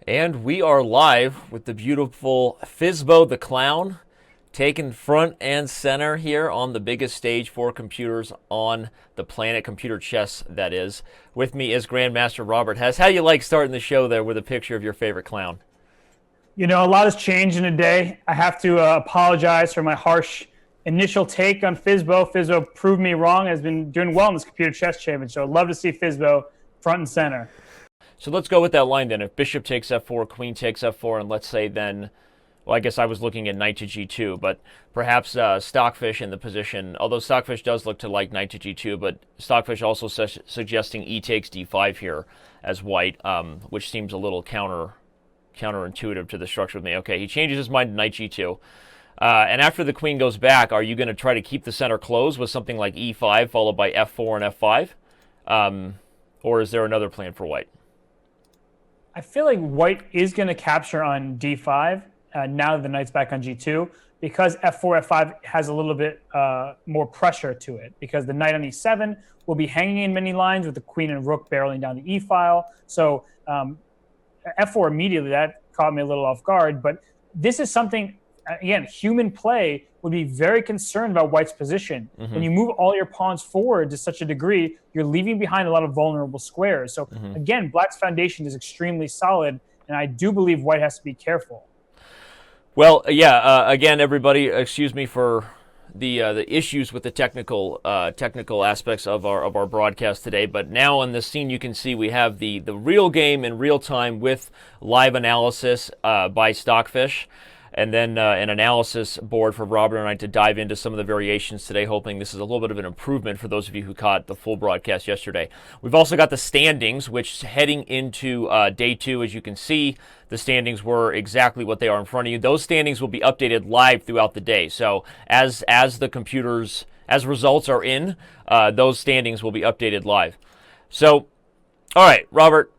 And we are live with the beautiful Fizbo the Clown, taking front and center here on the biggest stage for computers on the planet, computer chess, that is. With me is Grandmaster Robert Hess. How do you like starting the show there with a picture of your favorite clown? You know, a lot has changed in a day. I have to apologize for my harsh initial take on Fizbo. Fizbo proved me wrong, has been doing well in this computer chess championship. So I'd love to see Fizbo front and center. So let's go with that line then. If bishop takes f4, queen takes f4, and let's say then, well, I guess I was looking at knight to g2, but perhaps Stockfish in the position, although Stockfish does look to like knight to g2, but Stockfish also suggesting e takes d5 here as white, which seems a little counterintuitive to the structure with me. Okay, he changes his mind to knight g2. And after the queen goes back, are you going to try to keep the center closed with something like e5 followed by f4 and f5? Or is there another plan for white? I feel like white is going to capture on d5 now that the knight's back on g2 because f4, f5 has a little bit more pressure to it because the knight on e7 will be hanging in many lines with the queen and rook barreling down the e file. So f4 immediately, that caught me a little off guard. But this is something, again, human play would be very concerned about white's position. Mm-hmm. When you move all your pawns forward to such a degree, you're leaving behind a lot of vulnerable squares. So again, black's foundation is extremely solid, and I do believe white has to be careful. Well, yeah, again, everybody, excuse me for the issues with the technical aspects of our broadcast today, but now on this scene you can see we have the real game in real time with live analysis by Stockfish, and then an analysis board for Robert and I to dive into some of the variations today, hoping this is a little bit of an improvement for those of you who caught the full broadcast yesterday. We've also got the standings, which heading into day two, as you can see, the standings were exactly what they are in front of you. Those standings will be updated live throughout the day. So as results are in, those standings will be updated live. So, all right, Robert.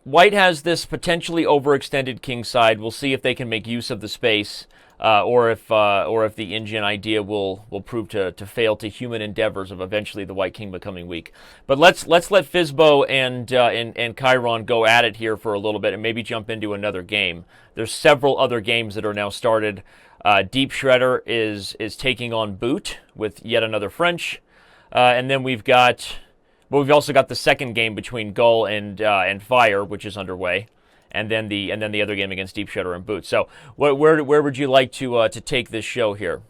White has this potentially overextended kingside. We'll see if they can make use of the space, or if the engine idea will prove to fail to human endeavors of eventually the white king becoming weak. But let's let Fizbo and Chiron go at it here for a little bit and maybe jump into another game. There's several other games that are now started. Deep Shredder is taking on Boot with yet another French, and then we've also got the second game between Gull and Fire, which is underway, and then the other game against Deep Shredder and Boot. So, where would you like to take this show here?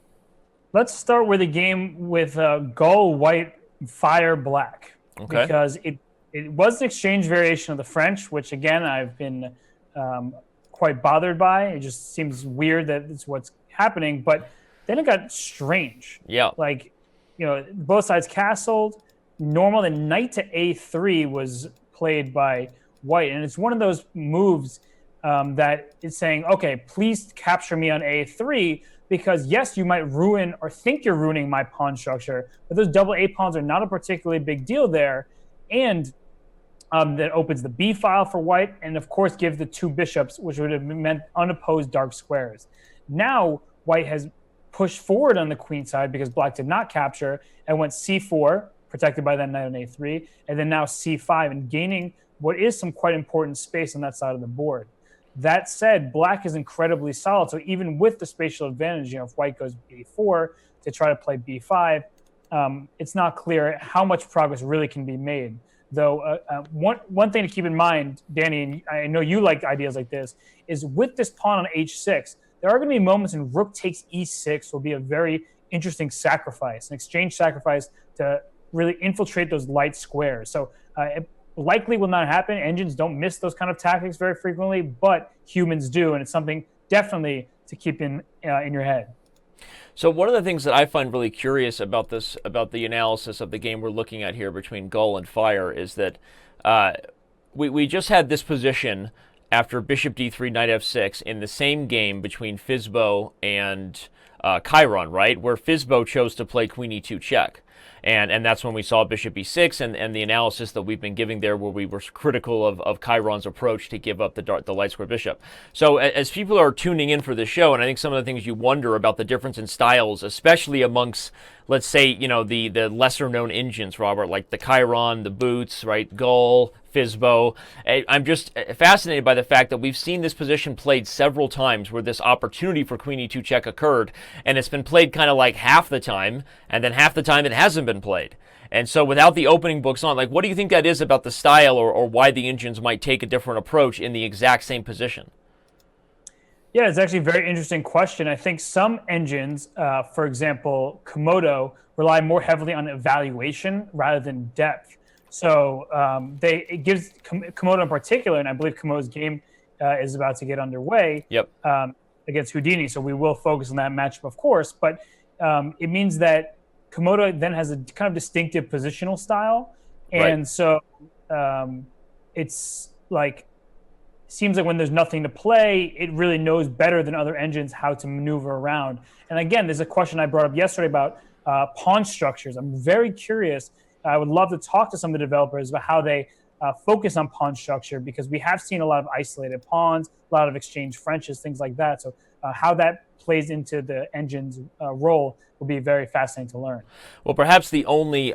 Let's start with a game with Gull White, Fire Black, okay, because it was an exchange variation of the French, which again I've been quite bothered by. It just seems weird that it's what's happening, but then it got strange. Yeah, like both sides castled. Normal, the knight to a3 was played by white, and it's one of those moves that is saying, okay, please capture me on a3, because yes, you might ruin or think you're ruining my pawn structure, but those double a pawns are not a particularly big deal there, and that opens the b file for white, and of course gives the two bishops, which would have meant unopposed dark squares. Now white has pushed forward on the queen side because black did not capture and went c4, protected by that knight on a3, and then now c5, and gaining what is some quite important space on that side of the board. That said, black is incredibly solid, so even with the spatial advantage, if white goes a4 to try to play b5, it's not clear how much progress really can be made. Though one thing to keep in mind, Danny, and I know you like ideas like this, is with this pawn on h6, there are going to be moments when rook takes e6 will be a very interesting sacrifice, an exchange sacrifice to really infiltrate those light squares. So it likely will not happen. Engines don't miss those kind of tactics very frequently, but humans do, and it's something definitely to keep in your head. So one of the things that I find really curious about the analysis of the game we're looking at here between Gull and Fire, is that we just had this position after bishop d3, knight f6 in the same game between Fizbo and Chiron, right? Where Fizbo chose to play queen e2 check. And that's when we saw bishop e6 and the analysis that we've been giving there, where we were critical of Chiron's approach to give up the light square bishop. So as people are tuning in for this show, and I think some of the things you wonder about the difference in styles, especially amongst, let's say, the lesser known engines, Robert, like the Chiron, the Boots, right, Gull, Fizbo. I'm just fascinated by the fact that we've seen this position played several times where this opportunity for queen e2 check occurred, and it's been played kind of like half the time, and then half the time it hasn't been played. And so without the opening books on, like, what do you think that is about the style, or why the engines might take a different approach in the exact same position? Yeah, it's actually a very interesting question. I think some engines, for example, Komodo, rely more heavily on evaluation rather than depth. So it gives Komodo in particular, and I believe Komodo's game is about to get underway. Yep. Against Houdini. So we will focus on that matchup, of course. But it means that Komodo then has a kind of distinctive positional style. And right. So it's like, seems like when there's nothing to play, it really knows better than other engines how to maneuver around. And again, there's a question I brought up yesterday about pawn structures. I'm very curious. I would love to talk to some of the developers about how they focus on pawn structure, because we have seen a lot of isolated pawns, a lot of exchange Frenches, things like that. So how that plays into the engine's role will be very fascinating to learn. Well, perhaps the only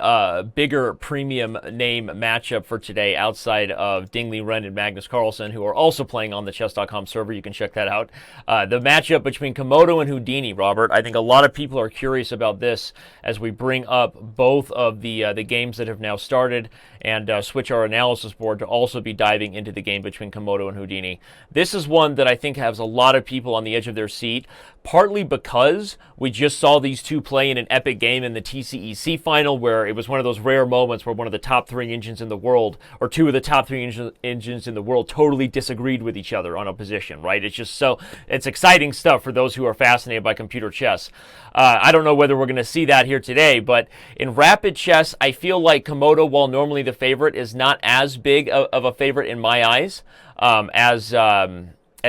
bigger premium name matchup for today, outside of Dingley Wren and Magnus Carlsen, who are also playing on the Chess.com server, you can check that out. The matchup between Komodo and Houdini, Robert. I think a lot of people are curious about this as we bring up both of the games that have now started, and switch our analysis board to also be diving into the game between Komodo and Houdini. This is one that I think has a lot of people on the edge of their seat, partly because we just saw these two play in an epic game in the TCEC final, where it was one of those rare moments where one of the top three engines in the world, or two of the top three engines in the world, totally disagreed with each other on a position, right? It's exciting stuff for those who are fascinated by computer chess. I don't know whether we're going to see that here today, but in rapid chess, I feel like Komodo, while normally the favorite, is not as big of a favorite in my eyes as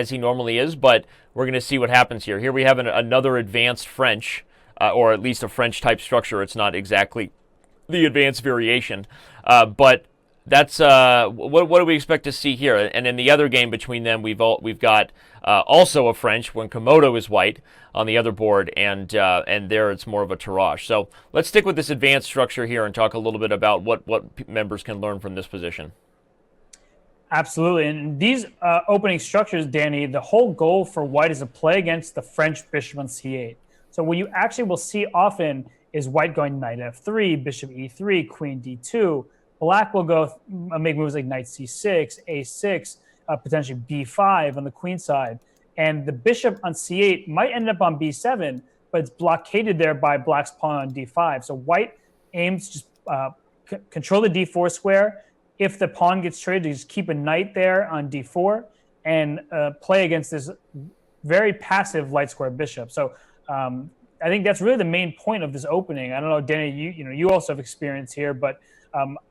he normally is, but we're going to see what happens here. Here we have another advanced French, or at least a French-type structure. It's not exactly the advanced variation, but that's what do we expect to see here? And in the other game between them, we've got also a French when Komodo is white on the other board, and there it's more of a Tarrasch. So let's stick with this advanced structure here and talk a little bit about what members can learn from this position. Absolutely. And these opening structures, Danny, the whole goal for white is to play against the French bishop on c8. So what you actually will see often is white going knight f3, bishop e3, queen d2. Black will go make moves like knight c6, a6, potentially b5 on the queen side. And the bishop on c8 might end up on b7, but it's blockaded there by black's pawn on d5. So white aims to just control the d4 square. If the pawn gets traded, just keep a knight there on d4 and play against this very passive light square bishop. So I think that's really the main point of this opening. I don't know, Danny, you also have experience here, but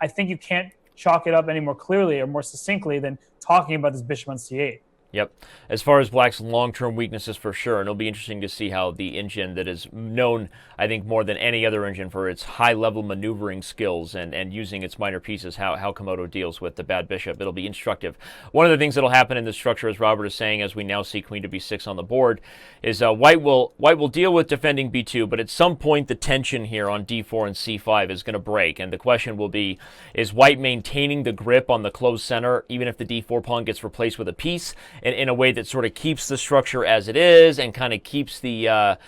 I think you can't chalk it up any more clearly or more succinctly than talking about this bishop on c8. Yep. As far as black's long-term weaknesses, for sure, and it'll be interesting to see how the engine that is known, I think, more than any other engine for its high-level maneuvering skills and using its minor pieces, how Komodo deals with the bad bishop. It'll be instructive. One of the things that'll happen in this structure, as Robert is saying, as we now see queen to b6 on the board, is white will deal with defending b2, but at some point the tension here on d4 and c5 is going to break, and the question will be, is white maintaining the grip on the closed center, even if the d4 pawn gets replaced with a piece, in a way that sort of keeps the structure as it is and kind of keeps the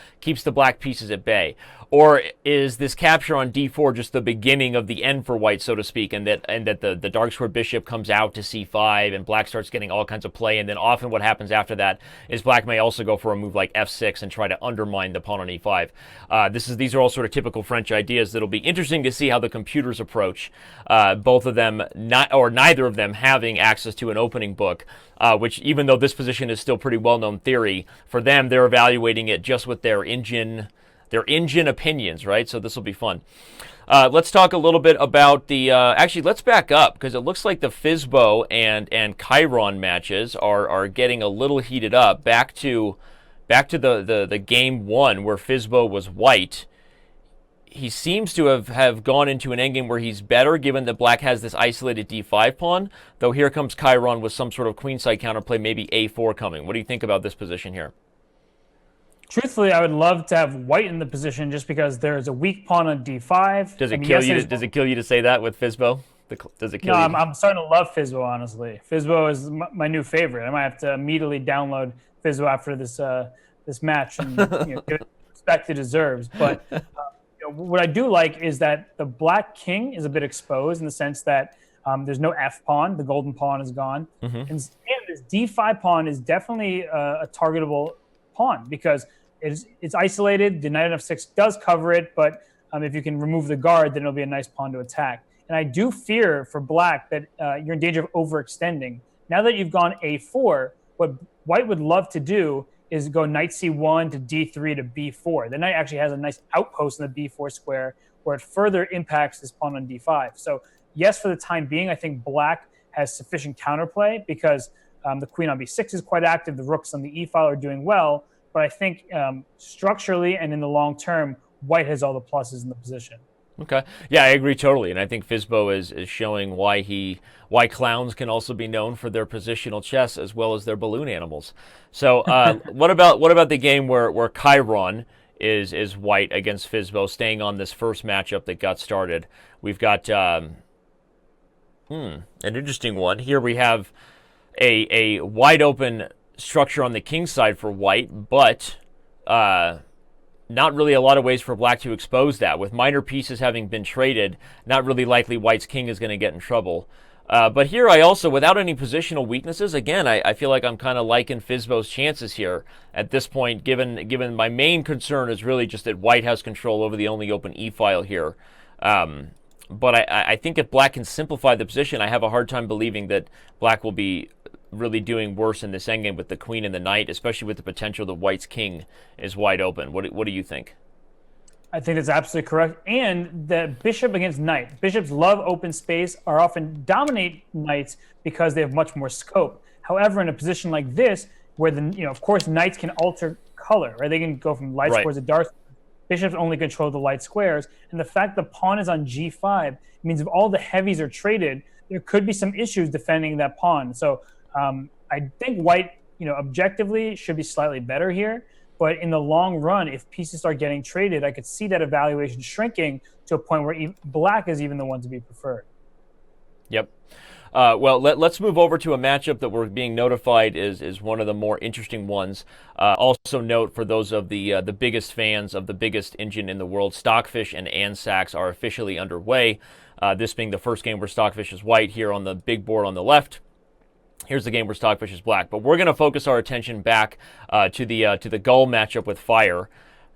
black pieces at bay? Or is this capture on d4 just the beginning of the end for white, so to speak, and that the dark square bishop comes out to c5 and black starts getting all kinds of play, and then often what happens after that is black may also go for a move like f6 and try to undermine the pawn on e5. These are all sort of typical French ideas that'll be interesting to see how the computers approach, both of them, neither of them having access to an opening book, which, even though this position is still pretty well-known theory, for them, they're evaluating it just with their engine opinions, right? So this will be fun. Let's talk a little bit about the... actually, let's back up, because it looks like the Fizbo and Chiron matches are getting a little heated up. Back to the game one, where Fizbo was white. He seems to have gone into an endgame where he's better, given that black has this isolated d5 pawn, though here comes Chiron with some sort of queenside counterplay, maybe a4 coming. What do you think about this position here? Truthfully, I would love to have white in the position just because there's a weak pawn on d5. Does it kill you to say that with Fizbo? Does it No, kill you? I'm starting to love Fizbo, honestly. Fizbo is my new favorite. I might have to immediately download Fizbo after this match and give it the respect it deserves. But what I do like is that the black king is a bit exposed in the sense that there's no F pawn. The golden pawn is gone. And this D5 pawn is definitely a targetable pawn because it's isolated. The knight on F6 does cover it, but if you can remove the guard, then it'll be a nice pawn to attack. And I do fear for black that you're in danger of overextending. Now that you've gone A4, what white would love to do is go knight C1 to D3 to B4. The knight actually has a nice outpost in the B4 square where it further impacts this pawn on D5. So yes, for the time being, I think black has sufficient counterplay because the queen on B6 is quite active. The rooks on the E file are doing well. But I think structurally and in the long term, white has all the pluses in the position. Okay. Yeah, I agree totally, and I think Fizbo is showing why clowns can also be known for their positional chess as well as their balloon animals. So, what about the game where Chiron is white against Fizbo, staying on this first matchup that got started? We've got an interesting one here. We have a wide open structure on the king side for white, but not really a lot of ways for black to expose that. With minor pieces having been traded, not really likely white's king is going to get in trouble. But here I also, without any positional weaknesses, again, I feel like I'm kind of liking Fizbo's chances here at this point, given my main concern is really just that white has control over the only open e-file here. But I think if black can simplify the position, I have a hard time believing that black will be really doing worse in this endgame with the queen and the knight, especially with the potential that white's king is wide open. What do you think? I think that's absolutely correct. And the bishop against knight. Bishops love open space, are often dominate knights because they have much more scope. However, in a position like this, where of course, knights can alter color, right? They can go from light squares to dark. Bishops only control the light squares. And the fact the pawn is on G5 means if all the heavies are traded, there could be some issues defending that pawn. So I think white, objectively should be slightly better here. But in the long run, if pieces start getting traded, I could see that evaluation shrinking to a point where black is even the one to be preferred. Yep. Well, let's move over to a matchup that we're being notified is one of the more interesting ones. Also note for those of the biggest fans of the biggest engine in the world, Stockfish and Andscacs are officially underway. This being the first game where Stockfish is white here on the big board on the left. Here's the game where Stockfish is black. But we're going to focus our attention back to the Gull matchup with Fire.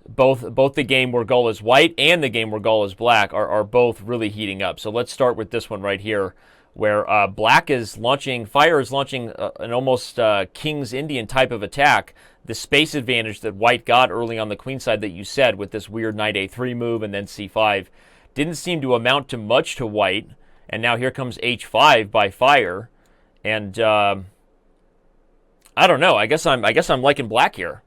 Both the game where Gull is white and the game where Gull is black are both really heating up. So let's start with this one right here, where Fire is launching an almost King's Indian type of attack. The space advantage that white got early on the queen side that you said with this weird knight a3 move and then c5 didn't seem to amount to much to white. And now here comes h5 by Fire. And I don't know. I guess I'm liking black here.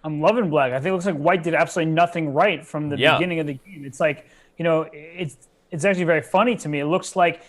I'm loving black. I think it looks like white did absolutely nothing right from the beginning of the game. It's like, it's actually very funny to me. It looks like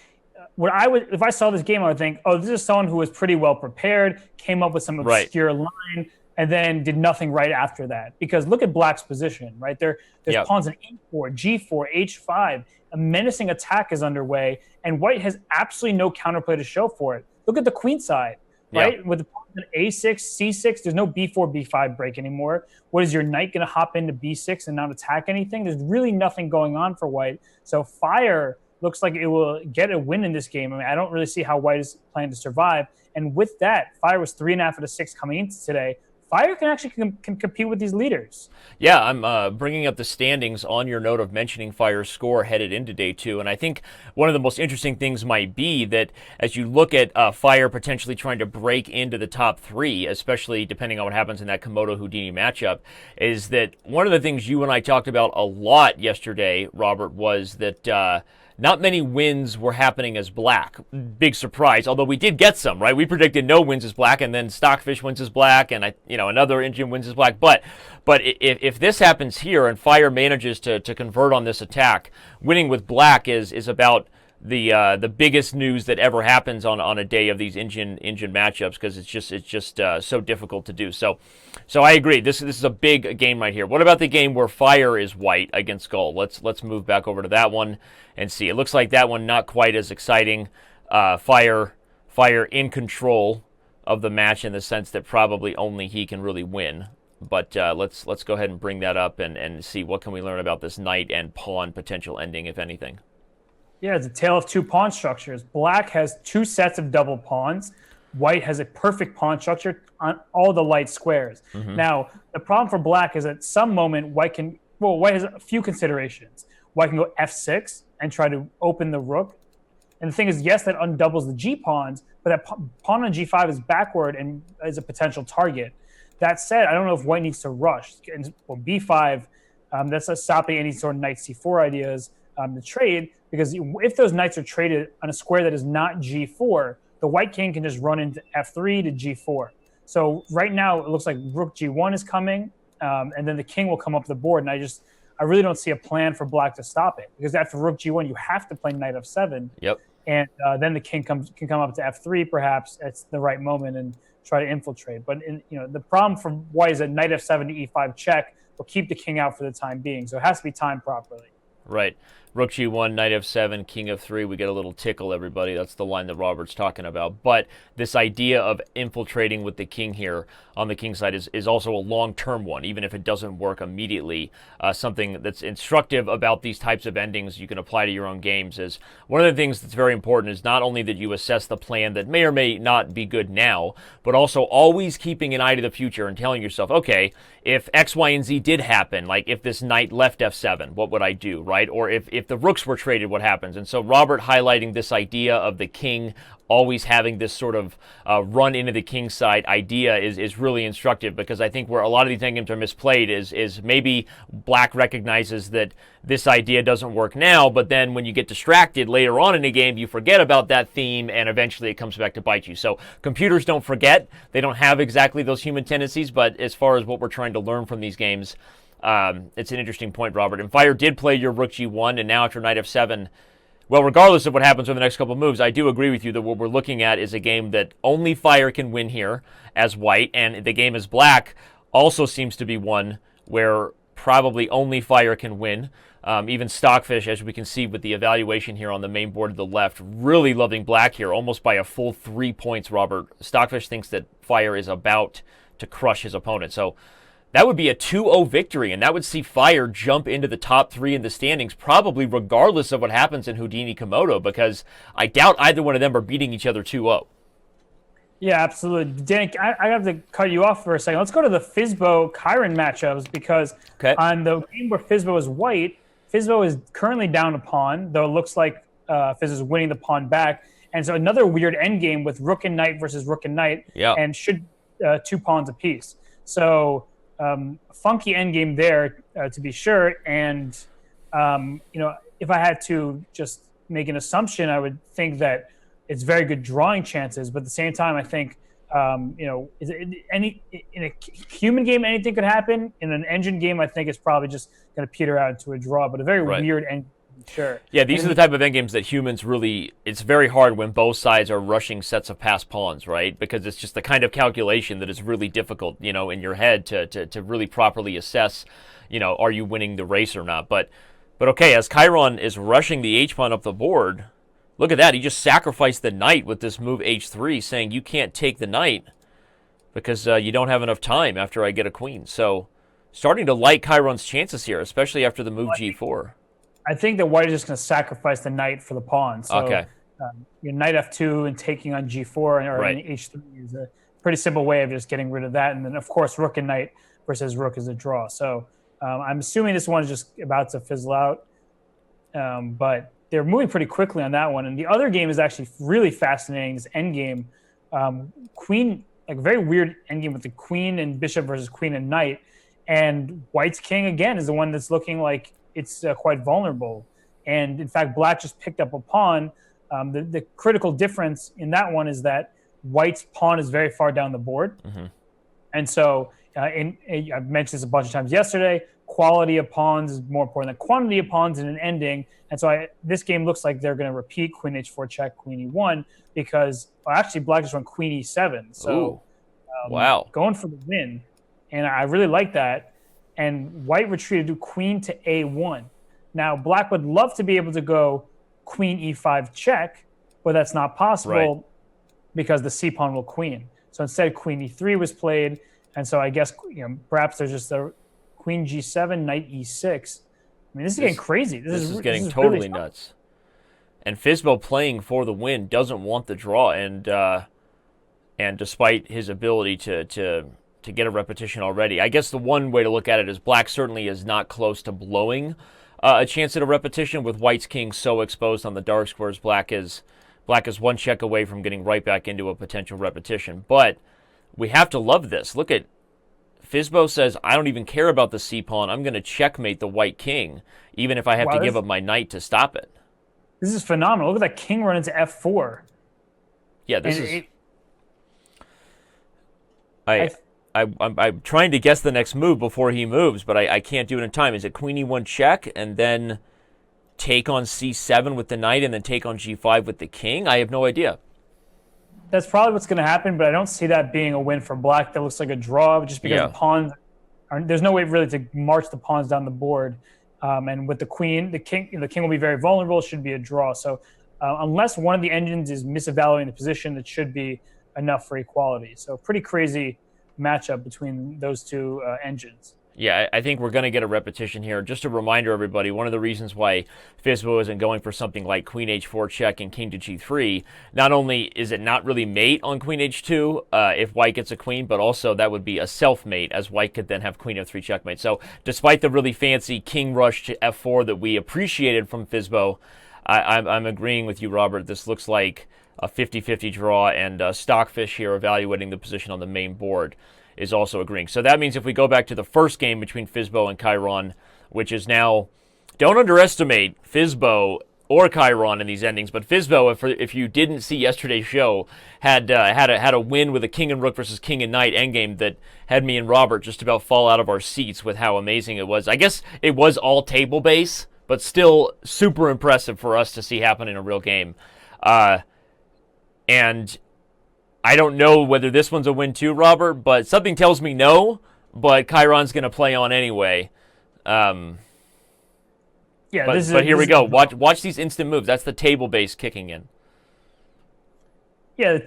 if I saw this game, I would think, oh, this is someone who was pretty well prepared, came up with some obscure line, and then did nothing right after that. Because look at black's position, right? There's pawns in e4, g4, h5. A menacing attack is underway, and white has absolutely no counterplay to show for it. Look at the queen side, right? With the pawn on a6, c6, there's no b4, b5 break anymore. What is your knight going to hop into b6 and not attack anything? There's really nothing going on for white. So Fire looks like it will get a win in this game. I mean, I don't really see how white is planning to survive. And with that, Fire was 3.5 out of 6 coming into today. Fire can actually can compete with these leaders. Yeah, I'm bringing up the standings on your note of mentioning Fire's score headed into day 2. And I think one of the most interesting things might be that as you look at Fire potentially trying to break into the top 3, especially depending on what happens in that Komodo-Houdini matchup, is that one of the things you and I talked about a lot yesterday, Robert, was that not many wins were happening as black. Big surprise, although we did get some, right? We predicted no wins as black, and then Stockfish wins as black, and another engine wins as black. But if this happens here and Fire manages to convert on this attack, winning with black is about the biggest news that ever happens on a day of these engine matchups, because it's just so difficult to do. So I agree. This is a big game right here. What about the game where Fire is white against Gold? Let's move back over to that one and see. It looks like that one not quite as exciting. Fire in control of the match in the sense that probably only he can really win. But let's go ahead and bring that up and see what can we learn about this knight and pawn potential ending, if anything. Yeah, it's a tale of two pawn structures. Black has two sets of double pawns. White has a perfect pawn structure on all the light squares. Now, the problem for Black is at some moment, White has a few considerations. White can go f6 and try to open the rook. And the thing is, yes, that undoubles the g-pawns, but that pawn on g5 is backward and is a potential target. That said, I don't know if White needs to rush. Well, b5, that's stopping any sort of knight c4 ideas to trade, because if those knights are traded on a square that is not g4, the White king can just run into f3 to g4. So right now, it looks like rook g1 is coming, and then the king will come up the board, and I really don't see a plan for Black to stop it, because after rook g1, you have to play knight f7. Yep. And then the king can come up to f3, perhaps at the right moment, and try to infiltrate. But the problem for White is that knight f7 to e5 check will keep the king out for the time being. So it has to be timed properly. Right. Rook g1, knight f7, king f3. We get a little tickle, everybody. That's the line that Robert's talking about. But this idea of infiltrating with the king here on the king side is also a long-term one, even if it doesn't work immediately. Something that's instructive about these types of endings you can apply to your own games is one of the things that's very important is not only that you assess the plan that may or may not be good now, but also always keeping an eye to the future and telling yourself, okay, if X, Y, and Z did happen, like if this knight left f7, what would I do, right? Or if the rooks were traded, what happens? And so Robert highlighting this idea of the king always having this sort of run into the king side idea is really instructive, because I think where a lot of these endgames are misplayed is maybe Black recognizes that this idea doesn't work now, but then when you get distracted later on in the game, you forget about that theme, and eventually it comes back to bite you. So computers don't forget. They don't have exactly those human tendencies, but as far as what we're trying to learn from these games, it's an interesting point, Robert. And Fire did play your rook g1, and now after knight f7, well, regardless of what happens over the next couple of moves, I do agree with you that what we're looking at is a game that only Fire can win here as White, and the game as Black also seems to be one where probably only Fire can win. Even Stockfish, as we can see with the evaluation here on the main board to the left, really loving Black here, almost by a full 3 points, Robert. Stockfish thinks that Fire is about to crush his opponent. So that would be a 2-0 victory, and that would see Fire jump into the top 3 in the standings, probably regardless of what happens in Houdini Komodo, because I doubt either one of them are beating each other 2-0. Yeah, absolutely. Danny, I have to cut you off for a second. Let's go to the Fizbo Chiron matchups, because on the game where Fizbo is white, Fizbo is currently down a pawn, though it looks like Fizbo is winning the pawn back. And so another weird endgame with rook and knight versus rook and knight, and should 2 pawns apiece. So funky endgame there, to be sure. And if I had to just make an assumption, I would think that it's very good drawing chances. But at the same time, I think is it in a human game anything could happen. In an engine game, I think it's probably just going to peter out into a draw. But a very weird endgame. Sure. Yeah, these are the type of endgames that humans really, it's very hard when both sides are rushing sets of passed pawns, right? Because it's just the kind of calculation that is really difficult, in your head to really properly assess, are you winning the race or not? But okay, as Chiron is rushing the h-pawn up the board, look at that. He just sacrificed the knight with this move h3, saying you can't take the knight because you don't have enough time after I get a queen. So starting to like Chiron's chances here, especially after the move g4. I think that White is just going to sacrifice the knight for the pawn. So, your knight f2 and taking on g4 or h3 is a pretty simple way of just getting rid of that. And then, of course, rook and knight versus rook is a draw. So I'm assuming this one is just about to fizzle out. But they're moving pretty quickly on that one. And the other game is actually really fascinating, this endgame. Queen, like very weird endgame with the queen and bishop versus queen and knight. And White's king, again, is the one that's looking like it's quite vulnerable. And in fact, Black just picked up a pawn. The critical difference in that one is that White's pawn is very far down the board. And so I've mentioned this a bunch of times yesterday, quality of pawns is more important than quantity of pawns in an ending. And so this game looks like they're going to repeat queen h4 check, queen e1, because actually black just went queen e7. So wow, going for the win. And I really like that. And white retreated to queen to a1. Now, black would love to be able to go queen e5 check, but that's not possible because the c pawn will queen. So instead, queen e3 was played. And so I guess perhaps there's just a queen g7, knight e6. I mean, this is getting crazy. This is getting totally really nuts. And Fizbo playing for the win doesn't want the draw, and despite his ability to get a repetition already, I guess the one way to look at it is black certainly is not close to blowing a chance at a repetition with white's king so exposed on the dark squares. Black is one check away from getting right back into a potential repetition. But we have to love this. Look at Fizbo says, I don't even care about the c-pawn. I'm going to checkmate the white king, even if I have to give up my knight to stop it. This is phenomenal. Look at that king run into f4. Yeah, this is... I'm trying to guess the next move before he moves, but I can't do it in time. Is it queen e1 check and then take on c7 with the knight and then take on g5 with the king? I have no idea. That's probably what's going to happen, but I don't see that being a win for black. That looks like a draw just because the pawns there's no way really to march the pawns down the board. And with the queen, the king will be very vulnerable. It should be a draw. So unless one of the engines is misevaluating the position, it should be enough for equality. So pretty crazy matchup between those two engines. Yeah, I think we're going to get a repetition here. Just a reminder, everybody, one of the reasons why Fizbo isn't going for something like queen h4 check and king to g3, not only is it not really mate on queen h2 if white gets a queen, but also that would be a self-mate, as white could then have queen f3 checkmate. So despite the really fancy king rush to f4 that we appreciated from Fizbo, I'm agreeing with you, Robert. This looks like a 50-50 draw, and Stockfish here evaluating the position on the main board is also agreeing. So that means if we go back to the first game between Fizbo and Chiron, which is now, don't underestimate Fizbo or Chiron in these endings, but Fizbo, if you didn't see yesterday's show, had a win with a king and rook versus king and knight endgame that had me and Robert just about fall out of our seats with how amazing it was. I guess it was all table base, but still super impressive for us to see happen in a real game. And I don't know whether this one's a win too, Robert, but something tells me no, but Chiron's going to play on anyway. But here we go. Watch these instant moves. That's the table base kicking in. Yeah,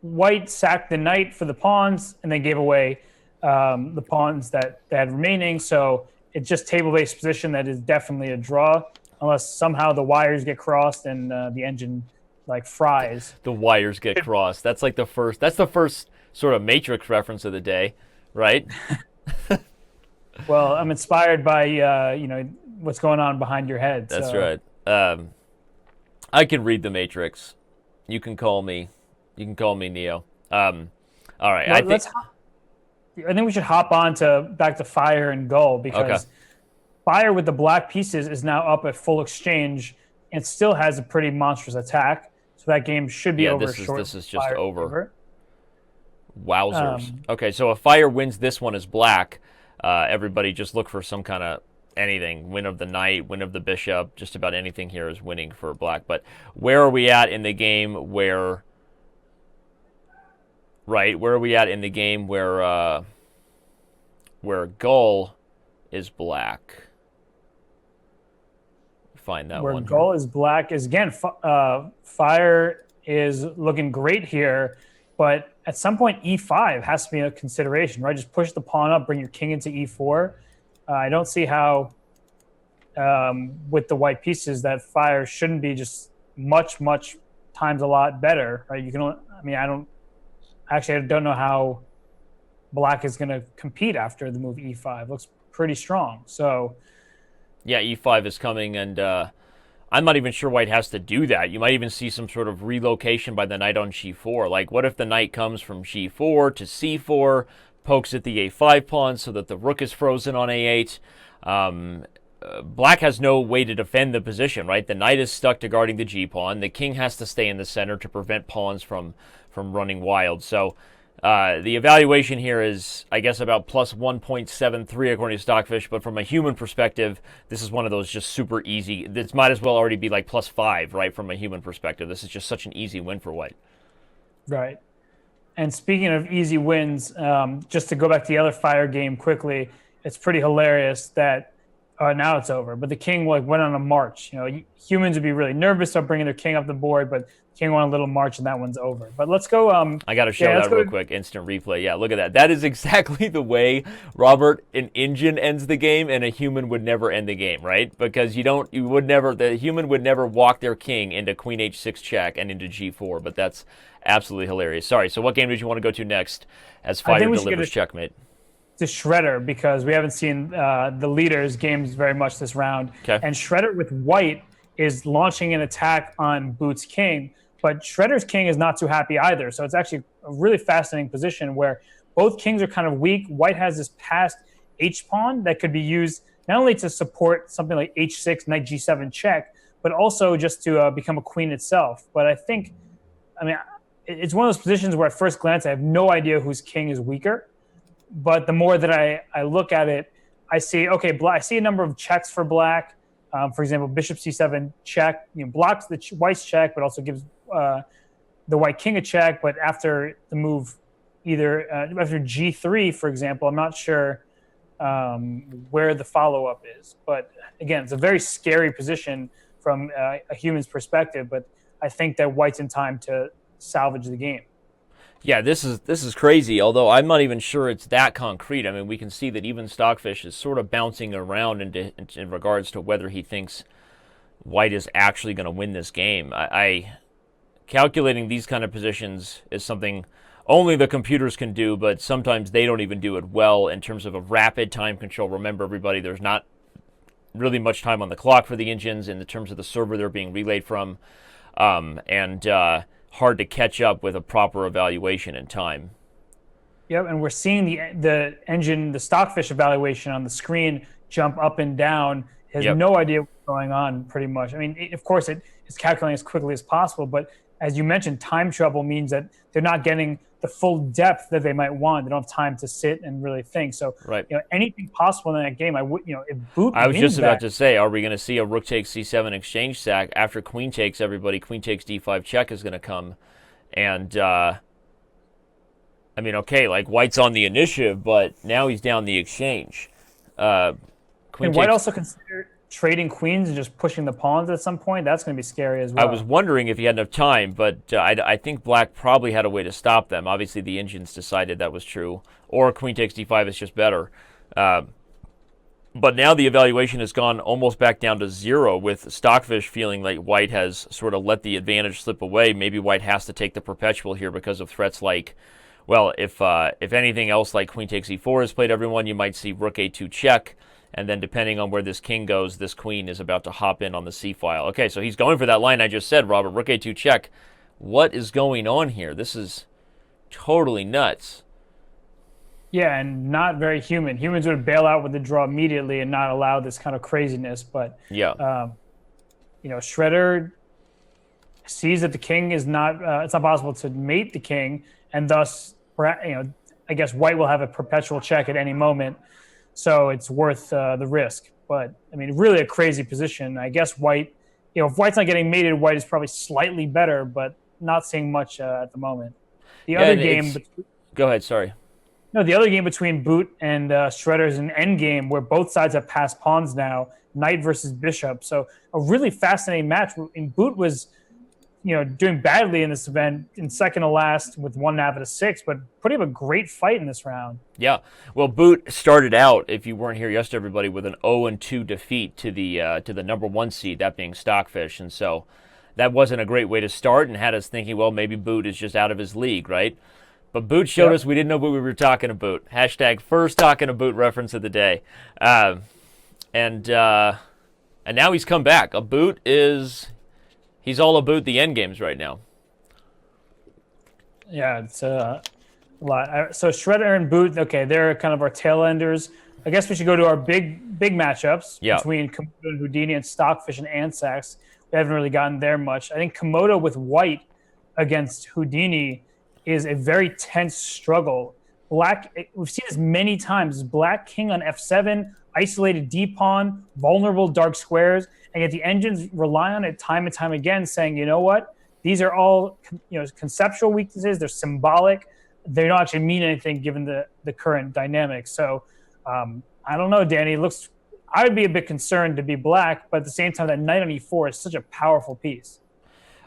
white sacked the knight for the pawns and then gave away the pawns that they had remaining. So it's just table-based position that is definitely a draw, unless somehow the wires get crossed and the engine fries. The wires get crossed. That's the first sort of Matrix reference of the day, right? Well, I'm inspired by what's going on behind your head. That's right. I can read the Matrix. You can call me Neo. All right. Well, I think we should hop on back to Fire and Gull, because Fire with the black pieces is now up at full exchange and still has a pretty monstrous attack. So that game should be over shortly. This is just over. Wowzers. Okay, so if Fire wins this one as black, everybody just look for some kind of anything. Win of the knight, win of the bishop, just about anything here is winning for black. But where are we at in the game where... Right, where are we at in the game where Gull is black? Find that where one. Gull is black is, again, Fire is looking great here, but at some point e5 has to be a consideration, right? Just push the pawn up, bring your king into e4. I don't see how with the white pieces that Fire shouldn't be just much times a lot better, right? I don't know how black is going to compete after the move e5. Looks pretty strong. So yeah, e5 is coming, and I'm not even sure white has to do that. You might even see some sort of relocation by the knight on g4. Like, what if the knight comes from g4 to c4, pokes at the a5 pawn so that the rook is frozen on a8? Black has no way to defend the position, right? The knight is stuck to guarding the g pawn. The king has to stay in the center to prevent pawns from running wild. So The evaluation here is, I guess, about plus 1.73 according to Stockfish, but from a human perspective, this is one of those just super easy. This might as well already be like plus 5, right, from a human perspective. This is just such an easy win for White. Right. And speaking of easy wins, just to go back to the other fire game quickly, it's pretty hilarious that now it's over. But the king went on a march. Humans would be really nervous about bringing their king up the board, but the king went on a little march, and that one's over. But let's go. I got to show that real quick. Instant replay. Yeah, look at that. That is exactly the way, Robert, an engine ends the game, and a human would never end the game, right? Because the human would never walk their king into queen h6 check and into g4. But that's absolutely hilarious. Sorry. So what game did you want to go to next as Fire delivers checkmate? To Shredder, because we haven't seen the leaders' games very much this round. Okay. And Shredder with White is launching an attack on Boot's king, but Shredder's king is not too happy either. So it's actually a really fascinating position where both kings are kind of weak. White has this passed H pawn that could be used not only to support something like H6, knight G7 check, but also just to become a queen itself. But it's one of those positions where at first glance I have no idea whose king is weaker. But the more that I look at it, I see, I see a number of checks for black. For example, bishop c7 check, blocks the white's check, but also gives the white king a check. But after the move, either after g3, for example, I'm not sure where the follow-up is. But again, it's a very scary position from a human's perspective. But I think that white's in time to salvage the game. Yeah, this is crazy, although I'm not even sure it's that concrete. I mean, we can see that even Stockfish is sort of bouncing around in regards to whether he thinks White is actually going to win this game. Calculating these kind of positions is something only the computers can do, but sometimes they don't even do it well in terms of a rapid time control. Remember, everybody, there's not really much time on the clock for the engines in the terms of the server they're being relayed from, and hard to catch up with a proper evaluation in time. Yep, and we're seeing the engine, the Stockfish evaluation on the screen jump up and down. Has no idea what's going on, pretty much. I mean, of course, it is calculating as quickly as possible, but as you mentioned, time trouble means that they're not getting the full depth that they might want. They don't have time to sit and really think. So, right. Anything possible in that game, if Boot I was just about to say, are we going to see a rook takes c7 exchange sack after queen takes everybody? Queen takes d5 check is going to come. And, White's on the initiative, but now he's down the exchange. Can White also consider trading queens and just pushing the pawns at some point? That's going to be scary as well. I was wondering if he had enough time, but I think black probably had a way to stop them. Obviously, the engines decided that was true. Or queen takes d5 is just better. But now the evaluation has gone almost back down to 0, with Stockfish feeling like White has sort of let the advantage slip away. Maybe White has to take the perpetual here because of threats like, well, if anything else like queen takes e4 is played, everyone, you might see rook a2 check. And then depending on where this king goes, this queen is about to hop in on the c-file. Okay, so he's going for that line I just said, Robert. Rook a2 check. What is going on here? This is totally nuts. Yeah, and not very human. Humans would bail out with the draw immediately and not allow this kind of craziness. But, Shredder sees that the king is not, it's not possible to mate the king. And thus, I guess White will have a perpetual check at any moment. So it's worth the risk. But, really a crazy position. I guess White, if White's not getting mated, White is probably slightly better, but not seeing much at the moment. The other game... Go ahead, sorry. No, the other game between Boot and Shredder is an end game where both sides have passed pawns now, knight versus bishop. So a really fascinating match. And Boot was, doing badly in this event, in second to last with one nav at a 6, but putting up a great fight in this round. Yeah, well, Boot started out, if you weren't here yesterday, everybody, with an 0-2 defeat to the number 1 seed, that being Stockfish, and so that wasn't a great way to start, and had us thinking, well, maybe Boot is just out of his league, right? But Boot showed us we didn't know what we were talking about. Hashtag first talking to Boot reference of the day, and now he's come back. Boot is. He's all about the end games right now. Yeah, it's a lot. So Shredder and Boot, okay, they're kind of our tail enders. I guess we should go to our big matchups between Komodo and Houdini and Stockfish and Andscacs. We haven't really gotten there much. I think Komodo with White against Houdini is a very tense struggle. We've seen this many times. Black king on f7, isolated d pawn, vulnerable dark squares, and yet the engines rely on it time and time again, saying, you know what, these are all conceptual weaknesses. They're symbolic. They don't actually mean anything given the current dynamics. So I don't know, Danny. I would be a bit concerned to be black, but at the same time, that knight on e4 is such a powerful piece.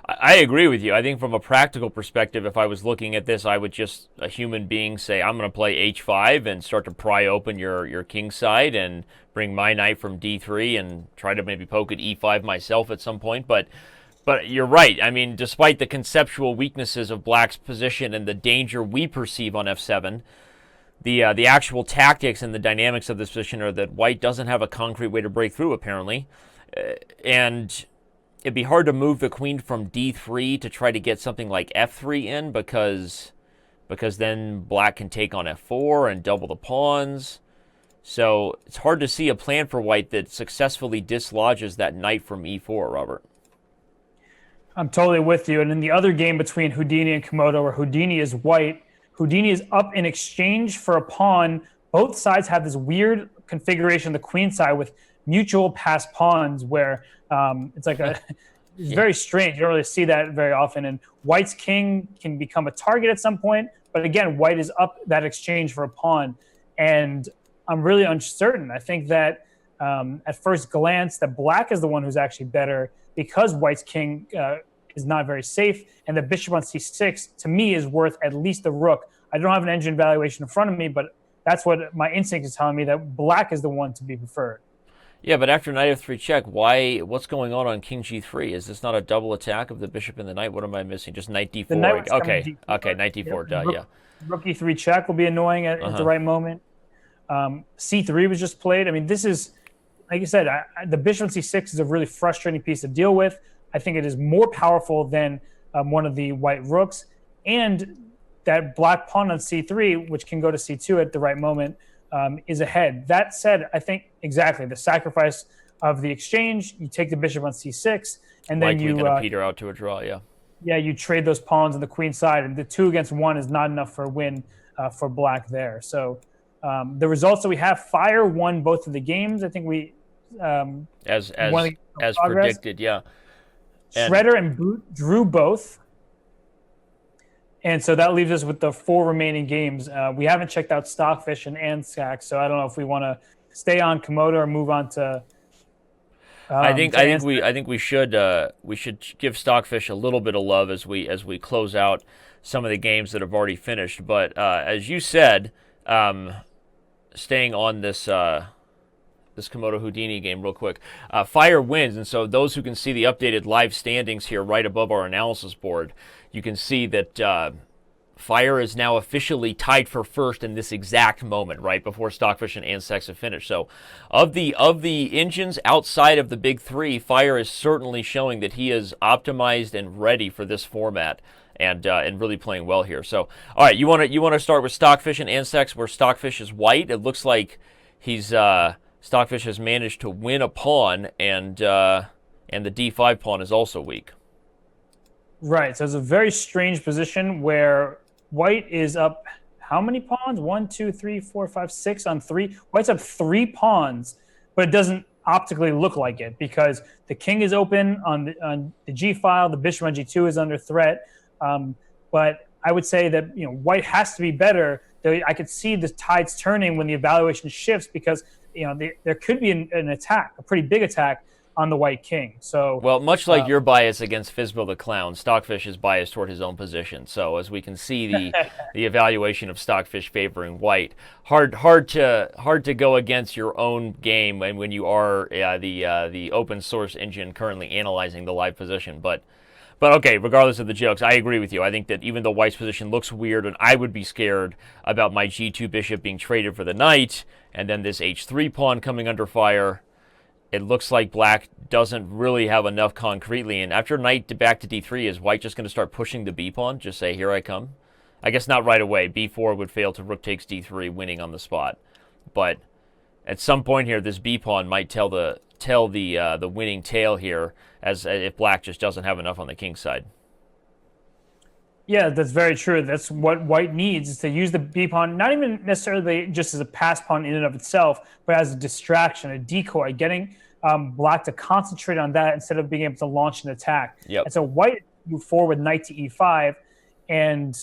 I agree with you. I think from a practical perspective, if I was looking at this, I would just, a human being, say, I'm going to play h5 and start to pry open your king side and bring my knight from d3 and try to maybe poke at e5 myself at some point. But you're right. I mean, despite the conceptual weaknesses of black's position and the danger we perceive on f7, the actual tactics and the dynamics of this position are that white doesn't have a concrete way to break through, apparently. And it'd be hard to move the queen from d3 to try to get something like f3 in because then black can take on f4 and double the pawns. So it's hard to see a plan for white that successfully dislodges that knight from e4, Robert. I'm totally with you. And in the other game between Houdini and Komodo, where Houdini is white, Houdini is up in exchange for a pawn. Both sides have this weird configuration, the queen side, with mutual pass pawns, where it's like it's very strange. You don't really see that very often. And white's king can become a target at some point. But again, white is up that exchange for a pawn. And I'm really uncertain. I think that at first glance, that black is the one who's actually better because white's king is not very safe. And the bishop on c6, to me, is worth at least the rook. I don't have an engine valuation in front of me, but that's what my instinct is telling me, that black is the one to be preferred. Yeah, but after knight f3 check, what's going on king g3? Is this not a double attack of the bishop and the knight? What am I missing? Just knight d4. Okay, knight d4. Yeah. Rook e3 check will be annoying at the right moment. c3 was just played. I mean, this is, like you said, the bishop on c6 is a really frustrating piece to deal with. I think it is more powerful than one of the white rooks. And that black pawn on c3, which can go to c2 at the right moment, is ahead. That said, I think exactly the sacrifice of the exchange. You take the bishop on c6, and then you going to peter out to a draw. Yeah, you trade those pawns on the queen side, and the 2 against 1 is not enough for a win for black there. So the results that we have, Fire won both of the games. I think we as predicted. Yeah, Shredder and Boot drew both. And so that leaves us with the 4 remaining games. We haven't checked out Stockfish and Andscacs, so I don't know if we want to stay on Komodo or move on to. I think we should give Stockfish a little bit of love as we close out some of the games that have already finished. But as you said, staying on this Komodo Houdini game real quick, Fire wins, and so those who can see the updated live standings here right above our analysis board, you can see that Fire is now officially tied for first in this exact moment, right before Stockfish and Andscacs have finished. So of the engines outside of the big 3, Fire is certainly showing that he is optimized and ready for this format, and really playing well here. So all right, you want to start with Stockfish and Andscacs, where Stockfish is white. It looks like he's Stockfish has managed to win a pawn, and the d5 pawn is also weak. Right. So it's a very strange position where white is up how many pawns? 1, 2, 3, 4, 5, 6 on 3. White's up 3 pawns, but it doesn't optically look like it because the king is open on the g file. The bishop on g2 is under threat. But I would say that white has to be better. I could see the tides turning when the evaluation shifts because there could be an attack, a pretty big attack on the white king. So well, much like your bias against Fizbo the clown, Stockfish is biased toward his own position. So as we can see, the evaluation of Stockfish favoring white, hard to go against your own game, and when you are the open source engine currently analyzing the live position, but okay, regardless of the jokes, I agree with you. I think that even though white's position looks weird, and I would be scared about my g2 bishop being traded for the knight, and then this h3 pawn coming under fire, it looks like black doesn't really have enough concretely. And after knight back to d3, is white just going to start pushing the b pawn? Just say, here I come? I guess not right away. b4 would fail to rook takes d3, winning on the spot. But at some point here, this b pawn might tell the winning tale here, as if black just doesn't have enough on the king side. Yeah, that's very true. That's what white needs, is to use the B pawn, not even necessarily just as a pass pawn in and of itself, but as a distraction, a decoy, getting black to concentrate on that instead of being able to launch an attack. Yep. And so white move forward with knight to e5, and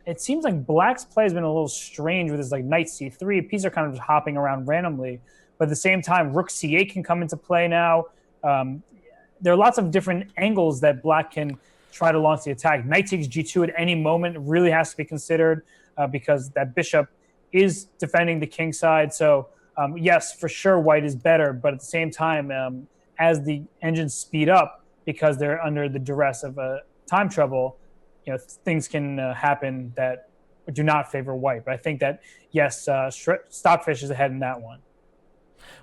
it seems like black's play has been a little strange with his like knight c3. Pieces are kind of just hopping around randomly, but at the same time, rook c8 can come into play now. There are lots of different angles that black can try to launch the attack. Knight takes g2 at any moment really has to be considered because that bishop is defending the king side. So yes, for sure, white is better, but at the same time, as the engines speed up because they're under the duress of time trouble, things can happen that do not favor white. But I think that yes, Stockfish is ahead in that one.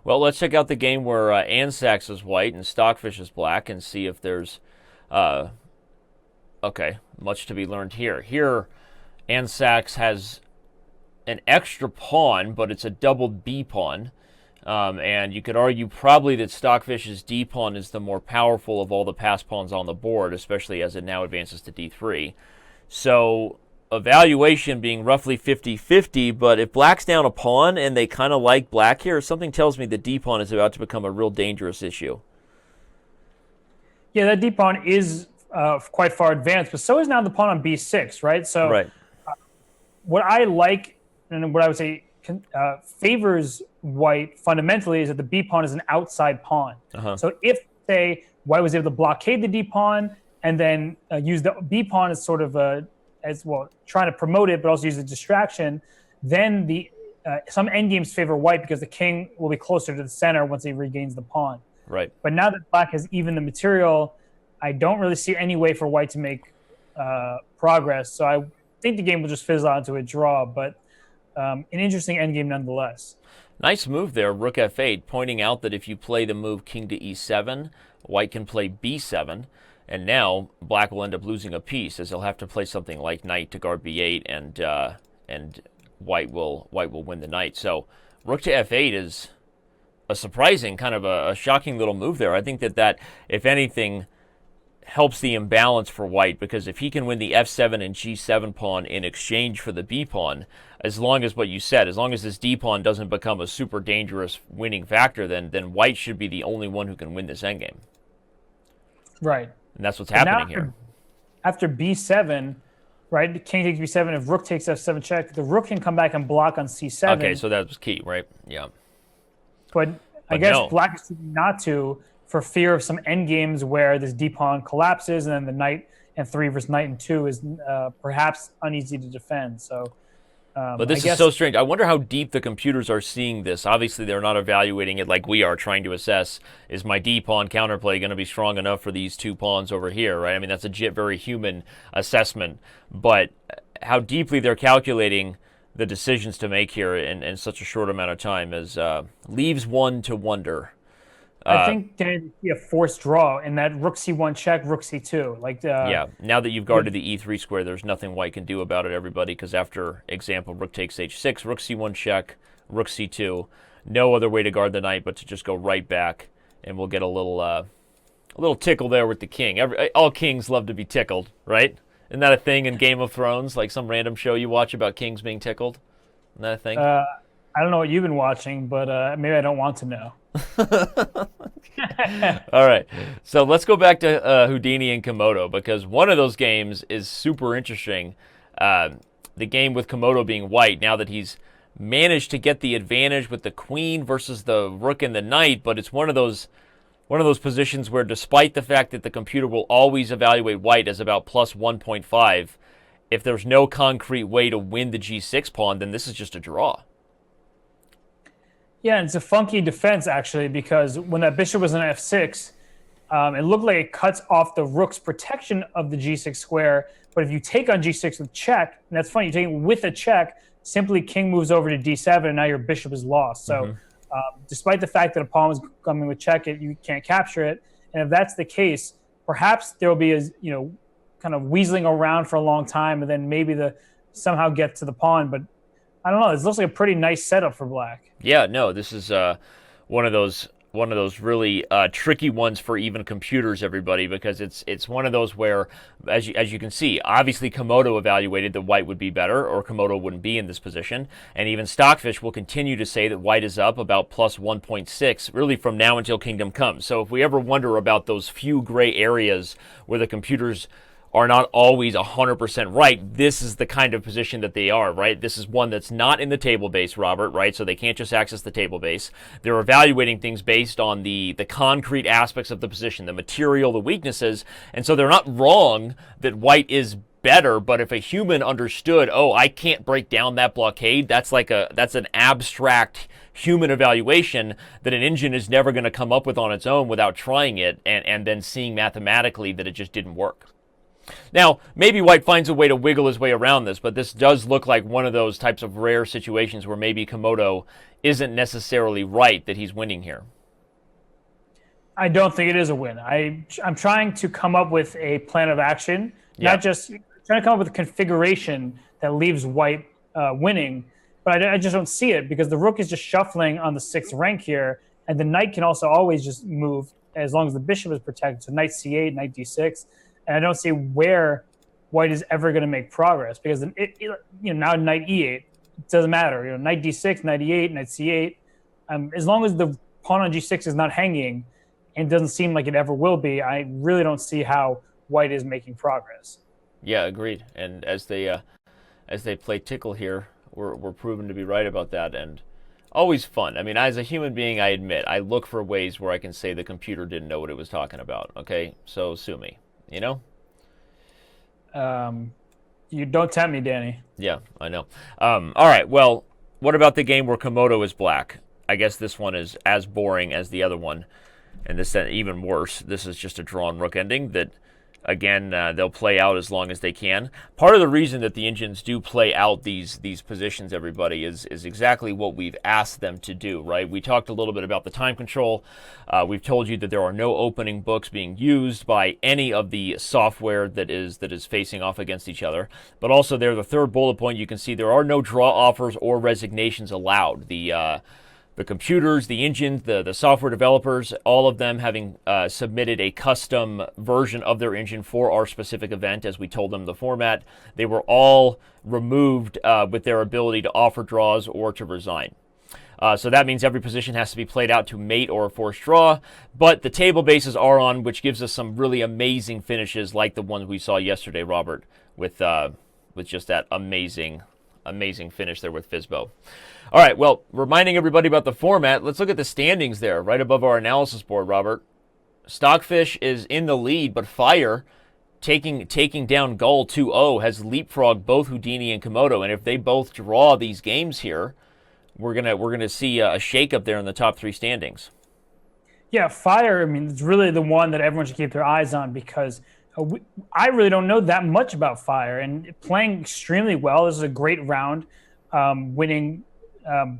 Well, let's check out the game where Andscacs is white and Stockfish is black and see if there's okay, much to be learned here. Here, Andscacs has an extra pawn, but it's a doubled B pawn. And you could argue probably that Stockfish's D pawn is the more powerful of all the pass pawns on the board, especially as it now advances to D3. So, evaluation being roughly 50-50, but if black's down a pawn and they kind of like black here, something tells me the D pawn is about to become a real dangerous issue. Yeah, that D pawn is quite far advanced, but so is now the pawn on b6, right? So right. What I like and what I would say favors white fundamentally is that the b pawn is an outside pawn. So if, say, white was able to blockade the d pawn and then use the b pawn as sort of as well, trying to promote it, but also use a distraction, then some endgames favor white because the king will be closer to the center once he regains the pawn. Right. But now that black has even the material, I don't really see any way for white to make progress. So I think the game will just fizzle out into a draw, but an interesting endgame nonetheless. Nice move there, rook f8, pointing out that if you play the move king to e7, white can play b7, and now black will end up losing a piece, as he'll have to play something like knight to guard b8, and white will win the knight. So rook to f8 is a surprising, kind of a shocking little move there. I think that, if anything, helps the imbalance for white, because if he can win the f7 and g7 pawn in exchange for the b pawn, as long as what you said, as long as this d pawn doesn't become a super dangerous winning factor, then white should be the only one who can win this endgame. Right. And that's what's happening here. After b7, right, king takes b7, if rook takes f7 check, the rook can come back and block on c7. Okay, so that was key, right? Yeah. But I guess black is choosing not to, for fear of some endgames where this d pawn collapses and then the knight and 3 versus knight and 2 is perhaps uneasy to defend. So, but this is so strange. I wonder how deep the computers are seeing this. Obviously, they're not evaluating it like we are, trying to assess, is my d pawn counterplay going to be strong enough for these two pawns over here, right? I mean, that's a very human assessment. But how deeply they're calculating the decisions to make here in such a short amount of time leaves one to wonder. I think there'd be a forced draw in that rook c1 check, rook c2. Yeah, now that you've guarded the e3 square, there's nothing white can do about it, everybody, because after example, rook takes h6, rook c1 check, rook c2, no other way to guard the knight but to just go right back, and we'll get a little tickle there with the king. All kings love to be tickled, right? Isn't that a thing in Game of Thrones, like some random show you watch about kings being tickled? Isn't that a thing? I don't know what you've been watching, but maybe I don't want to know. All right, so let's go back to Houdini and Komodo, because one of those games is super interesting. The game with Komodo being white, now that he's managed to get the advantage with the queen versus the rook and the knight, but it's one of those positions where, despite the fact that the computer will always evaluate white as about plus 1.5, if there's no concrete way to win the g6 pawn, then this is just a draw. Yeah, and it's a funky defense, actually, because when that bishop was on f6, it looked like it cuts off the rook's protection of the g6 square. But if you take on g6 with check, and that's funny, you take it with a check, simply king moves over to d7, and now your bishop is lost. So despite the fact that a pawn was coming with check, you can't capture it. And if that's the case, perhaps there will be a kind of weaseling around for a long time, and then maybe somehow get to the pawn. But I don't know. This looks like a pretty nice setup for black. Yeah, no, this is one of those really tricky ones for even computers, everybody, because it's one of those where, as you can see, obviously Komodo evaluated that white would be better, or Komodo wouldn't be in this position, and even Stockfish will continue to say that white is up about plus 1.6, really from now until Kingdom Come. So if we ever wonder about those few gray areas where the computers are not always 100% right, this is the kind of position that they are, right? This is one that's not in the table base, Robert, right? So they can't just access the table base. They're evaluating things based on the concrete aspects of the position, the material, the weaknesses, and so they're not wrong that white is better, but if a human understood, oh, I can't break down that blockade, that's an abstract human evaluation that an engine is never going to come up with on its own without trying it and then seeing mathematically that it just didn't work. Now, maybe white finds a way to wiggle his way around this, but this does look like one of those types of rare situations where maybe Komodo isn't necessarily right that he's winning here. I don't think it is a win. I'm trying to come up with a plan of action, not just trying to come up with a configuration that leaves white winning, but I just don't see it because the rook is just shuffling on the 6th rank here, and the knight can also always just move as long as the bishop is protected. So knight c8, knight d6. And I don't see where white is ever going to make progress because now knight e8, it doesn't matter. Knight d6, knight e8, knight c8. As long as the pawn on g6 is not hanging, and doesn't seem like it ever will be, I really don't see how white is making progress. Yeah, agreed. And as they play tickle here, we're proven to be right about that, and always fun. I mean, as a human being, I admit I look for ways where I can say the computer didn't know what it was talking about. Okay, so sue me. You know? You don't tempt me, Danny. Yeah, I know. All right, well, what about the game where Komodo is black? I guess this one is as boring as the other one, and this is even worse. This is just a drawn rook ending that, again, they'll play out as long as they can. Part of the reason that the engines do play out these positions, everybody, is exactly what we've asked them to do, right? We talked a little bit about the time control. We've told you that there are no opening books being used by any of the software that is facing off against each other. But also there, the third bullet point, you can see there are no draw offers or resignations allowed. The computers, the engines, the software developers, all of them having submitted a custom version of their engine for our specific event, as we told them the format, they were all removed with their ability to offer draws or to resign. So that means every position has to be played out to mate or a forced draw, but the table bases are on, which gives us some really amazing finishes like the ones we saw yesterday, Robert, with just that amazing finish there with Fizbo. All right, well, reminding everybody about the format, let's look at the standings there, right above our analysis board, Robert. Stockfish is in the lead, but Fire, taking down Gull 2-0, has leapfrogged both Houdini and Komodo, and if they both draw these games here, we're gonna see a shakeup there in the top 3 standings. Yeah, Fire, I mean, it's really the one that everyone should keep their eyes on because I really don't know that much about Fire, and playing extremely well. This is a great round, winning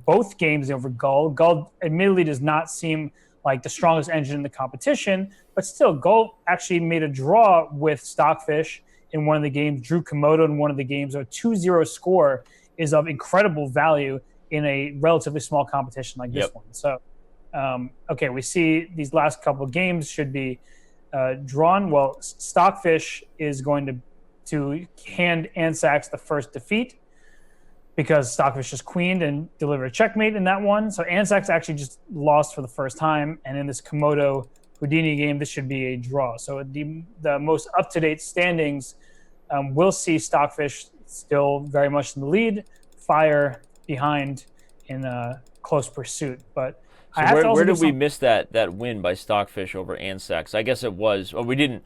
both games over Gull. Gull admittedly does not seem like the strongest engine in the competition, but still, Gull actually made a draw with Stockfish in one of the games, drew Komodo in one of the games. A 2-0 score is of incredible value in a relatively small competition like this one. So, okay, we see these last couple of games should be drawn. Well, Stockfish is going to hand Andscacs the first defeat because Stockfish just queened and delivered a checkmate in that one. So Andscacs actually just lost for the first time, and in this Komodo Houdini game, this should be a draw. So the most up-to-date standings will see Stockfish still very much in the lead, Fire behind in close pursuit. But so where did we miss that win by Stockfish over Andscacs? I guess it was, well, we didn't,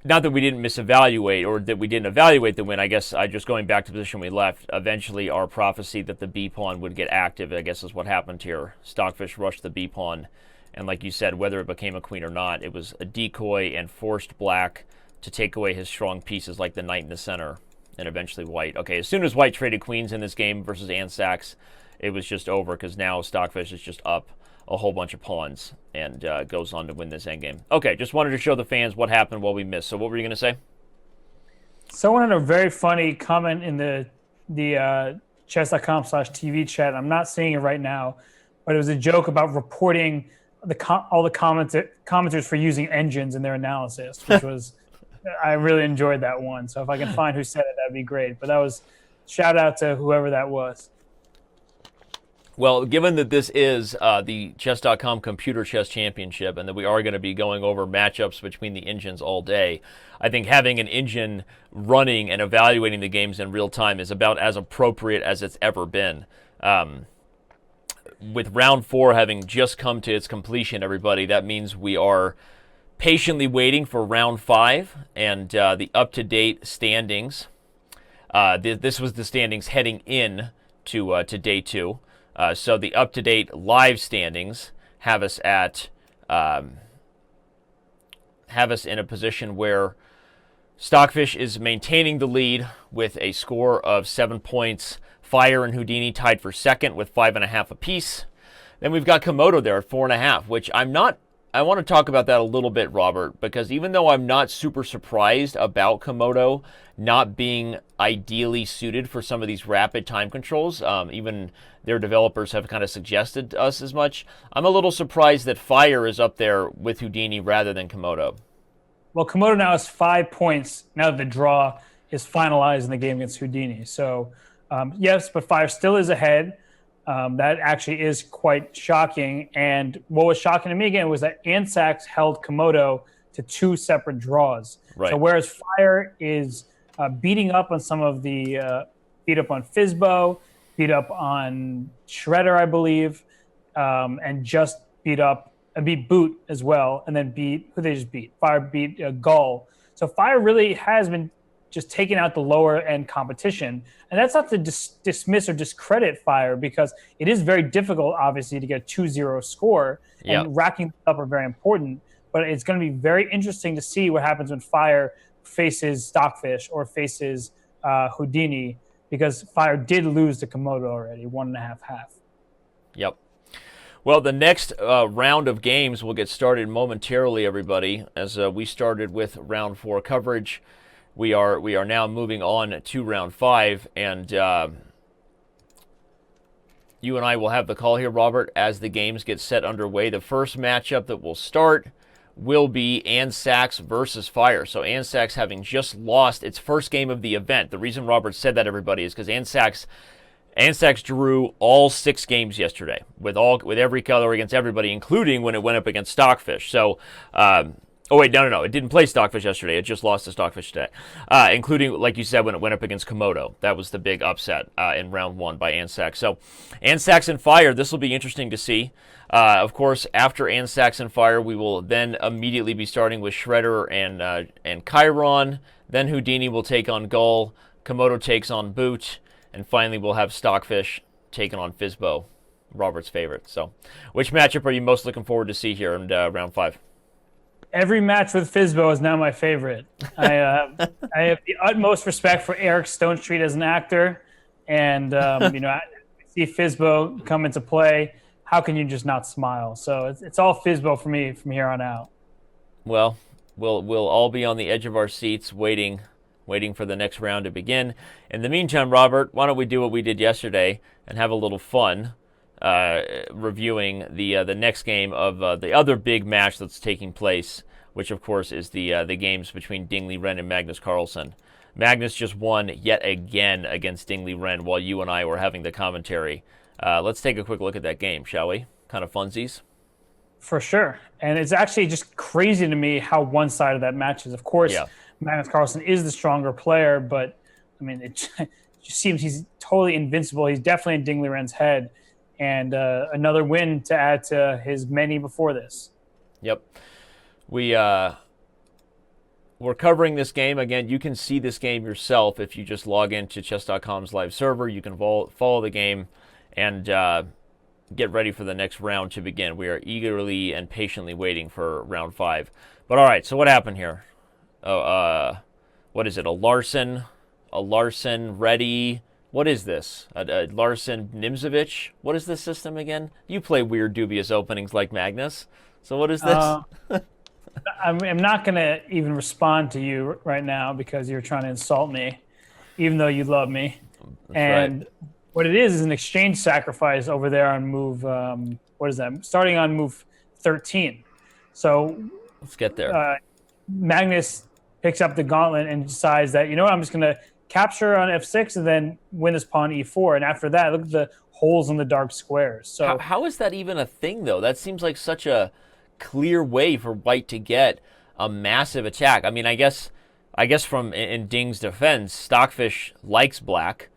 not that we didn't misevaluate or that we didn't evaluate the win. I guess just going back to the position we left, eventually our prophecy that the B pawn would get active, I guess is what happened here. Stockfish rushed the B pawn, and like you said, whether it became a queen or not, it was a decoy and forced black to take away his strong pieces like the knight in the center, and eventually white. Okay, as soon as white traded queens in this game versus Andscacs, it was just over because now Stockfish is just up a whole bunch of pawns and goes on to win this endgame. Okay, just wanted to show the fans what happened while we missed. So what were you going to say? Someone had a very funny comment in the Chess.com/TV chat. I'm not seeing it right now, but it was a joke about reporting all the commenters for using engines in their analysis, which was I really enjoyed that one. So if I can find who said it, that'd be great. But that was shout out to whoever that was. Well, given that this is the Chess.com Computer Chess Championship and that we are going to be going over matchups between the engines all day, I think having an engine running and evaluating the games in real time is about as appropriate as it's ever been. With round 4 having just come to its completion, everybody, that means we are patiently waiting for round 5 and the up-to-date standings. This was the standings heading in to day 2. So the up-to-date live standings have us in a position where Stockfish is maintaining the lead with a score of 7 points. Fire and Houdini tied for second with 5.5 apiece. Then we've got Komodo there at 4.5, which I want to talk about that a little bit, Robert, because even though I'm not super surprised about Komodo not being ideally suited for some of these rapid time controls, even their developers have kind of suggested to us as much, I'm a little surprised that Fire is up there with Houdini rather than Komodo. Well, Komodo now has 5 points now that the draw is finalized in the game against Houdini. So, yes, but Fire still is ahead. That actually is quite shocking. And what was shocking to me again was that Andscacs held Komodo to 2 separate draws. Right. So whereas Fire is beating up on some of the beat up on Fizbo, beat up on Shredder, I believe, and just beat Boot as well, and then who they just beat? Fire beat Gull. So Fire really has been just taking out the lower end competition. And that's not to dismiss or discredit Fire, because it is very difficult, obviously, to get a 2-0 score. And racking up are very important. But it's going to be very interesting to see what happens when Fire faces Stockfish or faces Houdini, because Fire did lose to Komodo already, 1.5 half. Yep. Well, the next round of games will get started momentarily, everybody, as we started with round 4 coverage. We are now moving on to round 5, and you and I will have the call here, Robert, as the games get set underway. The first matchup that will start will be Andscacs versus Fire. So Andscacs having just lost its first game of the event. The reason Robert said that, everybody, is because Andscacs drew all 6 games yesterday with every color against everybody, including when it went up against Stockfish. So. Oh, wait, no. It didn't play Stockfish yesterday. It just lost to Stockfish today, including, like you said, when it went up against Komodo. That was the big upset in round 1 by Andscacs. So Andscacs and Fire, this will be interesting to see. Of course, after Andscacs and Fire, we will then immediately be starting with Shredder and Chiron. Then Houdini will take on Gull. Komodo takes on Boot. And finally, we'll have Stockfish taking on Fizbo, Robert's favorite. So which matchup are you most looking forward to see here in round 5? Every match with Fizbo is now my favorite. I have the utmost respect for Eric Stonestreet as an actor, and I see Fizbo come into play. How can you just not smile? So it's all Fizbo for me from here on out. Well, we'll all be on the edge of our seats waiting for the next round to begin. In the meantime, Robert, why don't we do what we did yesterday and have a little fun reviewing the next game of the other big match that's taking place, which of course is the games between Dingley Ren and Magnus Carlsen. Magnus just won yet again against Dingley Ren while you and I were having the commentary. Let's take a quick look at that game, shall we? Kind of funsies. For sure. And it's actually just crazy to me how one-sided that match is. Of course, Magnus Carlsen is the stronger player, but I mean, it just seems he's totally invincible. He's definitely in Dingley Ren's head. And another win to add to his many before this. Yep. We're covering this game. Again, you can see this game yourself if you just log into Chess.com's live server. You can follow the game and get ready for the next round to begin. We are eagerly and patiently waiting for round 5. But all right, so what happened here? What is it? A Larson ready... What is this? Larson Nimzovich? What is this system again? You play weird, dubious openings like Magnus. So what is this? I'm not going to even respond to you right now because you're trying to insult me, even though you love me. Right. What it is an exchange sacrifice over there on move, what is that? Starting on move 13. So Let's get there. Magnus picks up the gauntlet and decides that, you know what, I'm just going to capture on f6 and then win this pawn e4. And after that, look at the holes in the dark squares. So how is that even a thing, though? That seems like such a clear way for white to get a massive attack. I mean, I guess from in Ding's defense, Stockfish likes black,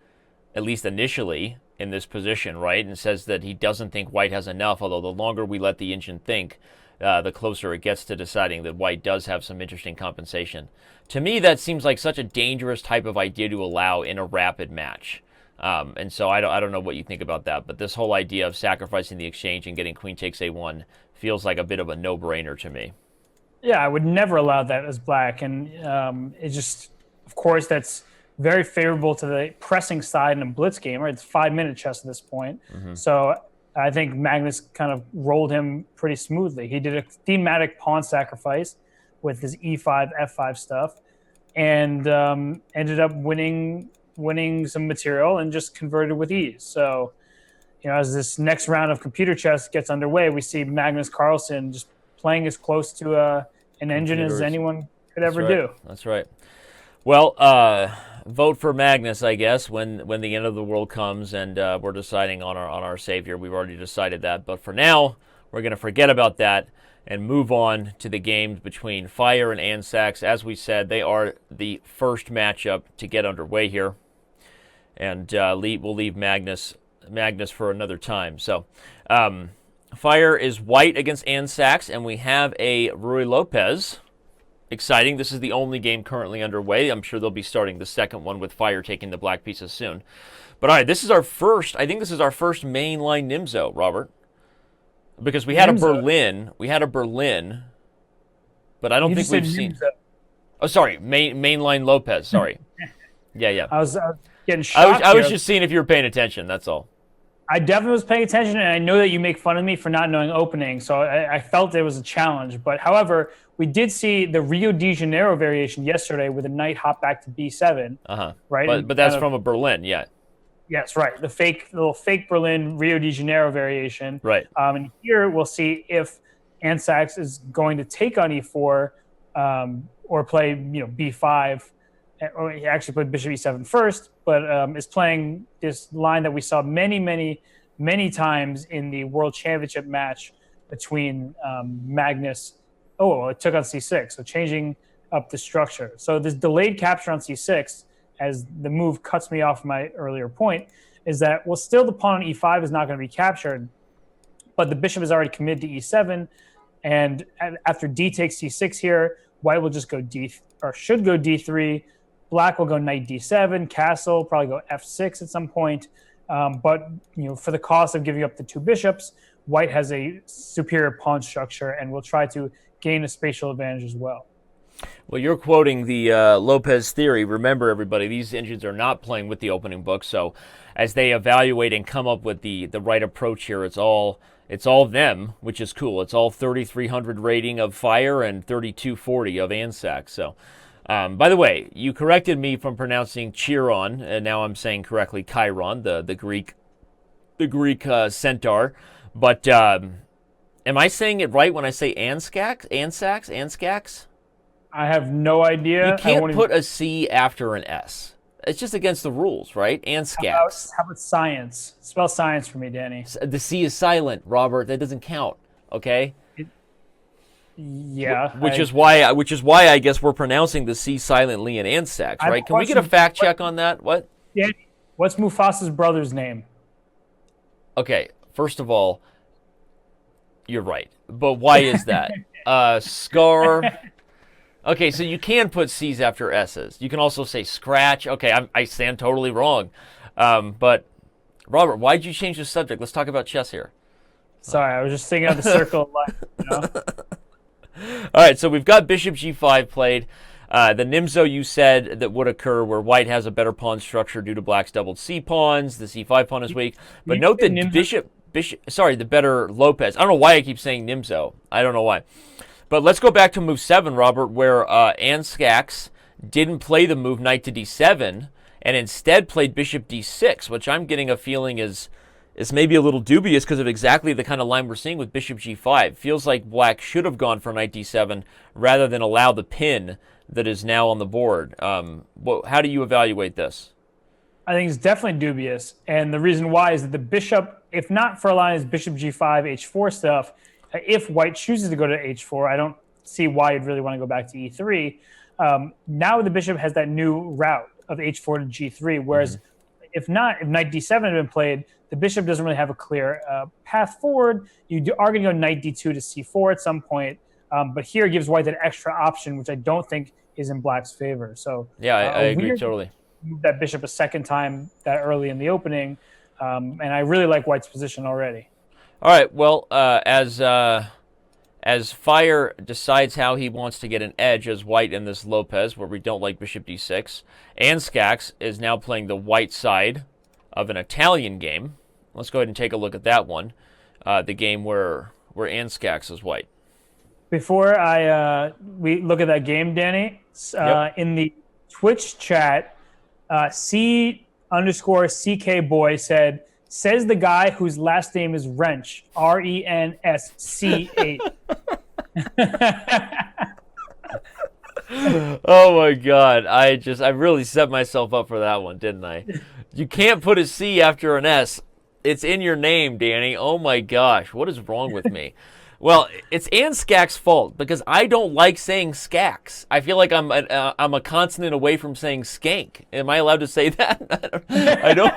at least initially, in this position, right? And says that he doesn't think white has enough, although the longer we let the engine think, the closer it gets to deciding that white does have some interesting compensation. To me, that seems like such a dangerous type of idea to allow in a rapid match. And so I don't know what you think about that, but this whole idea of sacrificing the exchange and getting queen takes a1 feels like a bit of a no-brainer to me. Yeah, I would never allow that as black. And it just, of course, that's very favorable to the pressing side in a blitz game, right? It's 5-minute chess at this point. So I think Magnus kind of rolled him pretty smoothly. He did a thematic pawn sacrifice with his e5, f5 stuff, and ended up winning some material and just converted with ease. So, you know, as this next round of computer chess gets underway, we see Magnus Carlsen just playing as close to an engine as anyone could ever do. That's right. Well, vote for Magnus, I guess, when the end of the world comes and we're deciding on our savior. We've already decided that, but for now, we're going to forget about that and move on to the games between Fire and Andscacs. As we said, they are the first matchup to get underway here, and we'll leave Magnus for another time. So, Fire is white against Andscacs, and we have a Ruy Lopez. Exciting. This is the only game currently underway. I'm sure they'll be starting the second one with Fire taking the black pieces soon. But all right, this is our first mainline Nimzo, Robert. Because we had a Berlin, but I don't think we've seen. Nimzo. Oh, sorry, mainline Lopez. Sorry. Yeah. I was getting shocked. I was just seeing if you were paying attention. That's all. I definitely was paying attention, and I know that you make fun of me for not knowing opening, so I felt it was a challenge. But however, we did see the Rio de Janeiro variation yesterday with a knight hop back to b7. Right, but that's from a Berlin, yeah. Yes, right. The little fake Berlin Rio de Janeiro variation. Right. And here we'll see if Andscacs is going to take on e4 or play, b5, or he actually played bishop e7 first, but is playing this line that we saw many, many, many times in the World Championship match between Magnus. Oh, it took on c6, so changing up the structure. So this delayed capture on c6, as the move cuts me off my earlier point, is that, well, still the pawn on e5 is not going to be captured, but the bishop is already committed to e7, and after d takes c6 here, white will just go should go d3, black will go knight d7, castle, probably go f6 at some point, but for the cost of giving up the two bishops, white has a superior pawn structure and will try to gain a spatial advantage as well. Well, you're quoting the Lopez theory. Remember, everybody, these engines are not playing with the opening book, so as they evaluate and come up with the right approach here, it's all them, which is cool. It's all 3,300 rating of Fire and 3,240 of Andscacs. So, by the way, you corrected me from pronouncing Chiron, and now I'm saying correctly Chiron, the Greek centaur. But am I saying it right when I say Andscacs? I have no idea. You can't put a C after an S. It's just against the rules, right? Andscacs. How about science? Spell science for me, Danny. The C is silent, Robert. That doesn't count. Okay. Yeah. Which is why I guess we're pronouncing the C silently in Andscacs, right? Can we get a fact check on that? What? Danny, what's Mufasa's brother's name? Okay. First of all, you're right, but why is that? Scar. Okay, so you can put C's after S's. You can also say scratch. Okay, I stand totally wrong. But, Robert, why'd you change the subject? Let's talk about chess here. Sorry, I was just thinking of the circle of life. All right, so we've got bishop g5 played. The Nimzo you said that would occur where white has a better pawn structure due to black's doubled c pawns. The c5 pawn is weak. But note that the better Lopez. I don't know why I keep saying Nimzo. I don't know why. But let's go back to move 7, Robert, where Andscacs didn't play the move knight to d7 and instead played bishop d6, which I'm getting a feeling is is maybe a little dubious because of exactly the kind of line we're seeing with bishop g5. Feels like black should have gone for knight d7 rather than allow the pin that is now on the board. How do you evaluate this? I think it's definitely dubious. And the reason why is that the bishop, if not for allowing his bishop g5, h4 stuff, if white chooses to go to h4, I don't see why you'd really want to go back to e3. Now the bishop has that new route of h4 to g3, whereas if not, if knight d7 had been played, the bishop doesn't really have a clear path forward. You are going to go knight d2 to c4 at some point, but here it gives white that extra option, which I don't think is in black's favor. So yeah, I agree totally. Move that bishop a second time that early in the opening, and I really like white's position already. All right, well, as Fire decides how he wants to get an edge as white in this Lopez, where we don't like bishop d6, Andscacs is now playing the white side of an Italian game. Let's go ahead and take a look at that one, the game where Andscacs is white. Before we look at that game, Danny, in the Twitch chat, C_CK boy says the guy whose last name is Wrench, RENSCH. Oh my God! I really set myself up for that one, didn't I? You can't put a C after an S. It's in your name, Danny. Oh my gosh, what is wrong with me? Well, it's Andscacs' fault because I don't like saying Scacs. I feel like I'm a consonant away from saying skank. Am I allowed to say that? I don't.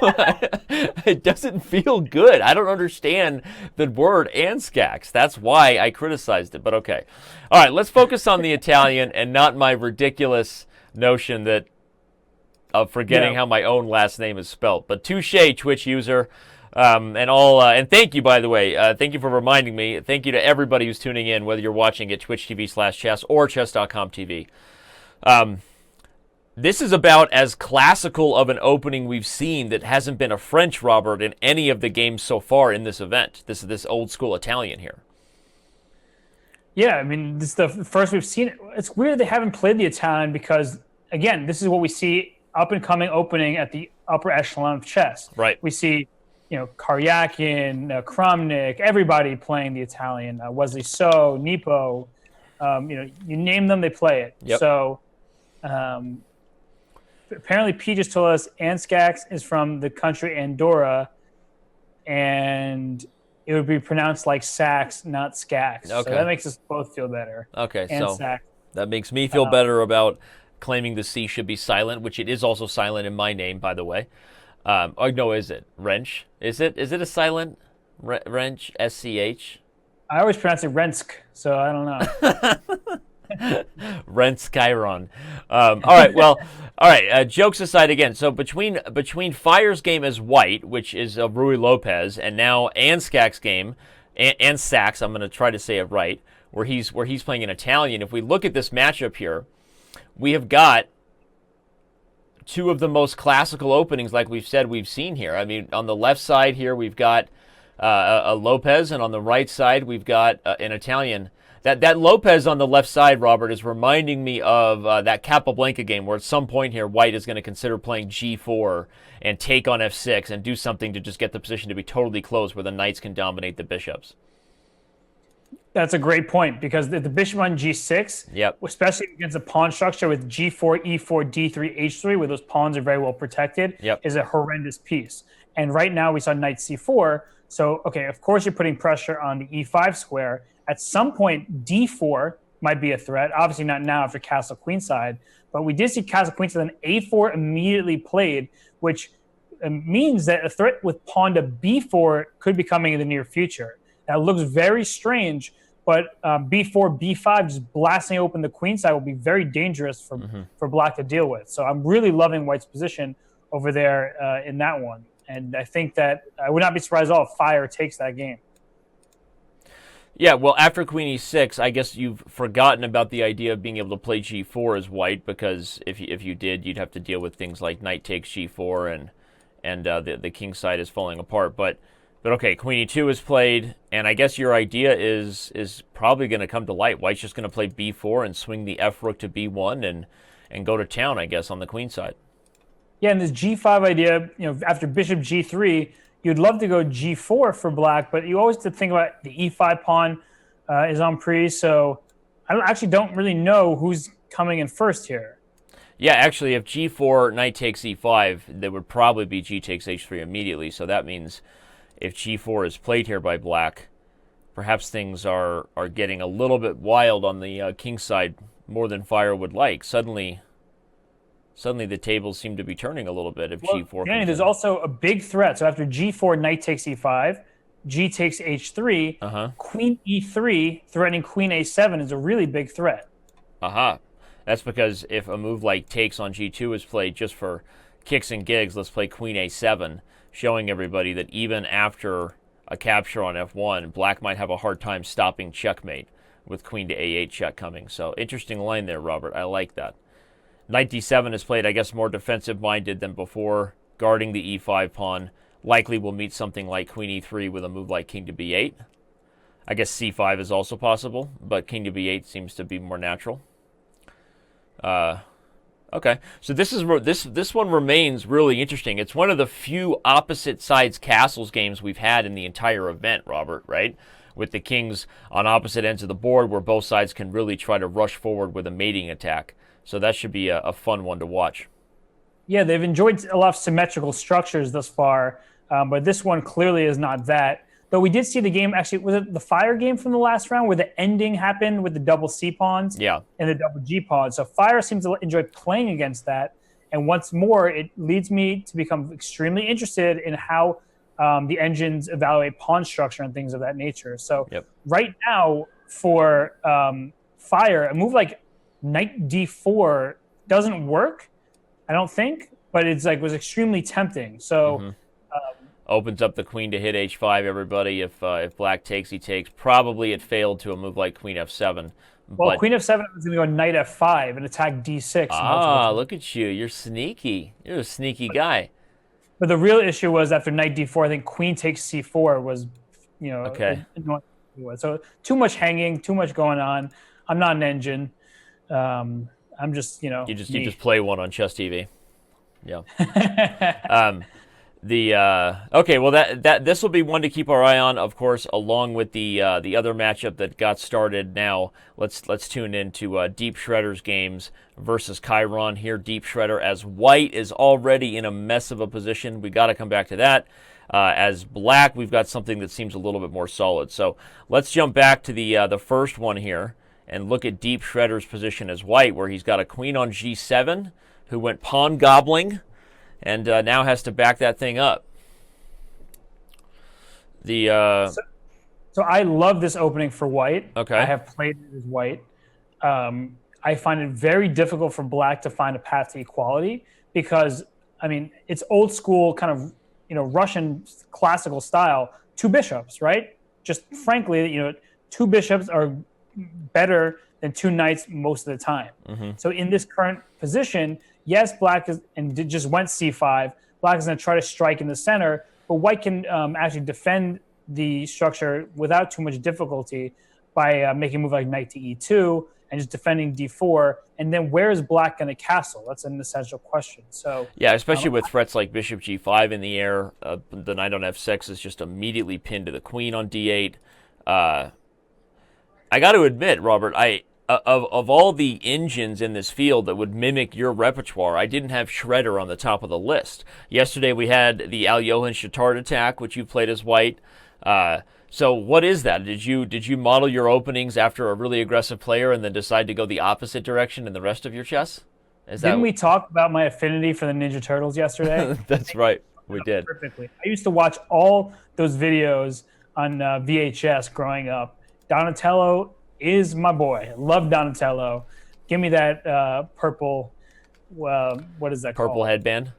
It doesn't feel good. I don't understand the word Andscacs. That's why I criticized it. But okay, all right. Let's focus on the Italian and not my ridiculous notion of forgetting how my own last name is spelt. But touche, Twitch user. And thank you, by the way. Thank you for reminding me. Thank you to everybody who's tuning in, whether you're watching at Twitch TV/chess or Chess.com TV. This is about as classical of an opening we've seen that hasn't been a French, Robert, in any of the games so far in this event. This old school Italian here. Yeah, I mean, this is the first we've seen it. It's weird they haven't played the Italian because, again, this is what we see up and coming opening at the upper echelon of chess. Right. We see Karyakin, Kramnik, everybody playing the Italian. Wesley So, Nepo, you name them, they play it. Yep. So apparently P just told us Andscacs is from the country Andorra, and it would be pronounced like Sax, not Scax. Okay. So that makes us both feel better. Okay, Andscacs. That makes me feel better about claiming the C should be silent, which it is also silent in my name, by the way. No, is it? Wrench? Is it a silent wrench? SCH? I always pronounce it Rensk, so I don't know. Rents Chiron. All right, well, all right, jokes aside again. So between Fire's game as white, which is Rui Lopez, and now Andscacs' game, Andscacs, I'm going to try to say it right, where he's playing an Italian. If we look at this matchup here, we have got two of the most classical openings, like we've said, we've seen here. I mean, on the left side here, we've got a Lopez, and on the right side, we've got an Italian. That Lopez on the left side, Robert, is reminding me of that Capablanca game, where at some point here, white is going to consider playing g4 and take on f6 and do something to just get the position to be totally closed, where the knights can dominate the bishops. That's a great point, because the bishop on g6, especially against a pawn structure with g4, e4, d3, h3, where those pawns are very well protected, is a horrendous piece. And right now we saw knight c4. So, okay, of course you're putting pressure on the e5 square. At some point, d4 might be a threat. Obviously not now after castle queenside, but we did see castle queenside, then a4 immediately played, which means that a threat with pawn to b4 could be coming in the near future. That looks very strange, but b4, b5, just blasting open the queen side will be very dangerous for black to deal with. So I'm really loving white's position over there in that one. And I think that I would not be surprised at all if Fire takes that game. Yeah, well, after queen e6, I guess you've forgotten about the idea of being able to play g4 as white, because if you did, you'd have to deal with things like knight takes g4 and the king side is falling apart. But okay, queen e2 is played, and I guess your idea is probably going to come to light. White's just going to play b4 and swing the f rook to b1 and go to town, I guess, on the queen side. Yeah, and this g5 idea, after bishop g3, you'd love to go g4 for black, but you always have to think about the e5 pawn is on pre, so I don't really know who's coming in first here. Yeah, actually, if g4, knight takes e5, there would probably be g takes h3 immediately. So that means if g4 is played here by black, perhaps things are getting a little bit wild on the king side more than Fire would like. Suddenly the tables seem to be turning a little bit if g4 Danny, there's also a big threat. So after g4, knight takes e5, g takes h3, queen e3, threatening queen a7 is a really big threat. That's because if a move like takes on g2 is played just for kicks and gigs, let's play queen a7, showing everybody that even after a capture on f1, black might have a hard time stopping checkmate with queen to a8 check coming. So interesting line there, Robert. I like that. Knight d7 is played, I guess, more defensive-minded than before, guarding the e5 pawn. Likely will meet something like queen e3 with a move like king to b8. I guess c5 is also possible, but king to b8 seems to be more natural. Okay, so this one remains really interesting. It's one of the few opposite sides castles games we've had in the entire event, Robert, right? With the kings on opposite ends of the board where both sides can really try to rush forward with a mating attack. So that should be a fun one to watch. Yeah, they've enjoyed a lot of symmetrical structures thus far, but this one clearly is not that. Though we did see the game, actually, was it the Fire game from the last round where the ending happened with the double C pawns and the double G pawns? So Fire seems to enjoy playing against that. And once more, it leads me to become extremely interested in how the engines evaluate pawn structure and things of that nature. So right now, for Fire, a move like knight d4 doesn't work, I don't think, but it's like was extremely tempting. So opens up the queen to hit h5, everybody. If black takes, he takes. Probably it failed to a move like queen f7. Well, queen f7 is going to go knight f5 and attack d6. Look at you. You're sneaky. You're a sneaky guy. But the real issue was after knight d4, I think queen takes c4 was, okay. So too much hanging, too much going on. I'm not an engine. I'm just, You just play one on Chess TV. Yeah. Okay, well that this will be one to keep our eye on, of course, along with the other matchup that got started now. Let's tune into Deep Shredder's games versus Chiron here. Deep Shredder, as white is already in a mess of a position. We got to come back to that. As black, we've got something that seems a little bit more solid. So let's jump back to the first one here and look at Deep Shredder's position as white, where he's got a queen on g7 who went pawn gobbling, and now has to back that thing up. So I love this opening for white. Okay. I have played it as white. I find it very difficult for black to find a path to equality because, it's old school kind of, Russian classical style, two bishops, right? Just frankly, two bishops are better than two knights most of the time. So in this current position, yes, black just went c5. Black is going to try to strike in the center, but white can actually defend the structure without too much difficulty by making a move like knight to e2 and just defending d4. And then where is black going to castle? That's an essential question. So yeah, especially with threats like bishop g5 in the air, the knight on f6 is just immediately pinned to the queen on d8. I got to admit, Robert, of all the engines in this field that would mimic your repertoire, I didn't have Shredder on the top of the list. Yesterday we had the Al-Johan Chittard attack, which you played as white. So what is that? Did you model your openings after a really aggressive player and then decide to go the opposite direction in the rest of your chess? Didn't we talk about my affinity for the Ninja Turtles yesterday? That's right, we did. Perfectly. I used to watch all those videos on VHS growing up. Donatello is my boy. I love Donatello. Give me that purple, what is that called? Purple headband?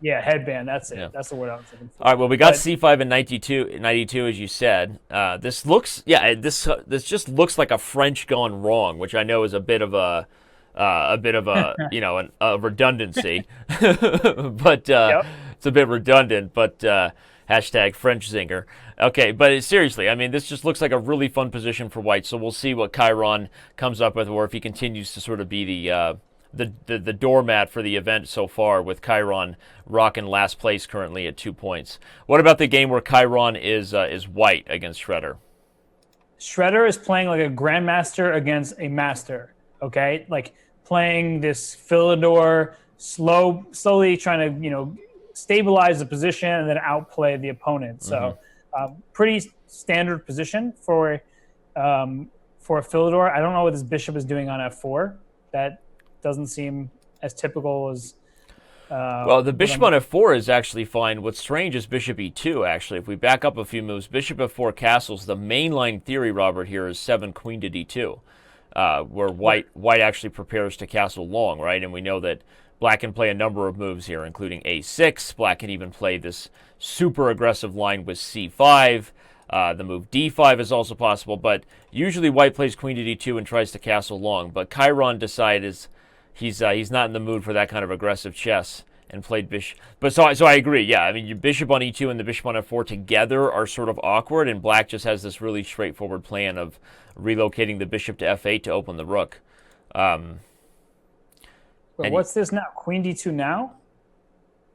Yeah, headband. That's it. Yeah. That's the word I was looking for. All right, well, we got c5 and knight d2, as you said. This just looks like a French gone wrong, which I know is a bit of a a redundancy. But it's a bit redundant, but hashtag French zinger. Okay, but seriously, this just looks like a really fun position for white. So we'll see what Chiron comes up with, or if he continues to sort of be the doormat for the event so far, with Chiron rocking last place currently at 2 points. What about the game where Chiron is white against Shredder? Shredder is playing like a grandmaster against a master. Okay, like playing this Philidor, slowly trying to stabilize the position and then outplay the opponent. So pretty standard position for a Philidor. I don't know what this bishop is doing on f4. That doesn't seem as typical as. Well, the bishop on f4 is actually fine. What's strange is bishop e2, actually. If we back up a few moves, bishop f4 castles, the mainline theory, Robert, here is 7 queen to d2, where white actually prepares to castle long, right? And we know that black can play a number of moves here, including a6. Black can even play this super aggressive line with c5. The move d5 is also possible, but usually white plays queen to d2 and tries to castle long. But Chiron decides he's not in the mood for that kind of aggressive chess and played bishop. But so I agree. Yeah, I mean, your bishop on e2 and the bishop on f4 together are sort of awkward, and black just has this really straightforward plan of relocating the bishop to f8 to open the rook. But what's this now? Queen d2 now?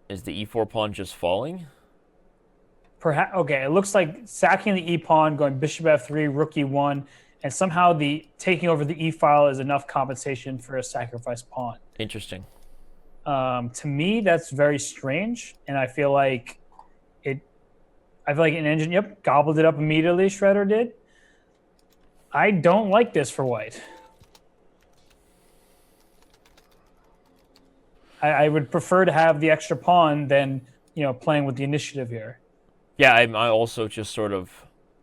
Is the e4 pawn just falling? Perhaps. Okay, it looks like sacking the e pawn, going bishop f3, rook e1, and somehow the taking over the e file is enough compensation for a sacrificed pawn. Interesting. To me, that's very strange, and I feel like an engine. Yep, gobbled it up immediately. Shredder did. I don't like this for white. I would prefer to have the extra pawn than playing with the initiative here. Yeah, I'm also just sort of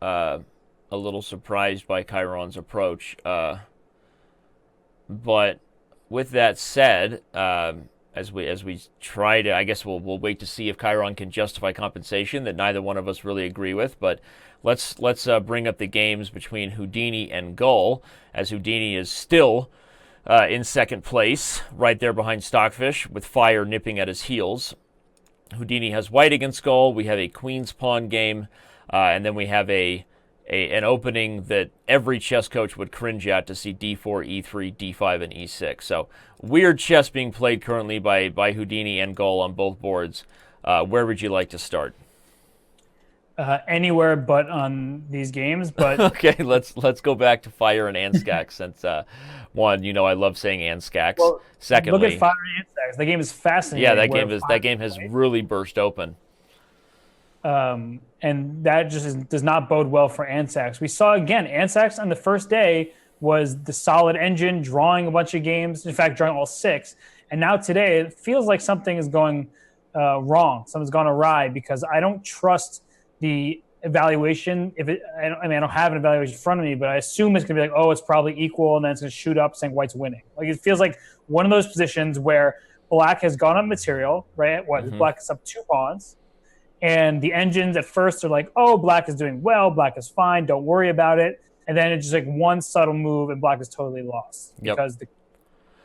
a little surprised by Chiron's approach. But with that said, as we try to, I guess we'll wait to see if Chiron can justify compensation that neither one of us really agree with. But let's bring up the games between Houdini and Gull, as Houdini is still in second place, right there behind Stockfish, with Fire nipping at his heels. Houdini has white against Gull. We have a queen's pawn game, and then we have an opening that every chess coach would cringe at to see d4, e3, d5, and e6. So weird chess being played currently by Houdini and Gull on both boards. Where would you like to start? Anywhere but on these games. But okay, let's go back to Fire and Andscacs, since one, I love saying Andscacs. Well, secondly, look at Fire and Andscacs. The game is fascinating. Yeah, that game has really burst open. And that just does not bode well for Andscacs. We saw again, Andscacs on the first day was the solid engine, drawing a bunch of games. In fact, drawing all 6. And now today, it feels like something is going wrong. Something's gone awry, because I don't trust the evaluation. I don't have an evaluation in front of me, but I assume it's going to be like, oh, it's probably equal, and then it's going to shoot up saying white's winning. Like, it feels like one of those positions where black has gone up material, right? Black is up 2 pawns, and the engines at first are like, oh, black is doing well, black is fine, don't worry about it. And then it's just like one subtle move, and black is totally lost, because the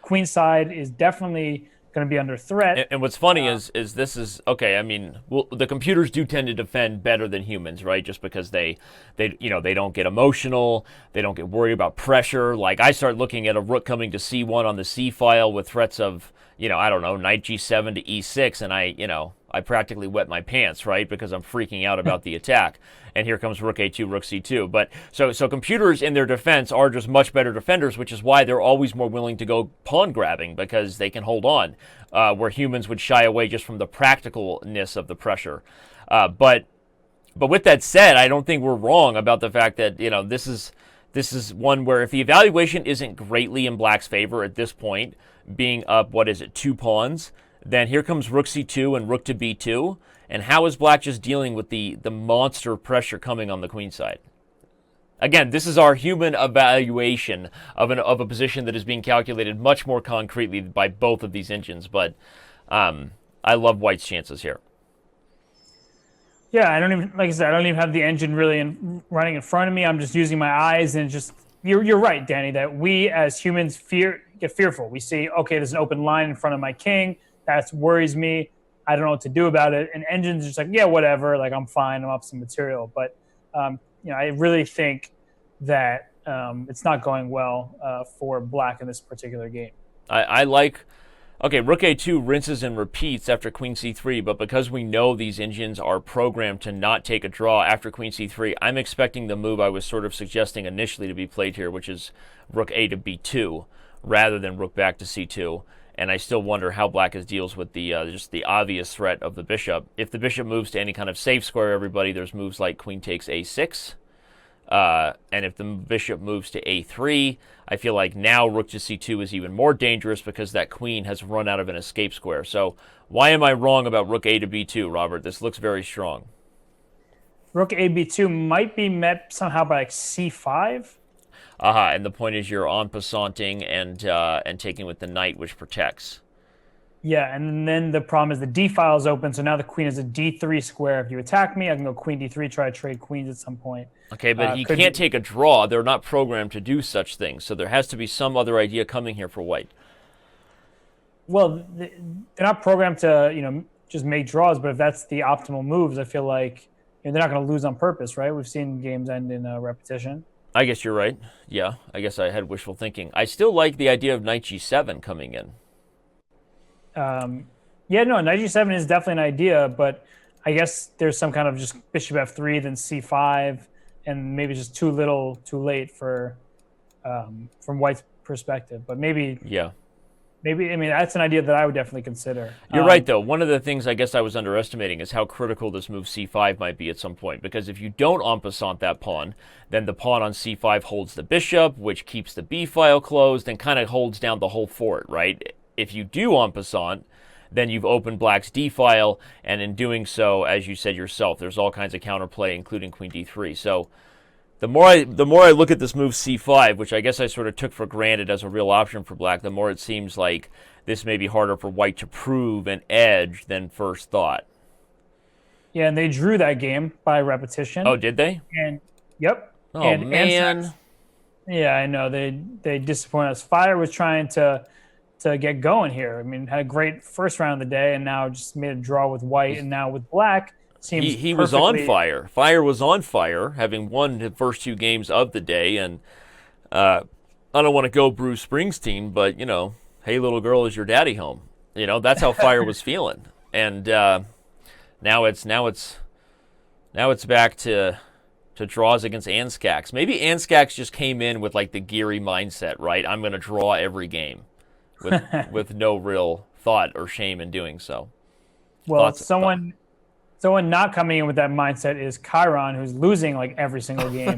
queen side is definitely going to be under threat. And what's funny is this is okay. I mean, the computers do tend to defend better than humans, right? Just because they don't get emotional, they don't get worried about pressure. Like, I start looking at a rook coming to c1 on the c file with threats of I don't know, knight g7 to e6, and I practically wet my pants, right? Because I'm freaking out about the attack. And here comes rook a2, rook c2. But so computers in their defense are just much better defenders, which is why they're always more willing to go pawn grabbing, because they can hold on, where humans would shy away just from the practicalness of the pressure. But with that said, I don't think we're wrong about the fact that this is one where if the evaluation isn't greatly in black's favor at this point, being up 2 pawns, then here comes rook c2 and rook to b2. And how is black just dealing with the monster pressure coming on the queen side? Again, this is our human evaluation of a position that is being calculated much more concretely by both of these engines. But I love white's chances here. Yeah, I don't even have the engine really running in front of me. I'm just using my eyes, and just you're right, Danny, that we as humans get fearful. We see, okay, there's an open line in front of my king. That worries me. I don't know what to do about it. And engines just like, yeah, whatever. Like, I'm fine. I'm up some material. But, I really think that it's not going well for black in this particular game. I like. Okay, rook a2 rinses and repeats after queen c3, but because we know these engines are programmed to not take a draw after queen c3, I'm expecting the move I was sort of suggesting initially to be played here, which is rook a to b2, rather than rook back to c2. And I still wonder how black deals with the just the obvious threat of the bishop. If the bishop moves to any kind of safe square, everybody, there's moves like queen takes a6. And if the bishop moves to a3, I feel like now rook to c2 is even more dangerous because that queen has run out of an escape square. So why am I wrong about rook a to b2, Robert? This looks very strong. Rook a b2 might be met somehow by like c5. Aha, and the point is you're en passanting and taking with the knight, which protects. Yeah, and then the problem is the d file is open, so now the queen is a d3 square. If you attack me, I can go queen d3, try to trade queens at some point. Okay, but he can't take a draw. They're not programmed to do such things, so there has to be some other idea coming here for white. Well, they're not programmed to, just make draws, but if that's the optimal moves, I feel like they're not going to lose on purpose, right? We've seen games end in repetition. I guess you're right. Yeah, I guess I had wishful thinking. I still like the idea of knight g7 coming in. Knight g7 is definitely an idea, but I guess there's some kind of just bishop f3, then c5, and maybe just too little, too late for from White's perspective. But maybe that's an idea that I would definitely consider. You're right, though. One of the things I guess I was underestimating is how critical this move c5 might be at some point. Because if you don't en passant that pawn, then the pawn on c5 holds the bishop, which keeps the b file closed and kind of holds down the whole fort, right? If you do en passant, then you've opened black's d file, and in doing so, as you said yourself, there's all kinds of counterplay, including queen d3. So the more I look at this move c5, which I guess I sort of took for granted as a real option for black, the more it seems like this may be harder for white to prove an edge than first thought. Yeah, and they drew that game by repetition. Oh, did they? And yep. Oh, and man. Andscacs, yeah, I know. They disappointed us. Fire was trying to get going here. I mean, had a great first round of the day, and now just made a draw with white, and now with black. He was on fire. Fire was on fire, having won the first two games of the day. And I don't want to go Bruce Springsteen, but hey, little girl, is your daddy home? That's how Fire was feeling. And now it's back to draws against Andscacs. Maybe Andscacs just came in with like the Geary mindset, right? I'm going to draw every game with no real thought or shame in doing so. Well, someone not coming in with that mindset is Chiron, who's losing like every single game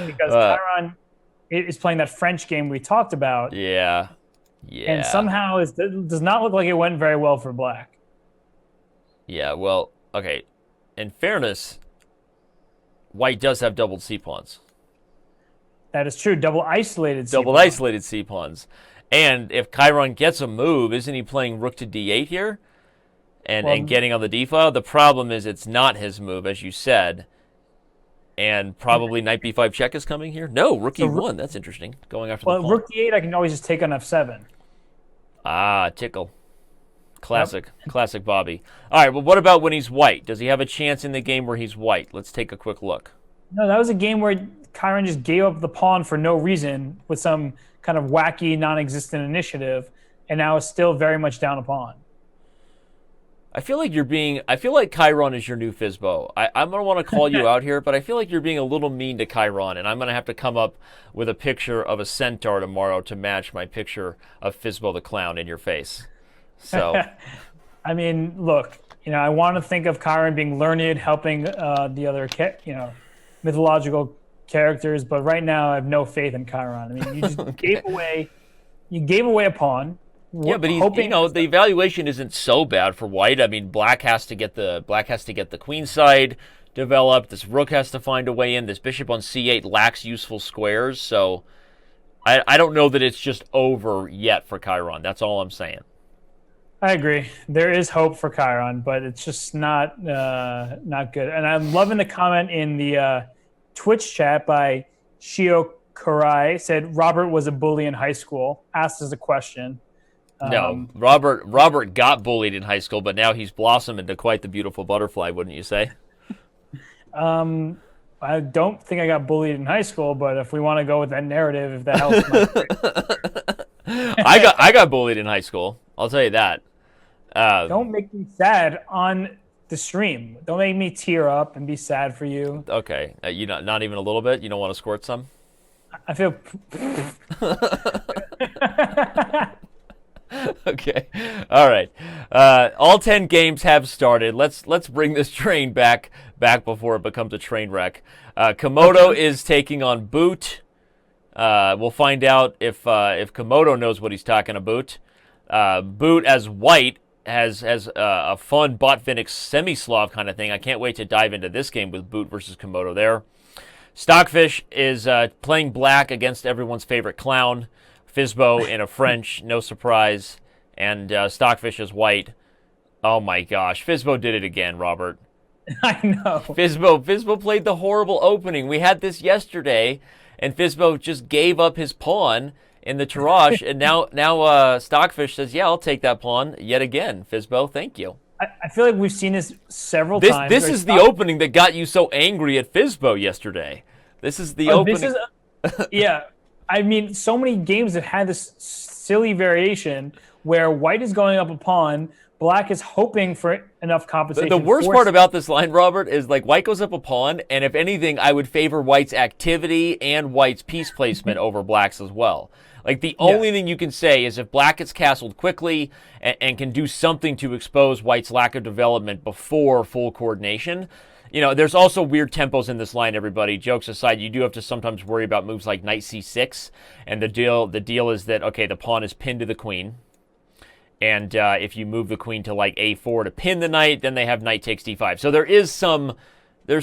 because Chiron is playing that French game we talked about. Yeah. And somehow it does not look like it went very well for black. Yeah, well, okay. In fairness, white does have doubled c-pawns. That is true. Double isolated c-pawns. And if Chiron gets a move, isn't he playing rook to d8 here? And getting on the d file? The problem is it's not his move, as you said. And probably knight b5 check is coming here? No, rook e1. That's interesting. Going after the pawn. Rook d8, I can always just take on f7. Ah, tickle. Classic Bobby. All right, well, what about when he's white? Does he have a chance in the game where he's white? Let's take a quick look. No, that was a game where Chiron just gave up the pawn for no reason with some kind of wacky, non-existent initiative, and now is still very much down a pawn. I feel like Chiron is your new Fizbo. I'm going to want to call you out here, but I feel like you're being a little mean to Chiron, and I'm going to have to come up with a picture of a centaur tomorrow to match my picture of Fizbo the clown in your face. So, I mean, look, I want to think of Chiron being learned, helping the other, mythological characters, but right now I have no faith in Chiron. I mean, you just gave away a pawn. Yeah, but the evaluation isn't so bad for white. I mean, black has to get the queen side developed. This rook has to find a way in. This bishop on c8 lacks useful squares, so I don't know that it's just over yet for Chiron. That's all I'm saying. I agree. There is hope for Chiron, but it's just not good. And I'm loving the comment in the Twitch chat by Shio Karai. Said Robert was a bully in high school. Asked as a question. No, Robert got bullied in high school, but now he's blossomed into quite the beautiful butterfly, wouldn't you say? I don't think I got bullied in high school, but if we want to go with that narrative, if that helps. I got bullied in high school. I'll tell you that. Don't make me sad on the stream. Don't make me tear up and be sad for you. Okay, you not even a little bit. You don't want to squirt some? I feel. Okay, all right. All 10 games have started. Let's bring this train back before it becomes a train wreck. Komodo is taking on Boot. We'll find out if Komodo knows what he's talking about. Boot as white has a fun Botvinnik semi-Slav kind of thing. I can't wait to dive into this game with Boot versus Komodo there. Stockfish is playing black against everyone's favorite clown, Fizbo in a French, no surprise, and Stockfish is white. Oh my gosh, Fizbo did it again, Robert. I know. Fizbo played the horrible opening. We had this yesterday, and Fizbo just gave up his pawn in the Tarrasch, and now Stockfish says, yeah, I'll take that pawn yet again. Fizbo, thank you. I feel like we've seen this several times. This is the opening that got you so angry at Fizbo yesterday. This is the opening. Yeah. I mean, so many games have had this silly variation where white is going up a pawn, black is hoping for enough compensation. The worst part about this line, Robert, is like white goes up a pawn, and if anything, I would favor white's activity and white's piece placement over black's as well. Like the only thing you can say is if black gets castled quickly and can do something to expose white's lack of development before full coordination. You know, there's also weird tempos in this line, everybody. Jokes aside, you do have to sometimes worry about moves like knight c6. And the deal is that, okay, the pawn is pinned to the queen. And if you move the queen to like a4 to pin the knight, then they have knight takes d5. So there's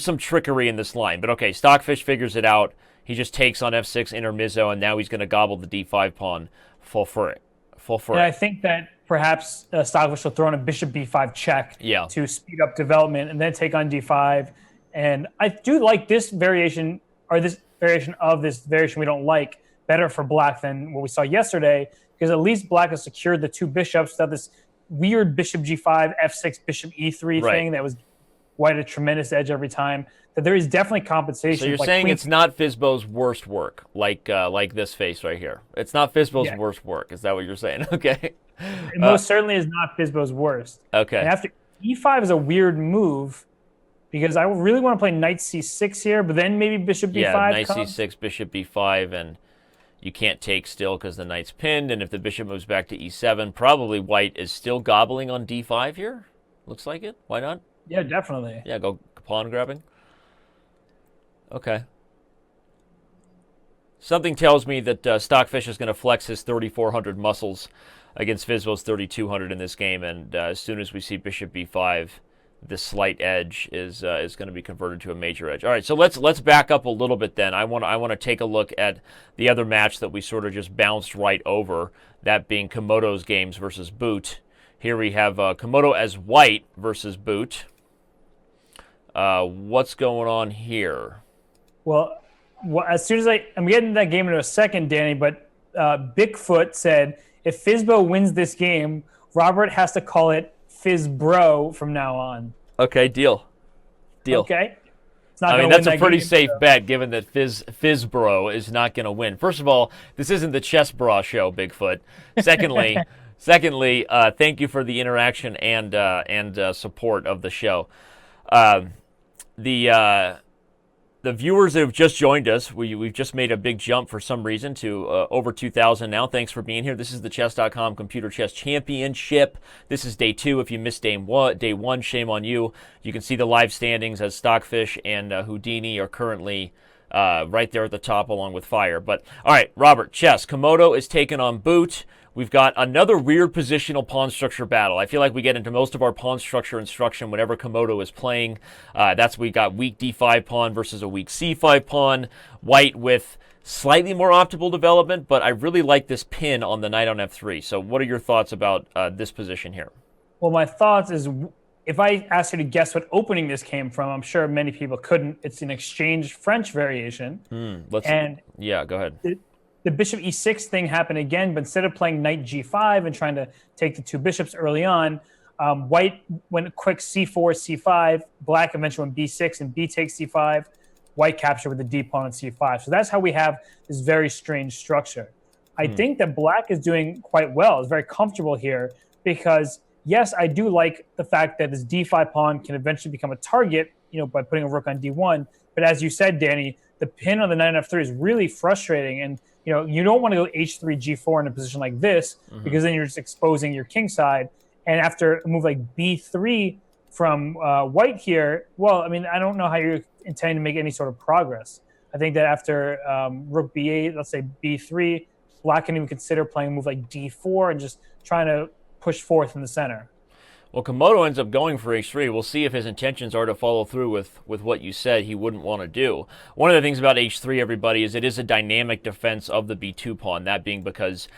some trickery in this line. But okay, Stockfish figures it out. He just takes on f6 intermezzo, and now he's going to gobble the d5 pawn full for it. And I think that perhaps Stockfish will throw in a bishop b5 check to speed up development and then take on d5. And I do like this variation, or this variation of this variation we don't like, better for black than what we saw yesterday, because at least black has secured the two bishops without this weird bishop g5, f6, bishop e3 thing that was white a tremendous edge every time. That there is definitely compensation. So you're saying it's not Fizbo's worst work, like this face right here. It's not Fizbo's worst work. Is that what you're saying? Okay. It most certainly is not Fizbo's worst. Okay. And after e5 is a weird move because I really want to play knight c6 here, but then maybe bishop b5 knight c6, bishop b5, and you can't take still because the knight's pinned, and if the bishop moves back to e7, probably white is still gobbling on d5 here. Looks like it. Why not? Yeah, definitely. Yeah, go pawn grabbing. Okay. Something tells me that Stockfish is going to flex his 3,400 muscles against Fizbo's 3,200 in this game, and as soon as we see bishop b5, this slight edge is going to be converted to a major edge. All right, so let's back up a little bit then. I want to take a look at the other match that we sort of just bounced right over, that being Komodo's games versus Boot. Here we have Komodo as white versus Boot. What's going on here? Well, as soon as I'm getting that game into a second, Danny, but Bigfoot said if Fizbo wins this game, Robert has to call it Fizbro from now on. Okay, deal. Okay. That's a pretty safe bet given that Fizbro is not going to win. First of all, this isn't the Chess Bra show, Bigfoot. Secondly, thank you for the interaction and support of the show. The viewers that have just joined us, we've just made a big jump for some reason to over 2,000 now. Thanks for being here. This is the Chess.com Computer Chess Championship. This is day 2. If you missed day one, shame on you. You can see the live standings as Stockfish and Houdini are currently right there at the top along with Fire. But all right, Robert, chess. Komodo is taking on Boot. We've got another weird positional pawn structure battle. I feel like we get into most of our pawn structure instruction whenever Komodo is playing. We got weak d5 pawn versus a weak c5 pawn. White with slightly more optimal development, but I really like this pin on the knight on f3. So what are your thoughts about this position here? Well, my thoughts is if I asked you to guess what opening this came from, I'm sure many people couldn't. It's an exchange French variation. Go ahead. The bishop e6 thing happened again, but instead of playing knight g5 and trying to take the two bishops early on, white went quick c4, c5, black eventually went b6 and b takes c5, white captured with the d pawn on c5. So that's how we have this very strange structure. I think that black is doing quite well. It's very comfortable here because, yes, I do like the fact that this d5 pawn can eventually become a target, by putting a rook on d1. But as you said, Danny, the pin on the knight on f3 is really frustrating. And, you don't want to go h3, g4 in a position like this because then you're just exposing your king side. And after a move like b3 from white here, well, I mean, I don't know how you're intending to make any sort of progress. I think that after rook b8, let's say b3, black can even consider playing a move like d4 and just trying to push forth in the center. Well, Komodo ends up going for h3. We'll see if his intentions are to follow through with what you said he wouldn't want to do. One of the things about h3, everybody, is it is a dynamic defense of the b2 pawn, that being because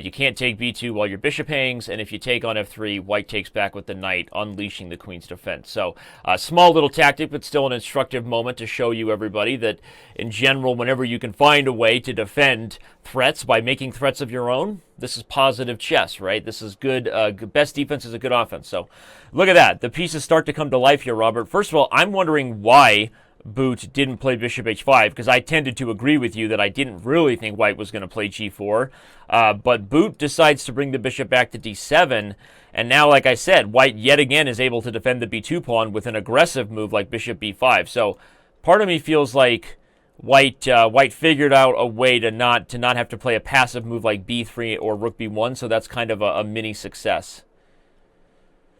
you can't take b2 while your bishop hangs, and if you take on f3, white takes back with the knight, unleashing the queen's defense. So a small little tactic, but still an instructive moment to show you, everybody, that in general, whenever you can find a way to defend threats by making threats of your own, this is positive chess, right? This is good. Best defense is a good offense. So look at that. The pieces start to come to life here, Robert. First of all, I'm wondering why Boot didn't play bishop h5, because I tended to agree with you that I didn't really think white was going to play g4. But Boot decides to bring the bishop back to d7. And now, like I said, white yet again is able to defend the b2 pawn with an aggressive move like bishop b5. So part of me feels like White figured out a way to not have to play a passive move like b3 or rook b1, so that's kind of a mini success.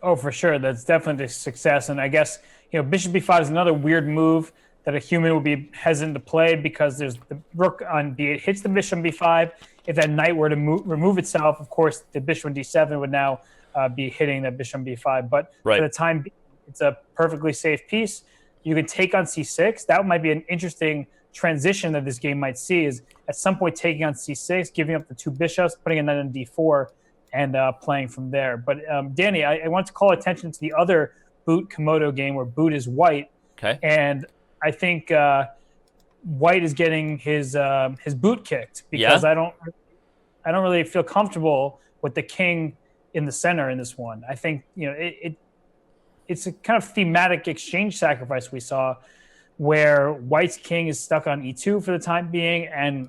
Oh, for sure. That's definitely a success. And I guess, bishop b5 is another weird move that a human would be hesitant to play because there's the rook on b8 hits the bishop on b5. If that knight were to remove itself, of course, the bishop on d7 would now be hitting that bishop on b5. But for the time being, it's a perfectly safe piece. You can take on c6. That might be an interesting transition that this game might see, is at some point taking on c6, giving up the two bishops, putting a knight on d4, and playing from there. But Danny, I want to call attention to the other Boot Komodo game where Boot is white. Okay. And I think white is getting his boot kicked because I don't really feel comfortable with the king in the center in this one. I think it's a kind of thematic exchange sacrifice we saw, where white's king is stuck on e2 for the time being, and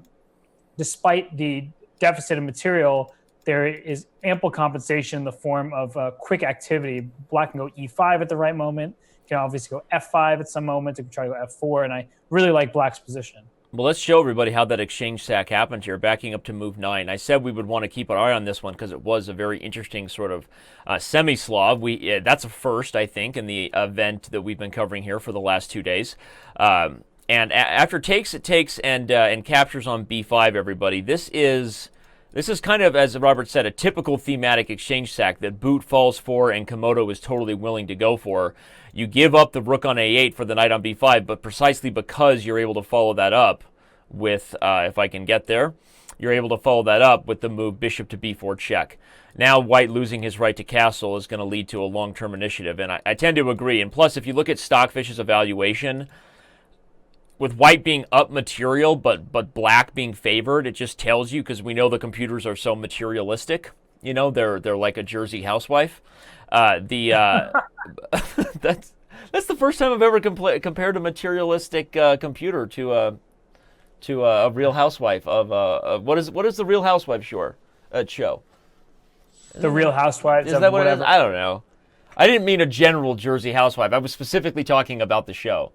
despite the deficit of material, there is ample compensation in the form of quick activity. Black can go e5 at the right moment, can obviously go f5 at some moment, it can try to go f4, and I really like black's position. Well, let's show everybody how that exchange sack happened here, backing up to move 9. I said we would want to keep an eye on this one because it was a very interesting sort of semi-Slav. That's a first, I think, in the event that we've been covering here for the last 2 days. And after takes, it takes and captures on b5, everybody. This is kind of, as Robert said, a typical thematic exchange sack that Boot falls for and Komodo is totally willing to go for. You give up the rook on a8 for the knight on b5, but precisely because you're able to follow that up with, if I can get there, you're able to follow that up with the move bishop to b4 check. Now white losing his right to castle is going to lead to a long-term initiative, and I tend to agree. And plus, if you look at Stockfish's evaluation, with white being up material but black being favored, it just tells you, because we know the computers are so materialistic, they're like a Jersey housewife. That's the first time I've ever compared a materialistic computer to a Real Housewife of what is the Real Housewife show? The Real Housewives. Is that what it is? I don't know. I didn't mean a general Jersey housewife. I was specifically talking about the show.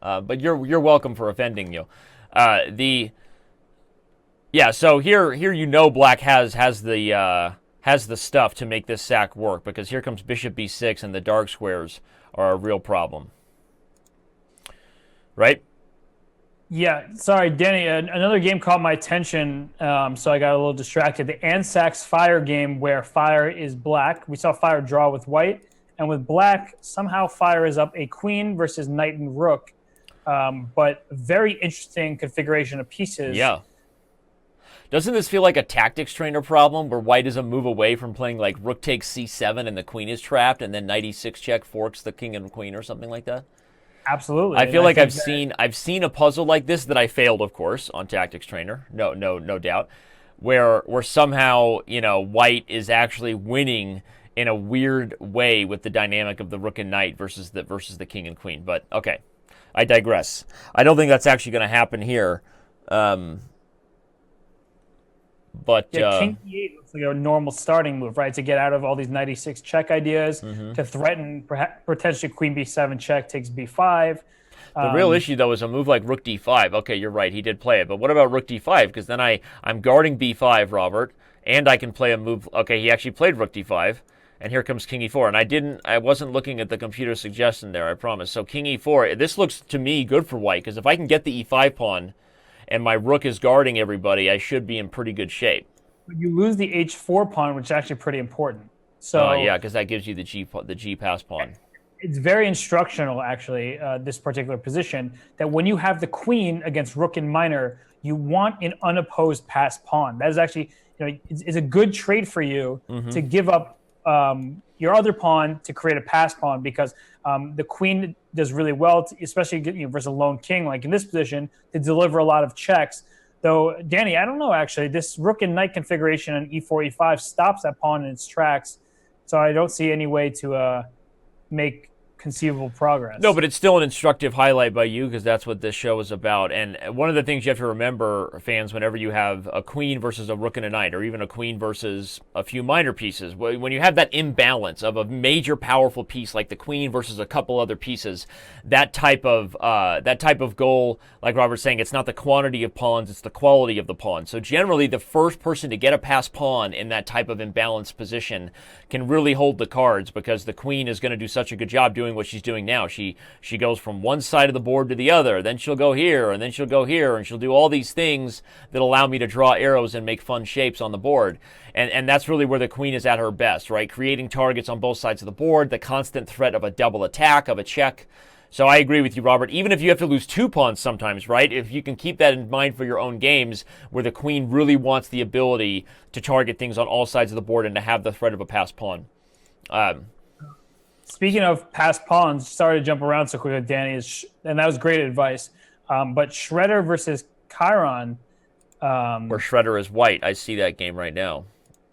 But you're welcome for offending you. So here black has the stuff to make this sack work, because here comes bishop b6 and the dark squares are a real problem. Right? Yeah, sorry, Danny. Another game caught my attention, so I got a little distracted. The Andscacs Fire game, where Fire is black. We saw Fire draw with white, and with black, somehow Fire is up a queen versus knight and rook. But very interesting configuration of pieces. Yeah. Doesn't this feel like a tactics trainer problem, where white is a move away from playing like rook takes c7 and the queen is trapped, and then knight e6 check forks the king and queen or something like that? Absolutely. I feel like I've seen a puzzle like this that I failed, of course, on Tactics Trainer. No doubt. Where somehow, white is actually winning in a weird way with the dynamic of the rook and knight versus the king and queen. But okay, I digress. I don't think that's actually going to happen here. But Yeah, king e8 looks like a normal starting move, right? To get out of all these knight e6 check ideas, to threaten potentially queen b7 check takes b5. the real Um, issue, though, is a move like rook d5. Okay, you're right, he did play it. But what about rook d5? Because then I'm guarding b5, Robert, and I can play a move. Okay, he actually played rook d5, and here comes king e4. And I wasn't looking at the computer suggestion there, I promise. So king e4, this looks to me good for white, because if I can get the e5 pawn and my rook is guarding everybody, I should be in pretty good shape. you lose the h4 pawn, which is actually pretty important. So Yeah, because that gives you the g pass pawn. it's very instructional, actually, this particular position, that when you have the queen against rook and minor, you want an unopposed pass pawn. That is actually, it's a good trade for you to give up your other pawn to create a pass pawn, because the queen does really well, especially versus a lone king, like in this position, to deliver a lot of checks. Though, Danny, I don't know, actually. This rook and knight configuration on e4, e5 stops that pawn in its tracks, so I don't see any way to make conceivable progress. No, but it's still an instructive highlight by you, because that's what this show is about. And one of the things you have to remember, fans, whenever you have a queen versus a rook and a knight, or even a queen versus a few minor pieces, when you have that imbalance of a major powerful piece like the queen versus a couple other pieces, that type of goal, like Robert's saying, it's not the quantity of pawns, it's the quality of the pawn. So generally, the first person to get a pass pawn in that type of imbalanced position can really hold the cards, because the queen is going to do such a good job doing what she's doing now. She goes from one side of the board to the other, then she'll go here, and then she'll go here, and she'll do all these things that allow me to draw arrows and make fun shapes on the board. And that's really where the queen is at her best, right? Creating targets on both sides of the board, the constant threat of a double attack, of a check. So I agree with you, Robert. Even if you have to lose 2 pawns sometimes, right? If you can keep that in mind for your own games, where the queen really wants the ability to target things on all sides of the board and to have the threat of a passed pawn. Speaking of passed pawns, sorry to jump around so quickly, Danny, and that was great advice. But Shredder versus Chiron. Where Shredder is white. I see that game right now.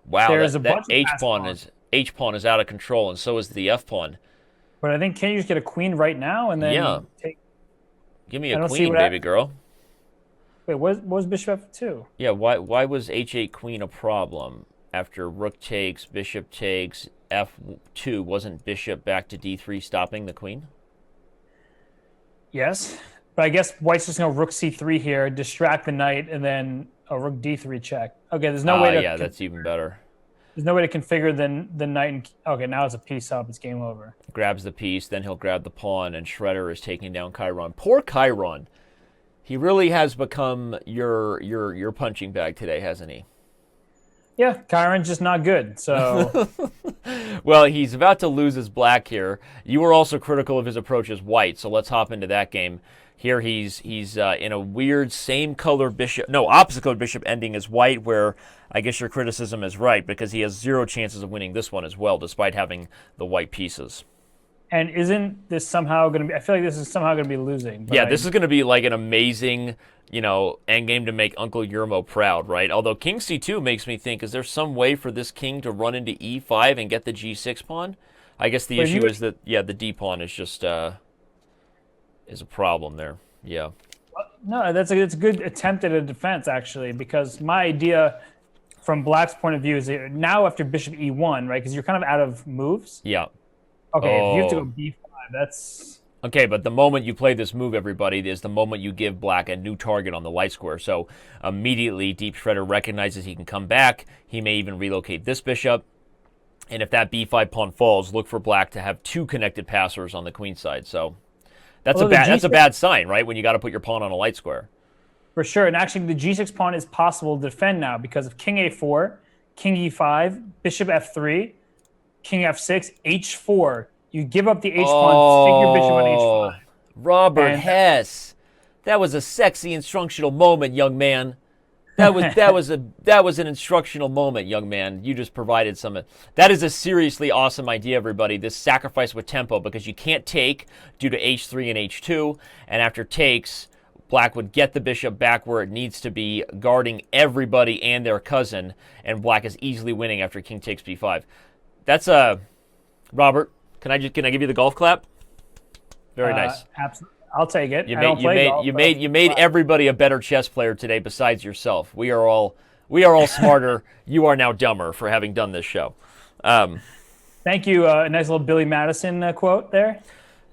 Wow, that H pawn is out of control, and so is the F pawn. But I think, can't you just get a queen right now and then give me a queen, baby girl. Wait, what was bishop f2? Yeah, why was h8 queen a problem? After rook takes, bishop takes, f2, wasn't bishop back to d3 stopping the queen? Yes, but I guess white's just going to rook c3 here, distract the knight, and then a rook d3 check. Okay, there's no way to... Yeah, that's even better. There's no way to configure the knight. Okay, now it's a piece up. It's game over. Grabs the piece, then he'll grab the pawn, and Shredder is taking down Chiron. Poor Chiron. He really has become your punching bag today, hasn't he? Yeah, Chiron's just not good. So, well, he's about to lose his black here. You were also critical of his approach as white, so let's hop into that game. Here he's in a weird opposite color bishop ending as white, where I guess your criticism is right, because he has 0 chances of winning this one as well, despite having the white pieces. And isn't this somehow going to be... I feel like this is somehow going to be losing. Yeah, this is going to be like an amazing, endgame to make Uncle Yermo proud, right? Although king c2 makes me think, is there some way for this king to run into e5 and get the g6 pawn? I guess the issue is that, the d pawn is just... is a problem there. Yeah. No, it's a good attempt at a defense, actually, because my idea from black's point of view is that now after bishop e1, right, because you're kind of out of moves. Yeah. Okay, if you have to go b5, that's... Okay, but the moment you play this move, everybody, is the moment you give black a new target on the light square. So immediately, Deep Shredder recognizes he can come back. He may even relocate this bishop. And if that b5 pawn falls, look for black to have 2 connected passers on the queen side. So... That's a bad sign, right? When you got to put your pawn on a light square. For sure. And actually, the g6 pawn is possible to defend now because of king a4, king e5, bishop f3, king f6, h4. You give up the h pawn, stick your bishop on h5. Robert Hess, that was a sexy instructional moment, young man. That was an instructional moment, young man. You just provided some. That is a seriously awesome idea, everybody. This sacrifice with tempo, because you can't take due to h3 and h2, and after takes, black would get the bishop back where it needs to be, guarding everybody and their cousin, and black is easily winning after king takes b5. That's Robert. Can I give you the golf clap? Very nice. Absolutely. I'll take it. You made everybody a better chess player today besides yourself. We are all We are all smarter. You are now dumber for having done this show. Thank you. A nice little Billy Madison quote there.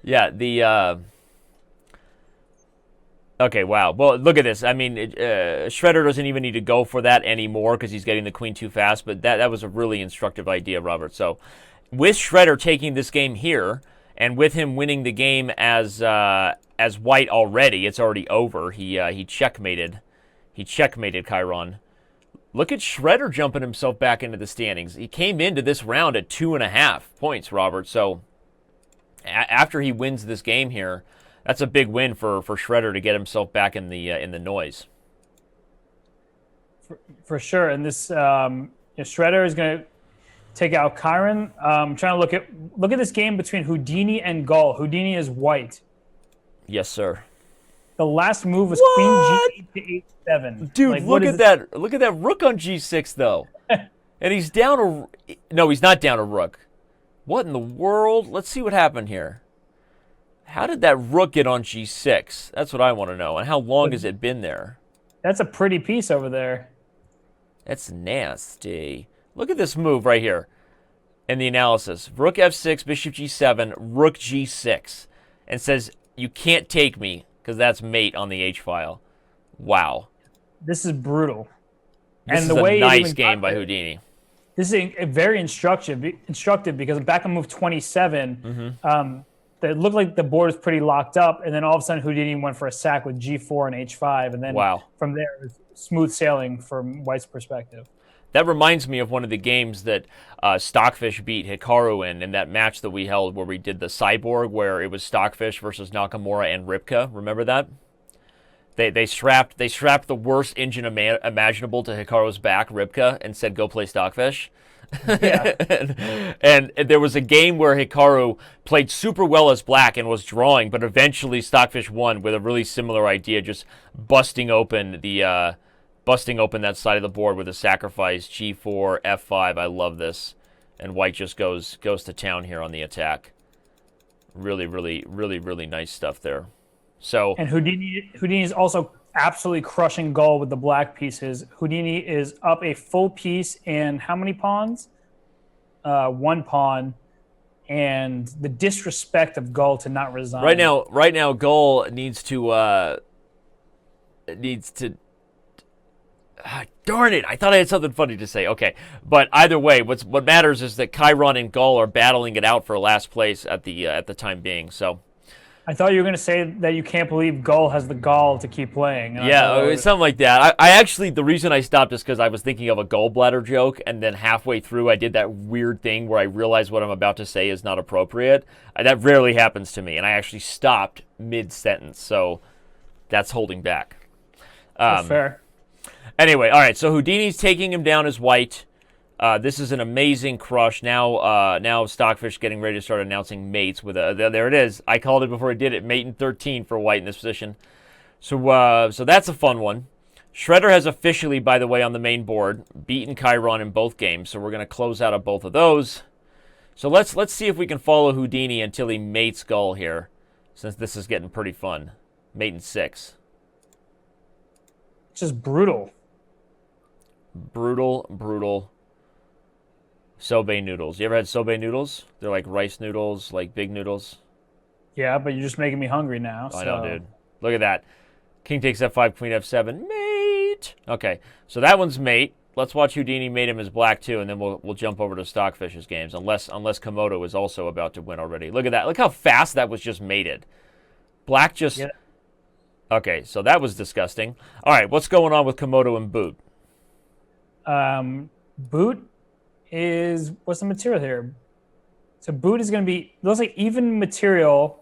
Yeah, okay, wow. Well, look at this. I mean, Shredder doesn't even need to go for that anymore because he's getting the queen too fast, but that was a really instructive idea, Robert. So with Shredder taking this game here, and with him winning the game as white already, it's already over. He checkmated. He checkmated Chiron. Look at Shredder jumping himself back into the standings. He came into this round at 2.5 points, Robert. So after he wins this game here, that's a big win for Shredder to get himself back in the noise. For sure. And this Shredder is going to take out Chiron. I'm trying to look at this game between Houdini and Gull. Houdini is white. Yes, sir. The last move was What? Queen G8 to H7. Dude, like, look at that! Look at that rook on G6 though, and he's down a. No, he's not down a rook. What in the world? Let's see what happened here. How did that rook get on G6? That's what I want to know. And how long has it been there? That's a pretty piece over there. That's nasty. Look at this move right here in the analysis. Rook F6, Bishop G7, Rook G6. And says, you can't take me because that's mate on the H file. Wow. This is brutal. This and is the way a nice game by Houdini. This is a very instructive because back on move 27, it looked like the board was pretty locked up, and then all of a sudden Houdini went for a sack with G4 and H5, and then from there it was smooth sailing from White's perspective. That reminds me of one of the games that Stockfish beat Hikaru in that match that we held where we did the Cyborg, where it was Stockfish versus Nakamura and Ripka. Remember that? They strapped the worst engine imaginable to Hikaru's back, Ripka, and said, go play Stockfish. Yeah. and there was a game where Hikaru played super well as black and was drawing, but eventually Stockfish won with a really similar idea, just busting open that side of the board with a sacrifice, G4, F5. I love this. And White just goes to town here on the attack. Really, really, really, really nice stuff there. So and Houdini is also absolutely crushing Gull with the black pieces. Houdini is up a full piece and how many pawns? 1 pawn. And the disrespect of Gull to not resign. Right now, Gull needs to. Darn it! I thought I had something funny to say. Okay, but either way, what matters is that Chiron and Gull are battling it out for last place at the time being. So. I thought you were going to say that you can't believe Gull has the gall to keep playing. Yeah, something like that. I actually, the reason I stopped is because I was thinking of a gallbladder joke, and then halfway through I did that weird thing where I realized what I'm about to say is not appropriate. That rarely happens to me, and I actually stopped mid-sentence, so that's holding back. That's fair. Anyway, all right, so Houdini's taking him down as White. This is an amazing crush. Now Stockfish getting ready to start announcing mates with there it is. I called it before I did it. Mate in 13 for White in this position. So that's a fun one. Shredder has officially, by the way, on the main board, beaten Chiron in both games. So we're going to close out of both of those. So let's see if we can follow Houdini until he mates Gull here, since this is getting pretty fun. Mate in 6. Just brutal. Brutal. Sobe noodles. You ever had sobe noodles? They're like rice noodles, like big noodles. Yeah, but you're just making me hungry now. I know, dude. Look at that. King takes F5, Queen F7. Mate! Okay, so that one's mate. Let's watch Houdini mate him as black, too, and then we'll jump over to Stockfish's games, unless Komodo is also about to win already. Look at that. Look how fast that was just mated. Black just... Yeah. Okay, so that was disgusting. All right, what's going on with Komodo and Boot? Boot is... What's the material here? So Boot is going to be... Looks like even material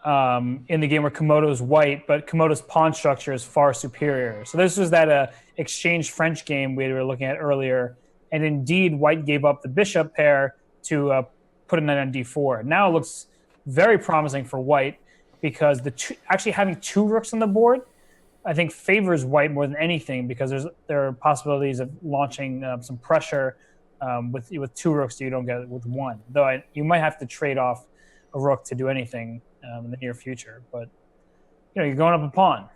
in the game where Komodo is white, but Komodo's pawn structure is far superior. So this was that exchange French game we were looking at earlier, and indeed White gave up the bishop pair to put a knight on d4. Now it looks very promising for White because actually having 2 rooks on the board, I think favors White more than anything because there are possibilities of launching some pressure with 2 rooks that you don't get with 1. Though you might have to trade off a rook to do anything in the near future, but you're going up a pawn.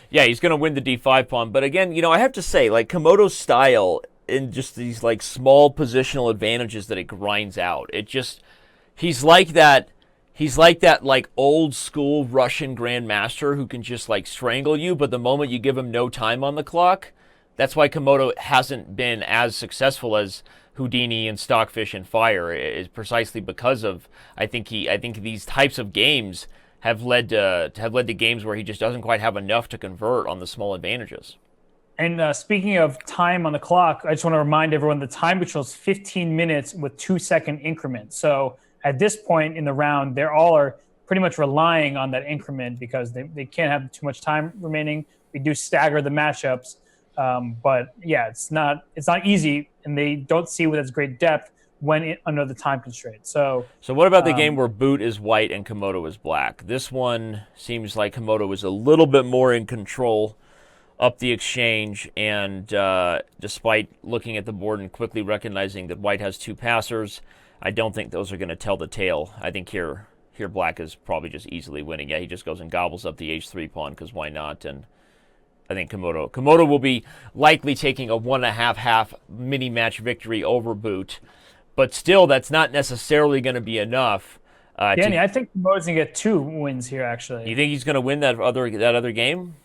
Yeah, he's going to win the d5 pawn. But again, I have to say, like, Komodo's style in just these, like, small positional advantages that it grinds out. He's like that. He's like that, like, old school Russian grandmaster who can just, like, strangle you, but the moment you give him no time on the clock, that's why Komodo hasn't been as successful as Houdini and Stockfish and Fire, is precisely because of, I think these types of games have led to games where he just doesn't quite have enough to convert on the small advantages. And speaking of time on the clock, I just want to remind everyone the time control is 15 minutes with 2-second increments. So at this point in the round, they all are pretty much relying on that increment because they can't have too much time remaining. We do stagger the matchups, but yeah, it's not easy, and they don't see with as great depth when under the time constraint. So what about the game where Boot is white and Komodo is black? This one seems like Komodo is a little bit more in control up the exchange, and despite looking at the board and quickly recognizing that white has 2 passers, I don't think those are going to tell the tale. I think here black is probably just easily winning. Yeah, he just goes and gobbles up the h3 pawn because why not? And I think Komodo will be likely taking a 1.5 mini match victory over Boot, but still that's not necessarily going to be enough. Danny, I think Komodo's going to get 2 wins here, actually. You think he's going to win that other game?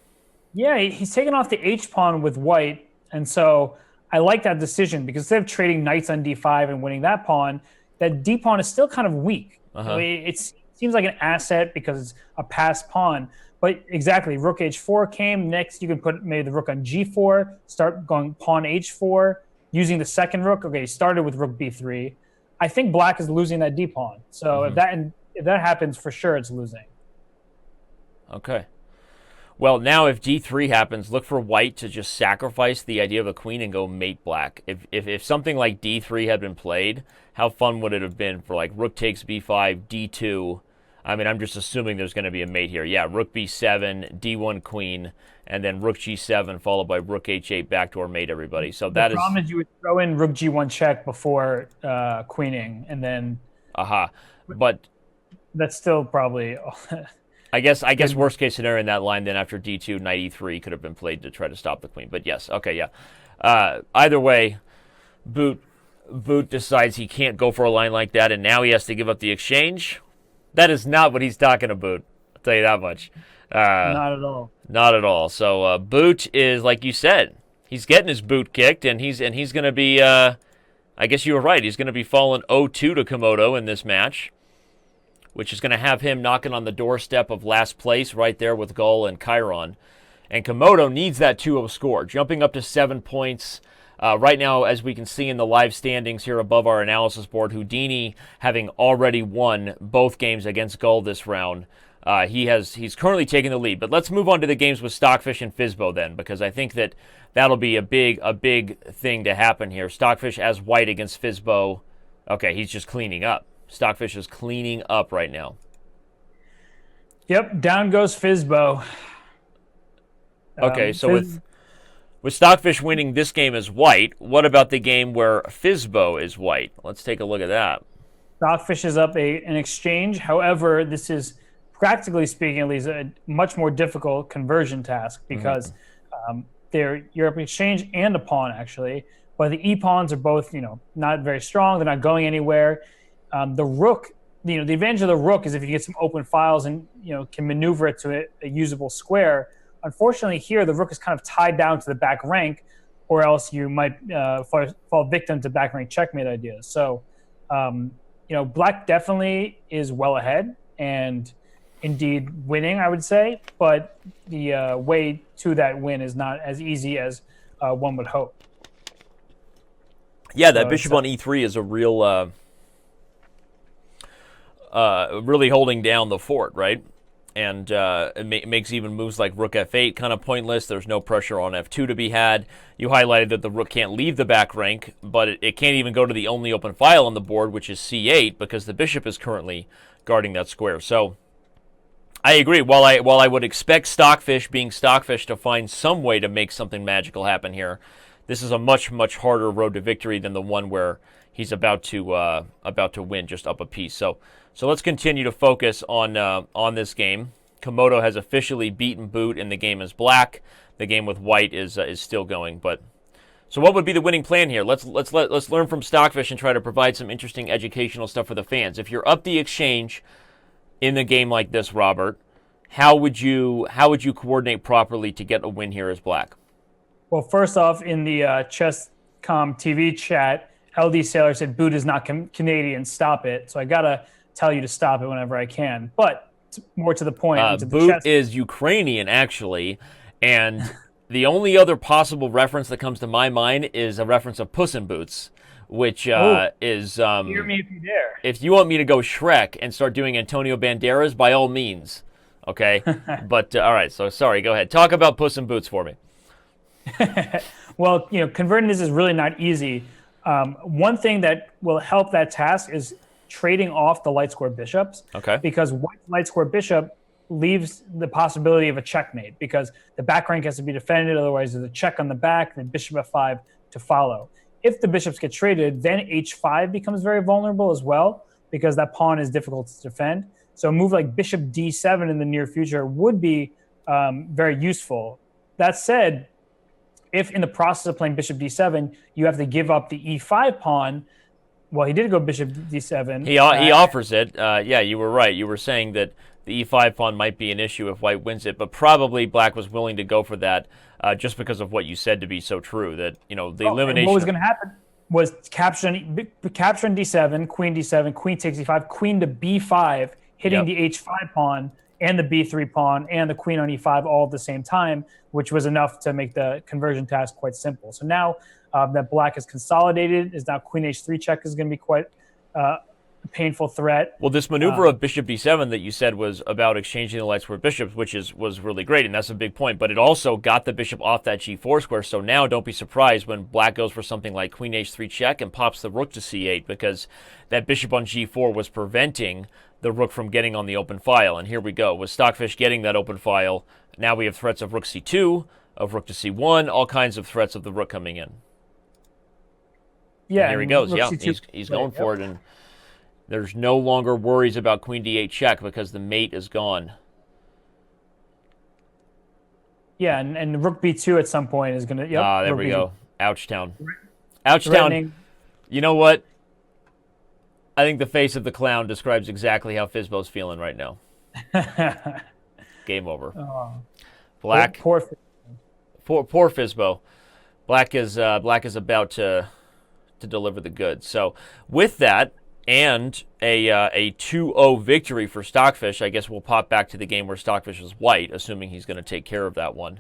Yeah, he's taken off the H pawn with white, and so I like that decision because instead of trading knights on d5 and winning that pawn, that d pawn is still kind of weak. Uh-huh. It seems like an asset because it's a passed pawn, but exactly, rook h4 came. Next, you can put maybe the rook on g4, start going pawn h4, using the second rook. Okay, started with rook b3. I think black is losing that d pawn. So if that happens, for sure it's losing. Okay. Well, now if d3 happens, look for white to just sacrifice the idea of a queen and go mate black. If something like d3 had been played, how fun would it have been for, like, rook takes b5, d2. I mean, I'm just assuming there's going to be a mate here. Yeah, rook b7, d1 queen, and then rook g7 followed by rook h8 backdoor mate, everybody. So the problem is you would throw in rook g1 check before queening, and then but that's still probably I guess worst case scenario in that line, then after d2, knight e3 could have been played to try to stop the queen. But yes, okay, yeah. Either way, Boot decides he can't go for a line like that, and now he has to give up the exchange. That is not what he's talking about. I'll tell you that much. Not at all. Not at all. So Boot is, like you said, he's getting his boot kicked, and he's going to be. I guess you were right. He's going to be falling 0-2 to Komodo in this match, which is going to have him knocking on the doorstep of last place right there with Gull and Chiron. And Komodo needs that 2-0 score, jumping up to 7 points. Right now, as we can see in the live standings here above our analysis board, Houdini having already won both games against Gull this round. He's currently taking the lead. But let's move on to the games with Stockfish and Fizbo then, because I think that'll be a big thing to happen here. Stockfish as white against Fizbo. Okay, he's just cleaning up. Stockfish is cleaning up right now. Yep, down goes Fizbo. Okay, so with Stockfish winning this game as white, what about the game where Fizbo is white? Let's take a look at that. Stockfish is up an exchange. However, this is, practically speaking, at least, a much more difficult conversion task because you're up an exchange and a pawn, actually. But the e-pawns are both, not very strong. They're not going anywhere. The rook, the advantage of the rook is if you get some open files and, can maneuver it to a usable square. Unfortunately, here, the rook is kind of tied down to the back rank, or else you might fall victim to back rank checkmate ideas. So, black definitely is well ahead and indeed winning, I would say. But the way to that win is not as easy as one would hope. Yeah, that bishop on e3 is a real, really holding down the fort, right? And it makes even moves like rook f8 kind of pointless. There's no pressure on f2 to be had. You highlighted that the rook can't leave the back rank, but it can't even go to the only open file on the board, which is c8, because the bishop is currently guarding that square. So I agree. While I would expect Stockfish, being Stockfish, to find some way to make something magical happen here, this is a much harder road to victory than the one where he's about to win just up a piece. So let's continue to focus on this game. Komodo has officially beaten boot, and the game is black. The game with white is still going. But so, what would be the winning plan here? Let's learn from Stockfish and try to provide some interesting educational stuff for the fans. If you're up the exchange in a game like this, Robert, how would you coordinate properly to get a win here as black? Well, first off, in the Chess.com TV chat, LD Sailor said boot is not Canadian. Stop it. So I gotta tell you to stop it whenever I can. But more to the point, boot is Ukrainian actually, and the only other possible reference that comes to my mind is a reference of Puss in Boots, which is hear me if you dare. If you want me to go Shrek and start doing Antonio Banderas, by all means, okay. But all right, so sorry, go ahead. Talk about Puss in Boots for me. Well, converting this is really not easy. One thing that will help that task is trading off the light square bishops. Okay. Because white's light square bishop leaves the possibility of a checkmate because the back rank has to be defended. Otherwise, there's a check on the back, and then bishop f5 to follow. If the bishops get traded, then h5 becomes very vulnerable as well because that pawn is difficult to defend. So a move like bishop d7 in the near future would be very useful. That said, if in the process of playing bishop d7, you have to give up the e5 pawn, well, he did go bishop d7. He offers it. Yeah, you were right. You were saying that the e5 pawn might be an issue if white wins it, but probably black was willing to go for that just because of what you said to be so true, that, the elimination. What was going to happen was capture on d7, queen takes e5, queen to b5, hitting the h5 pawn and the b3 pawn and the queen on e5 all at the same time, which was enough to make the conversion task quite simple. So now that black is consolidated, is now queen h3 check is going to be quite a painful threat. Well, this maneuver of bishop d7 that you said was about exchanging the light square bishops, which was really great, and that's a big point, but it also got the bishop off that g4 square, so now don't be surprised when black goes for something like queen h3 check and pops the rook to c8, because that bishop on g4 was preventing the rook from getting on the open file. And here we go. With Stockfish getting that open file, now we have threats of rook c2, of rook to c1, all kinds of threats of the rook coming in. Yeah, and here he goes. Yeah, C2, he's going for it, and there's no longer worries about queen d8 check because the mate is gone. Yeah, and rook b2 at some point is going to... there we go. Ouchtown. Ouchtown. You know what? I think the face of the clown describes exactly how Fizbo's feeling right now. Game over. Black. Poor Fizbo. Black is about to deliver the goods. So with that and a 2-0 victory for Stockfish, I guess we'll pop back to the game where Stockfish was white, assuming he's going to take care of that one.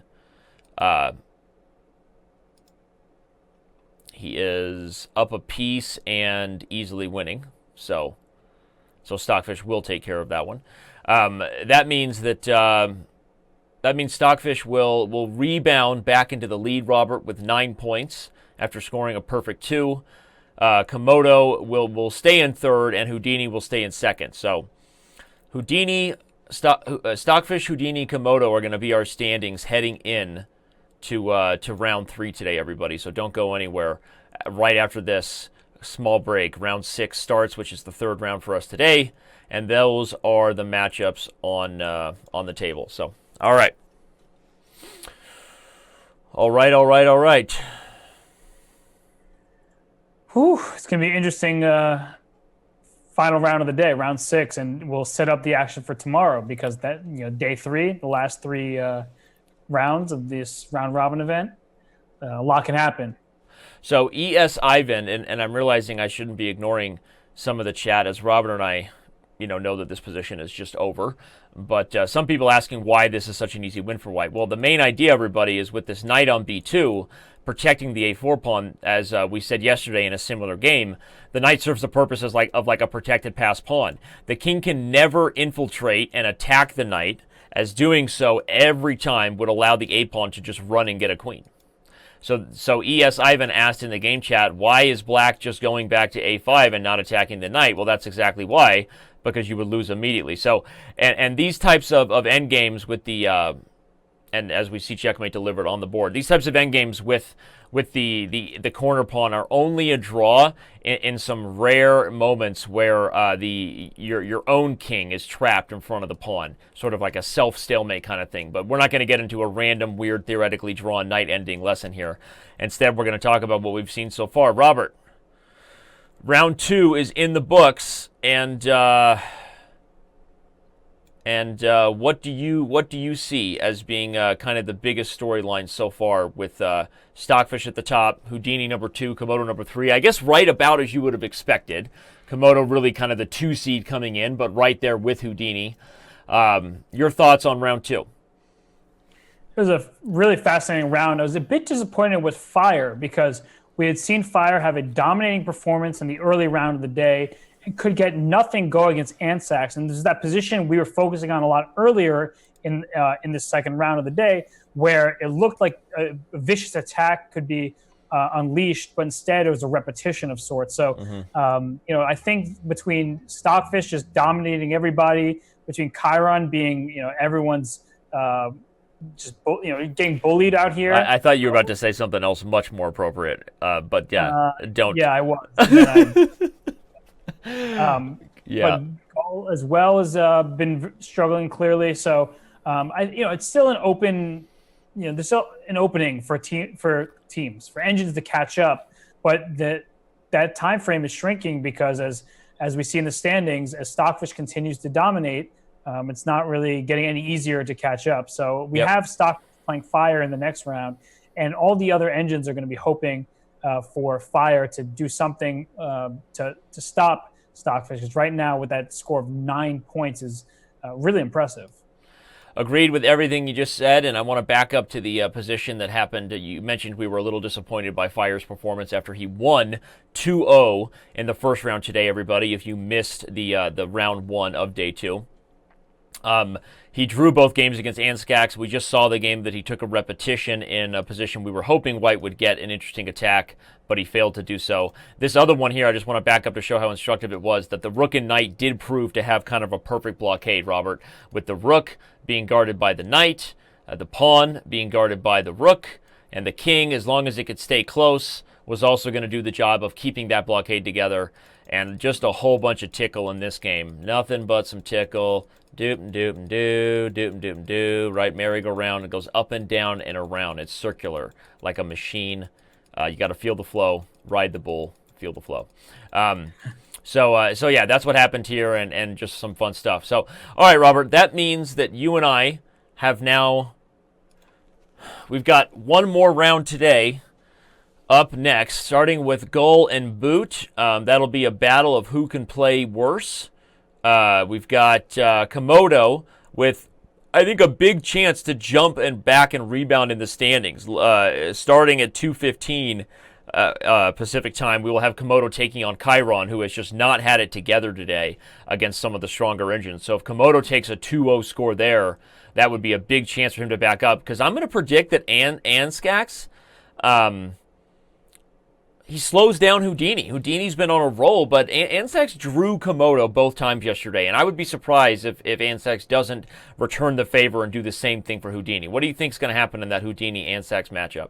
He is up a piece and easily winning. So Stockfish will take care of that one. That means Stockfish will rebound back into the lead, Robert, with 9 points after scoring a perfect 2. Komodo will stay in third, and Houdini will stay in second. So Stockfish, Houdini, Komodo are going to be our standings heading in to round 3 today, everybody. So don't go anywhere. Right after this small break, round 6 starts, which is the third round for us today, and those are the matchups on the table. So, all right. Whew, it's going to be an interesting final round of the day, round 6, and we'll set up the action for tomorrow because that day 3, the last 3 rounds of this round robin event, a lot can happen. So ES Ivan, and I'm realizing I shouldn't be ignoring some of the chat as Robert and I, know that this position is just over. But some people asking why this is such an easy win for white. Well, the main idea, everybody, is with this knight on b2, protecting the a4 pawn, as we said yesterday in a similar game, the knight serves the purpose of like a protected passed pawn. The king can never infiltrate and attack the knight, as doing so every time would allow the a pawn to just run and get a queen. So ES Ivan asked in the game chat, why is black just going back to a5 and not attacking the knight? Well, that's exactly why, because you would lose immediately. So, and these types of end games with the and as we see checkmate delivered on the board. These types of endgames with the corner pawn are only a draw in some rare moments where your own king is trapped in front of the pawn, sort of like a self-stalemate kind of thing. But we're not going to get into a random, weird, theoretically drawn knight ending lesson here. Instead, we're going to talk about what we've seen so far. Robert, round 2 is in the books, and what do you see as being kind of the biggest storyline so far with Stockfish at the top, Houdini number 2, Komodo number 3? I guess right about as you would have expected. Komodo really kind of the 2 seed coming in, but right there with Houdini. Your thoughts on round 2? It was a really fascinating round. I was a bit disappointed with Fire because we had seen Fire have a dominating performance in the early round of the day and could get nothing go against Andscacs. And this is that position we were focusing on a lot earlier in the second round of the day, where it looked like a vicious attack could be unleashed, but instead it was a repetition of sorts. So, I think between Stockfish just dominating everybody, between Chiron being, everyone's getting bullied out here. I thought you were about to say something else much more appropriate, but don't. Yeah, I was. But Gaul as well has been struggling clearly. So, it's still an open. There's still an opening for teams, for engines to catch up, but that time frame is shrinking because as we see in the standings, as Stockfish continues to dominate, it's not really getting any easier to catch up. So we have Stockfish playing Fire in the next round, and all the other engines are going to be hoping for Fire to do something to stop Stockfish. Because right now, with that score of 9 points, is really impressive. Agreed with everything you just said, and I want to back up to the position that happened. You mentioned we were a little disappointed by Fire's performance after he won 2-0 in the first round today, everybody, if you missed the round 1 of day 2. He drew both games against Andscacs. We just saw the game that he took a repetition in a position we were hoping White would get an interesting attack, but he failed to do so. This other one here, I just want to back up to show how instructive it was, that the rook and knight did prove to have kind of a perfect blockade, Robert, with the rook being guarded by the knight, the pawn being guarded by the rook, and the king, as long as it could stay close, was also going to do the job of keeping that blockade together. And just a whole bunch of tickle in this game. Nothing but some tickle. Doop-and-doop-and-doo, right, merry-go-round. It goes up and down and around. It's circular, like a machine. You got to feel the flow, ride the bull, feel the flow. So yeah, that's what happened here, and just some fun stuff. So, all right, Robert, that means that you and I have now, we've got one more round today up next, starting with Gull and Boot. That'll be a battle of who can play worse. We've got Komodo with, I think, a big chance to jump and back and rebound in the standings. Starting at 2:15 Pacific time, we will have Komodo taking on Chiron, who has just not had it together today against some of the stronger engines. So if Komodo takes a 2-0 score there, that would be a big chance for him to back up. Because I'm going to predict that Andscacs, he slows down Houdini. Houdini's been on a roll, but Andscacs drew Komodo both times yesterday, and I would be surprised if Andscacs doesn't return the favor and do the same thing for Houdini. What do you think is going to happen in that Houdini-Andscacs matchup?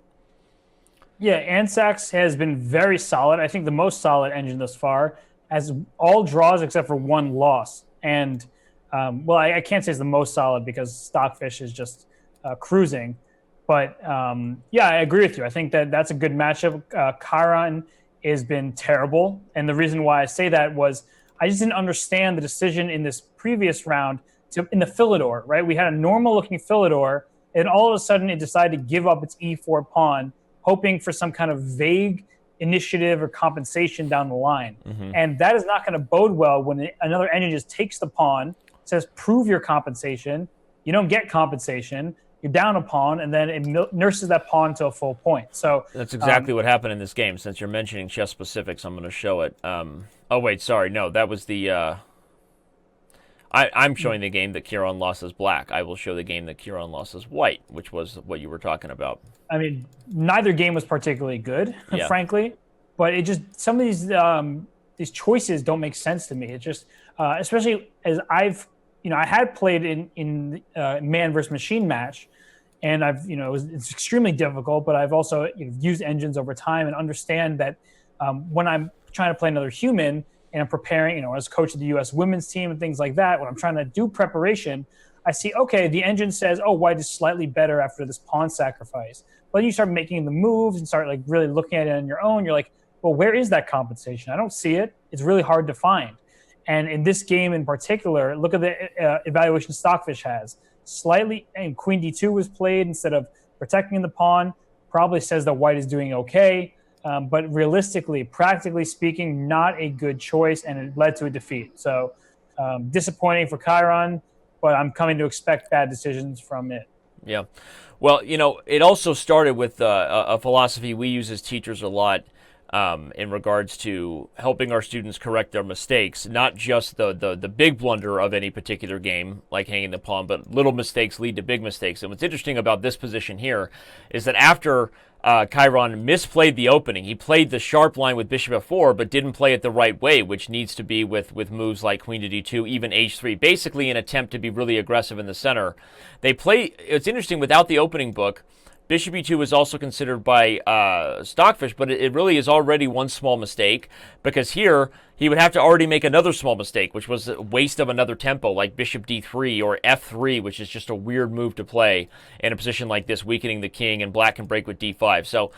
Yeah, Andscacs has been very solid. I think the most solid engine thus far, has all draws except for one loss. And, I can't say it's the most solid because Stockfish is just cruising. But, I agree with you. I think that's a good matchup. Chiron has been terrible. And the reason why I say that was I just didn't understand the decision in this previous round in the Philidor, right? We had a normal-looking Philidor, and all of a sudden it decided to give up its e4 pawn, hoping for some kind of vague initiative or compensation down the line. Mm-hmm. And that is not going to bode well when another engine just takes the pawn, says, prove your compensation. You don't get compensation. You're down a pawn, and then it nurses that pawn to a full point. So that's exactly what happened in this game. Since you're mentioning chess specifics, I'm going to show it. Oh, wait, sorry. No, that was the... I'm showing the game that Chiron lost as black. I will show the game that Chiron lost as white, which was what you were talking about. I mean, neither game was particularly good, frankly. But it just, some of these choices don't make sense to me. It just, especially as I had played in man versus machine match, and it's extremely difficult. But I've also used engines over time and understand that when I'm trying to play another human and I'm preparing, as coach of the U.S. women's team and things like that, when I'm trying to do preparation, I see, okay, the engine says, oh, white is slightly better after this pawn sacrifice. But then you start making the moves and start really looking at it on your own. You're like, well, where is that compensation? I don't see it. It's really hard to find. And in this game in particular, look at the evaluation Stockfish has. Slightly, and Queen D2 was played instead of protecting the pawn. Probably says that white is doing okay. But realistically, practically speaking, not a good choice, and it led to a defeat. So disappointing for Chiron, but I'm coming to expect bad decisions from it. Yeah. Well, it also started with a philosophy we use as teachers a lot in regards to helping our students correct their mistakes, not just the big blunder of any particular game, like hanging the pawn, but little mistakes lead to big mistakes. And what's interesting about this position here is that after Chiron misplayed the opening, he played the sharp line with bishop f4, but didn't play it the right way, which needs to be with moves like queen to d2, even h3, basically an attempt to be really aggressive in the center. It's interesting, without the opening book, bishop e2 is also considered by Stockfish, but it really is already one small mistake, because here he would have to already make another small mistake, which was a waste of another tempo, like bishop d3 or f3, which is just a weird move to play in a position like this, weakening the king, and black can break with d5. So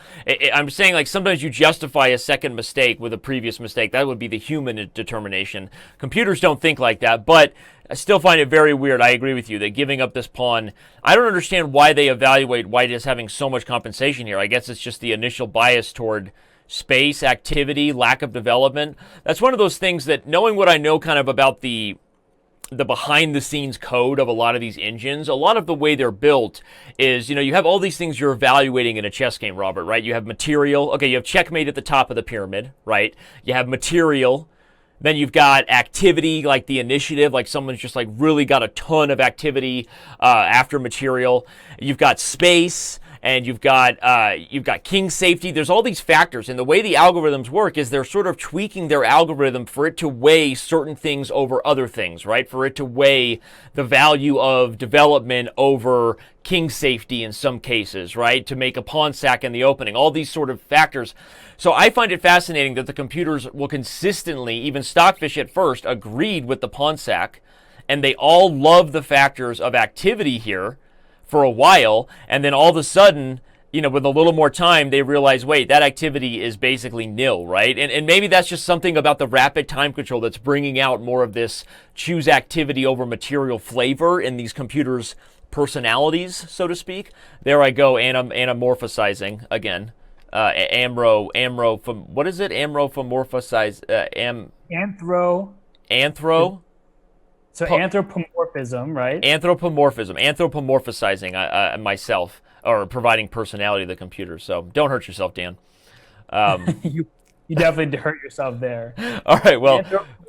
I'm saying, like, sometimes you justify a second mistake with a previous mistake. That would be the human determination. Computers don't think like that, but I still find it very weird. I agree with you that giving up this pawn, I don't understand why they evaluate white as having so much compensation here. I guess it's just the initial bias toward space, activity, lack of development. That's one of those things that, knowing what I know kind of about the behind-the-scenes code of a lot of these engines, a lot of the way they're built is, you have all these things you're evaluating in a chess game, Robert, right? You have material. Okay, you have checkmate at the top of the pyramid, right? You have material. Then you've got activity, like the initiative, like someone's just like really got a ton of activity after material. You've got space, and you've got king safety. There's all these factors, and the way the algorithms work is they're sort of tweaking their algorithm for it to weigh certain things over other things, right? For it to weigh the value of development over king safety in some cases, right? To make a pawn sack in the opening, all these sort of factors. So I find it fascinating that the computers will consistently, even Stockfish at first, agreed with the pawn sack, and they all love the factors of activity here for a while, and then all of a sudden, with a little more time, they realize, wait, that activity is basically nil, right? And maybe that's just something about the rapid time control that's bringing out more of this choose activity over material flavor in these computers' personalities, so to speak. There I go, anamorphosizing again. What is it? Amorphomorphize, Anthro? So anthropomorphism, right? Anthropomorphizing myself, or providing personality to the computer. So don't hurt yourself, Dan. You definitely hurt yourself there. All right, well,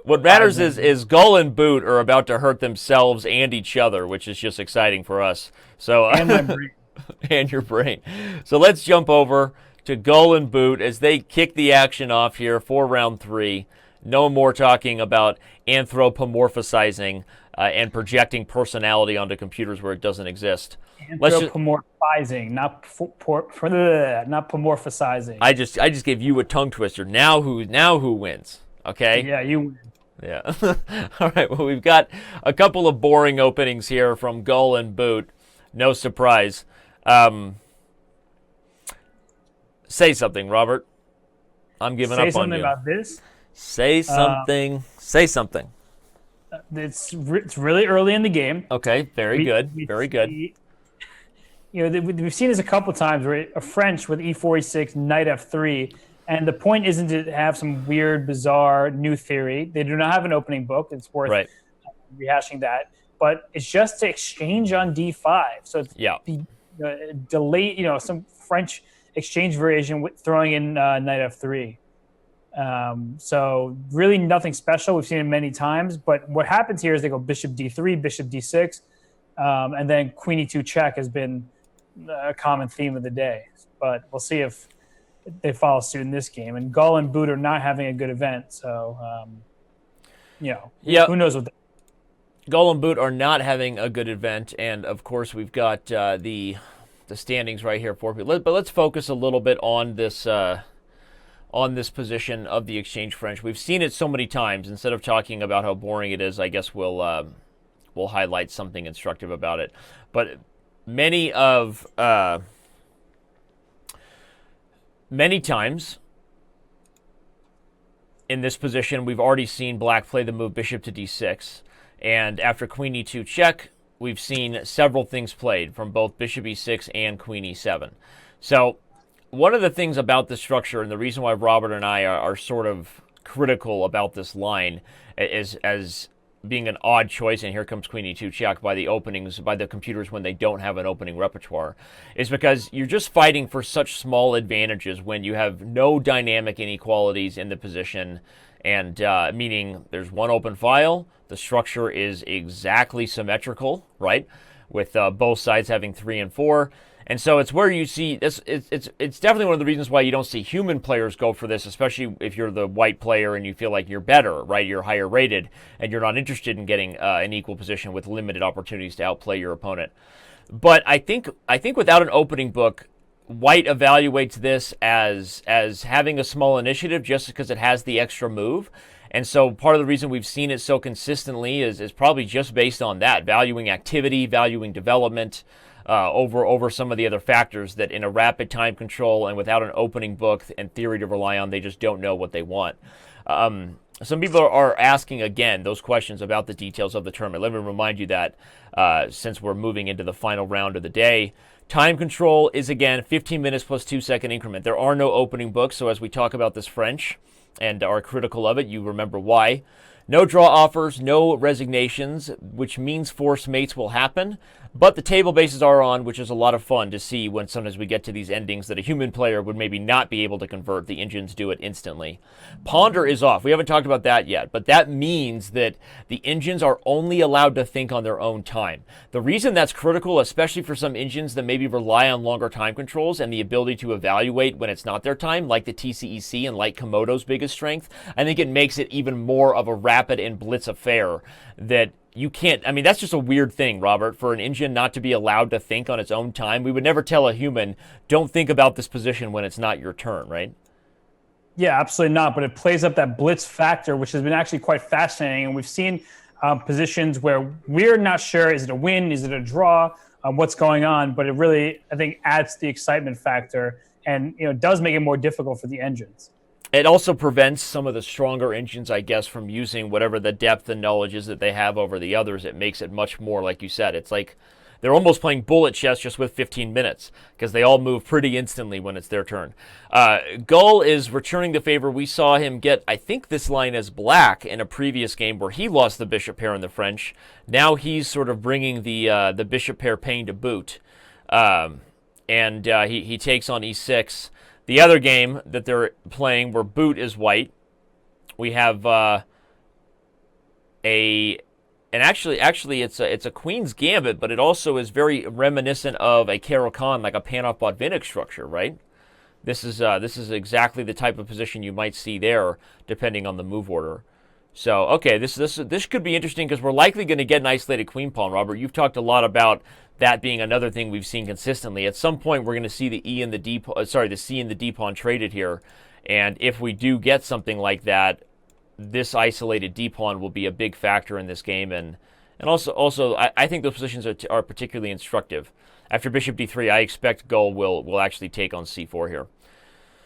what matters is Gull and Boot are about to hurt themselves and each other, which is just exciting for us. So and my brain. And your brain. So let's jump over to Gull and Boot as they kick the action off here for round 3. No more talking about anthropomorphizing and projecting personality onto computers where it doesn't exist. Anthropomorphizing, not pomorphizing. I just gave you a tongue twister. Now who wins? Okay. Yeah, you win. Yeah. All right. Well, we've got a couple of boring openings here from Gull and Boot. No surprise. Say something, Robert. I'm giving up on you. Say something about this. Say something. Say something. It's really early in the game. Okay, very good. Good. We've seen this a couple times where a French with e4, e6, knight f3, and the point isn't to have some weird, bizarre new theory. They do not have an opening book. It's worth rehashing that. But it's just to exchange on d5. So it's delay. Some French exchange variation with throwing in knight f3. So really nothing special. We've seen it many times, but what happens here is they go bishop d3, bishop d6, and then queen e2 check has been a common theme of the day. But we'll see if they follow suit in this game. And Gull and Boot are not having a good event, so who knows what. Gull and Boot are not having a good event, and of course we've got the standings right here for people. But let's focus a little bit on this position of the exchange French. We've seen it so many times. Instead of talking about how boring it is, I guess we'll highlight something instructive about it. But many times in this position, we've already seen black play the move bishop to d6. And after queen e2 check, we've seen several things played from both bishop e6 and queen e7. So one of the things about this structure, and the reason why Robert and I are sort of critical about this line is as being an odd choice, and here comes queen e2 check by the computers when they don't have an opening repertoire, is because you're just fighting for such small advantages when you have no dynamic inequalities in the position, and meaning there's one open file, the structure is exactly symmetrical, right, with both sides having 3 and 4. And so it's where you see this. It's definitely one of the reasons why you don't see human players go for this, especially if you're the white player and you feel like you're better, right? You're higher rated, and you're not interested in getting an equal position with limited opportunities to outplay your opponent. But I think without an opening book, white evaluates this as having a small initiative just because it has the extra move. And so part of the reason we've seen it so consistently is probably just based on that, valuing activity, valuing development, over some of the other factors that in a rapid time control and without an opening book and theory to rely on, they just don't know what they want. Some people are asking, again, those questions about the details of the tournament. Let me remind you that since we're moving into the final round of the day, time control is, again, 15 minutes plus 2-second increment. There are no opening books, so as we talk about this French and are critical of it, you remember why. No draw offers, no resignations, which means forced mates will happen. But the table bases are on, which is a lot of fun to see when sometimes we get to these endings that a human player would maybe not be able to convert. The engines do it instantly. Ponder is off. We haven't talked about that yet, but that means that the engines are only allowed to think on their own time. The reason that's critical, especially for some engines that maybe rely on longer time controls and the ability to evaluate when it's not their time, like the TCEC and like Komodo's biggest strength, I think it makes it even more of a rapid and blitz affair that you can't, I mean, that's just a weird thing, Robert, for an engine not to be allowed to think on its own time. We would never tell a human, don't think about this position when it's not your turn, right? Yeah, absolutely not. But it plays up that blitz factor, which has been actually quite fascinating. And we've seen positions where we're not sure, is it a win, is it a draw, what's going on? But it really, I think, adds to the excitement factor and does make it more difficult for the engines. It also prevents some of the stronger engines, I guess, from using whatever the depth and knowledge is that they have over the others. It makes it much more, like you said, it's like they're almost playing bullet chess just with 15 minutes because they all move pretty instantly when it's their turn. Gull is returning the favor. We saw him get, I think, this line as black in a previous game where he lost the bishop pair in the French. Now he's sort of bringing the bishop pair pain to boot. And he takes on e6. The other game that they're playing where boot is white, we have actually it's a Queen's Gambit, but it also is very reminiscent of a Caro-Kann, like a Panov-Botvinnik structure, right? This is exactly the type of position you might see there, depending on the move order. So, okay, this could be interesting because we're likely going to get an isolated queen pawn, Robert. You've talked a lot about that being another thing we've seen consistently. At some point, we're going to see the C and the D pawn traded here, and if we do get something like that, this isolated D pawn will be a big factor in this game, and also I think those positions are particularly instructive. After bishop d3, I expect Gull will actually take on c4 here.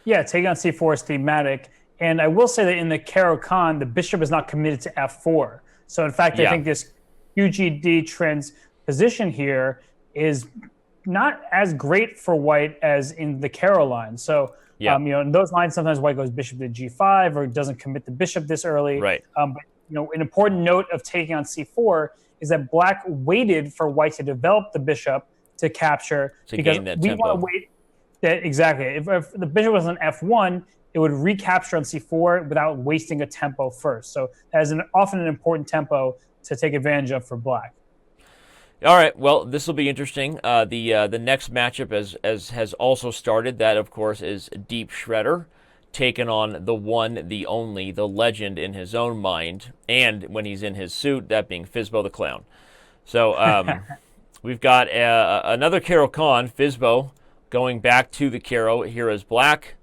Yeah, take on c4 is thematic. And I will say that in the Caro-Kann, the bishop is not committed to f4. So, in fact, I think this QGD transposition here is not as great for white as in the Caro line. So, in those lines, sometimes white goes bishop to g5 or doesn't commit the bishop this early. Right. But, an important note of taking on c4 is that black waited for white to develop the bishop to capture because we want to wait. Exactly. If the bishop was on f1, it would recapture on c4 without wasting a tempo first. So that is often an important tempo to take advantage of for black. All right, well, this will be interesting. The next matchup as has also started. That, of course, is Deep Shredder taking on the one, the only, the legend in his own mind, and when he's in his suit, that being Fizbo the Clown. So We've got another Caro-Kann, Fizbo, going back to the Caro here as black.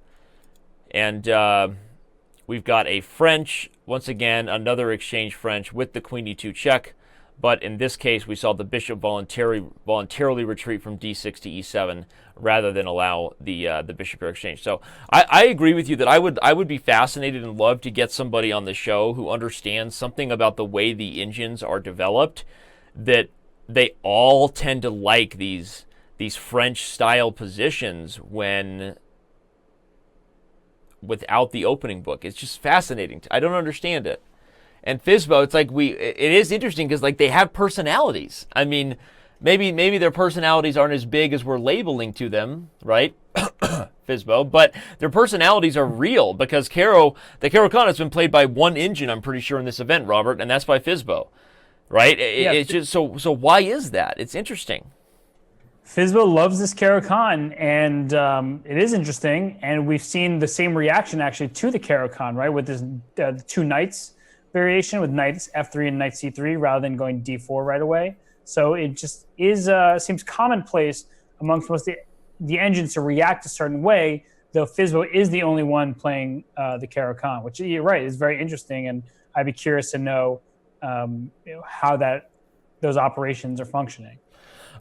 And we've got a French, once again, another exchange French with the queen e2 check. But in this case, we saw the bishop voluntarily retreat from d6 to e7 rather than allow the bishop pair exchange. So I agree with you that I would be fascinated and love to get somebody on the show who understands something about the way the engines are developed, that they all tend to like these French style positions when without the opening book. It's just fascinating. I don't understand it. And Fizbo, it's like it is interesting because like they have personalities. I mean, maybe their personalities aren't as big as we're labeling to them, right? Fizbo, but their personalities are real because the Caro-Kann has been played by one engine, I'm pretty sure, in this event, Robert, and that's by Fizbo, right? Yeah. It's just so why is that? It's interesting. Fizbo loves this Caro-Kann, and it is interesting. And we've seen the same reaction actually to the Caro-Kann, right? With this the two knights variation with knights f3 and knight c3 rather than going d4 right away. So it just is seems commonplace amongst most of the engines to react a certain way, though Fizbo is the only one playing the Caro-Kann, which you're right is very interesting, and I'd be curious to know, how those operations are functioning.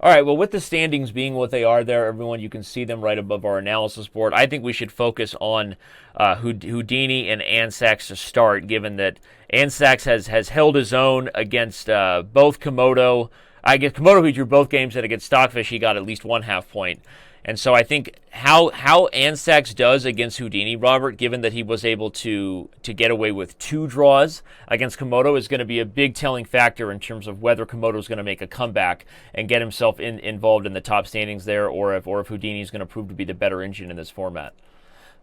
All right, well, with the standings being what they are there, everyone, you can see them right above our analysis board. I think we should focus on Houdini and Andscacs to start, given that Andscacs has held his own against both Komodo. I guess Komodo, who drew both games, and against Stockfish, he got at least 1/2 point. And so I think how Andscacs does against Houdini, Robert, given that he was able to get away with 2 draws against Komodo, is going to be a big telling factor in terms of whether Komodo is going to make a comeback and get himself involved in the top standings there, or if Houdini is going to prove to be the better engine in this format.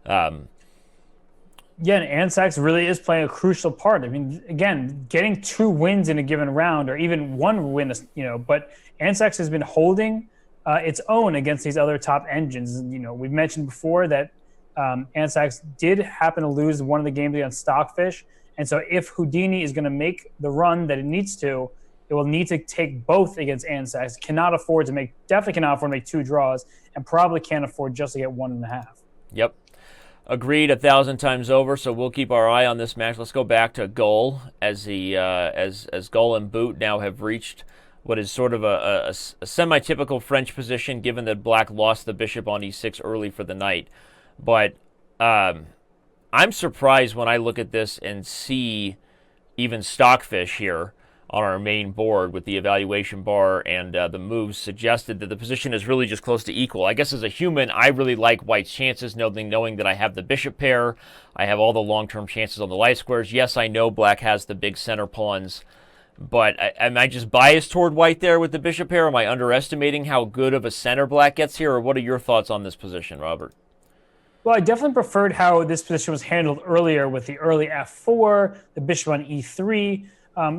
Yeah, and Andscacs really is playing a crucial part. I mean, again, getting 2 wins in a given round, or even 1 win, but Andscacs has been holding its own against these other top engines. We've mentioned before that Andscacs did happen to lose one of the games against Stockfish, and so if Houdini is going to make the run that it needs to, it will need to take both against Andscacs. Definitely cannot afford to make 2 draws, and probably can't afford just to get 1.5. Yep. Agreed 1,000 times over, so we'll keep our eye on this match. Let's go back to Gull, as Gull and Boot now have reached what is sort of a semi-typical French position, given that Black lost the bishop on e6 early for the knight. But I'm surprised when I look at this and see even Stockfish here on our main board with the evaluation bar and the moves suggested that the position is really just close to equal. I guess as a human, I really like White's chances, knowing that I have the bishop pair. I have all the long-term chances on the light squares. Yes, I know Black has the big center pawns, but am I just biased toward White there with the bishop pair? Am I underestimating how good of a center Black gets here, or what are your thoughts on this position, Robert? Well, I definitely preferred how this position was handled earlier with the early f4, the bishop on e3.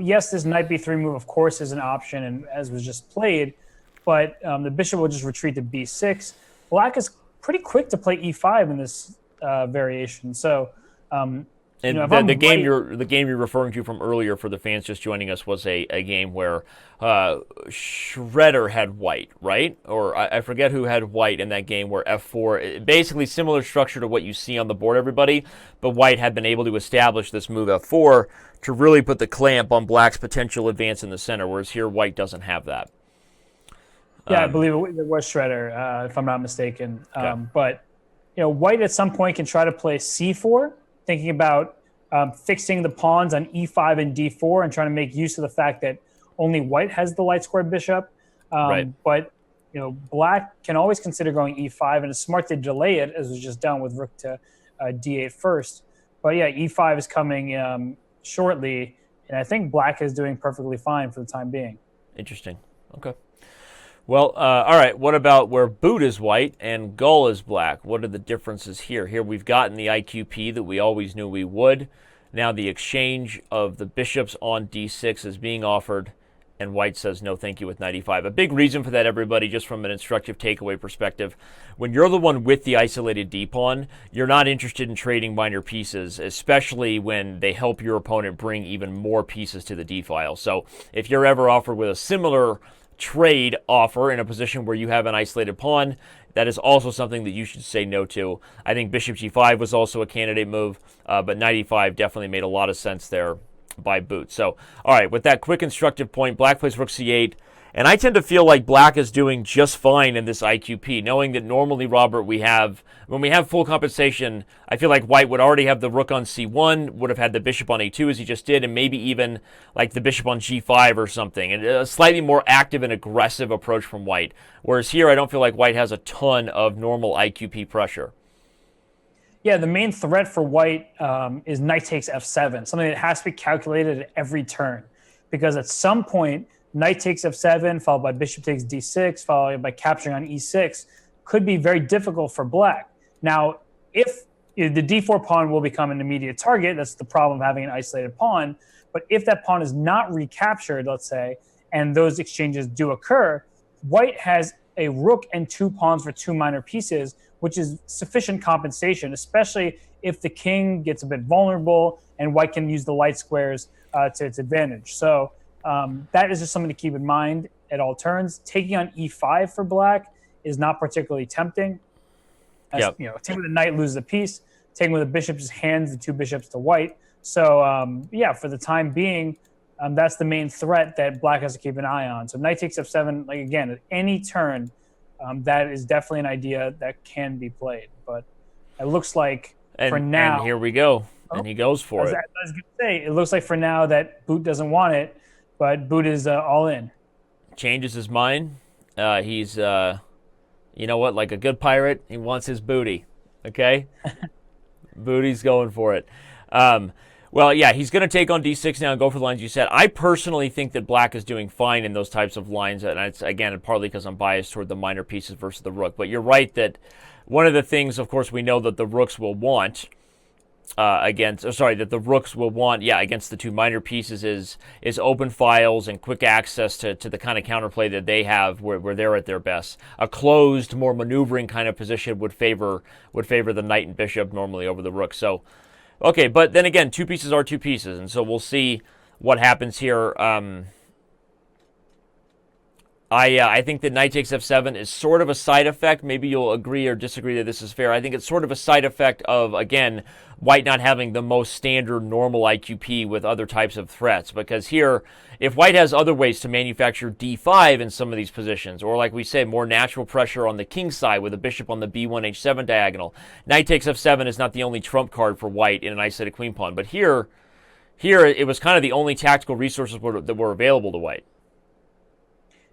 Yes, this knight b3 move, of course, is an option, and as was just played, but the bishop will just retreat to b6. Black is pretty quick to play e5 in this variation. So, the game you're referring to from earlier for the fans just joining us was a game where Shredder had White, right? Or I forget who had White in that game where f4, basically similar structure to what you see on the board, everybody, but White had been able to establish this move f4 to really put the clamp on Black's potential advance in the center, whereas here White doesn't have that. Yeah, I believe it was Shredder, if I'm not mistaken. Okay. But White at some point can try to play c4, thinking about fixing the pawns on e5 and d4 and trying to make use of the fact that only White has the light squared bishop. Right. But Black can always consider going e5, and it's smart to delay it, as was just done with rook to d8 first. But yeah, e5 is coming shortly, and I think Black is doing perfectly fine for the time being. Interesting. Okay. Well, all right, what about where Boot is White and Gull is Black? What are the differences here? Here we've gotten the IQP that we always knew we would. Now the exchange of the bishops on d6 is being offered, and White says no thank you with knight e5. A big reason for that, everybody, just from an instructive takeaway perspective, when you're the one with the isolated d-pawn, you're not interested in trading minor pieces, especially when they help your opponent bring even more pieces to the d-file. So if you're ever offered with a similar trade offer in a position where you have an isolated pawn, that is also something that you should say no to. I think bishop g5 was also a candidate move, but knight e5 definitely made a lot of sense there by boot. So, all right, with that quick instructive point, black plays rook c8, and I tend to feel like black is doing just fine in this IQP, knowing that normally, Robert, when we have full compensation, I feel like white would already have the rook on c1, would have had the bishop on a2 as he just did, and maybe even like the bishop on g5 or something, and a slightly more active and aggressive approach from white. Whereas here, I don't feel like white has a ton of normal IQP pressure. Yeah, the main threat for white is knight takes f7, something that has to be calculated at every turn. Because at some point, knight takes f7, followed by bishop takes d6, followed by capturing on e6, could be very difficult for black. Now, if the d4 pawn will become an immediate target, that's the problem of having an isolated pawn. But if that pawn is not recaptured, let's say, and those exchanges do occur, white has a rook and 2 pawns for 2 minor pieces, which is sufficient compensation, especially if the king gets a bit vulnerable and white can use the light squares to its advantage. So that is just something to keep in mind at all turns. Taking on e5 for black is not particularly tempting. As, taking with a knight loses a piece. Taking with a bishop just hands the 2 bishops to white. So, for the time being, that's the main threat that black has to keep an eye on. So knight takes f7, like again, at any turn, that is definitely an idea that can be played. But it looks like for now... And here we go. And he goes for it. I was going to say, it looks like for now that Boot doesn't want it, but Boot is all in. Changes his mind. He's, you know what, like a good pirate, he wants his booty. Okay? Booty's going for it. Well, yeah, he's going to take on d6 now and go for the lines you said. I personally think that black is doing fine in those types of lines, and it's, again, partly because I'm biased toward the minor pieces versus the rook. But you're right that one of the things, of course, we know that the rooks will want against the 2 minor pieces is open files and quick access to the kind of counterplay that they have where they're at their best. A closed, more maneuvering kind of position would favor the knight and bishop normally over the rook. So, okay, but then again, 2 pieces are 2 pieces, and so we'll see what happens here. I think that knight takes f7 is sort of a side effect. Maybe you'll agree or disagree that this is fair. I think it's sort of a side effect of, again, white not having the most standard normal IQP with other types of threats. Because here, if white has other ways to manufacture d5 in some of these positions, or like we say, more natural pressure on the king side with a bishop on the b1, h7 diagonal, knight takes f7 is not the only trump card for white in an isolated queen pawn. But here it was kind of the only tactical resources that were available to white.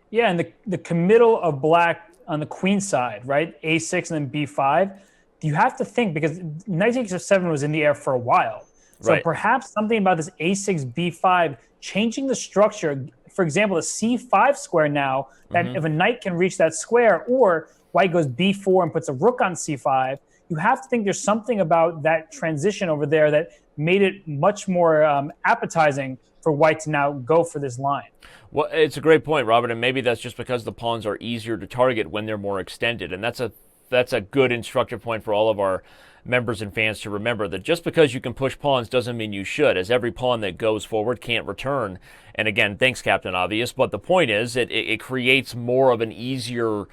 Yeah, and the committal of black on the queen side, right? A6 and then b5. You have to think, because knight takes f7 was in the air for a while. So perhaps something about this a6, b5, changing the structure. For example, the c5 square now, that if a knight can reach that square, or white goes b4 and puts a rook on c5, you have to think there's something about that transition over there that made it much more appetizing for white to now go for this line. Well, it's a great point, Robert, and maybe that's just because the pawns are easier to target when they're more extended, and that's a good instructive point for all of our members and fans to remember, that just because you can push pawns doesn't mean you should, as every pawn that goes forward can't return. And again, thanks, Captain Obvious, but the point is it creates more of an easier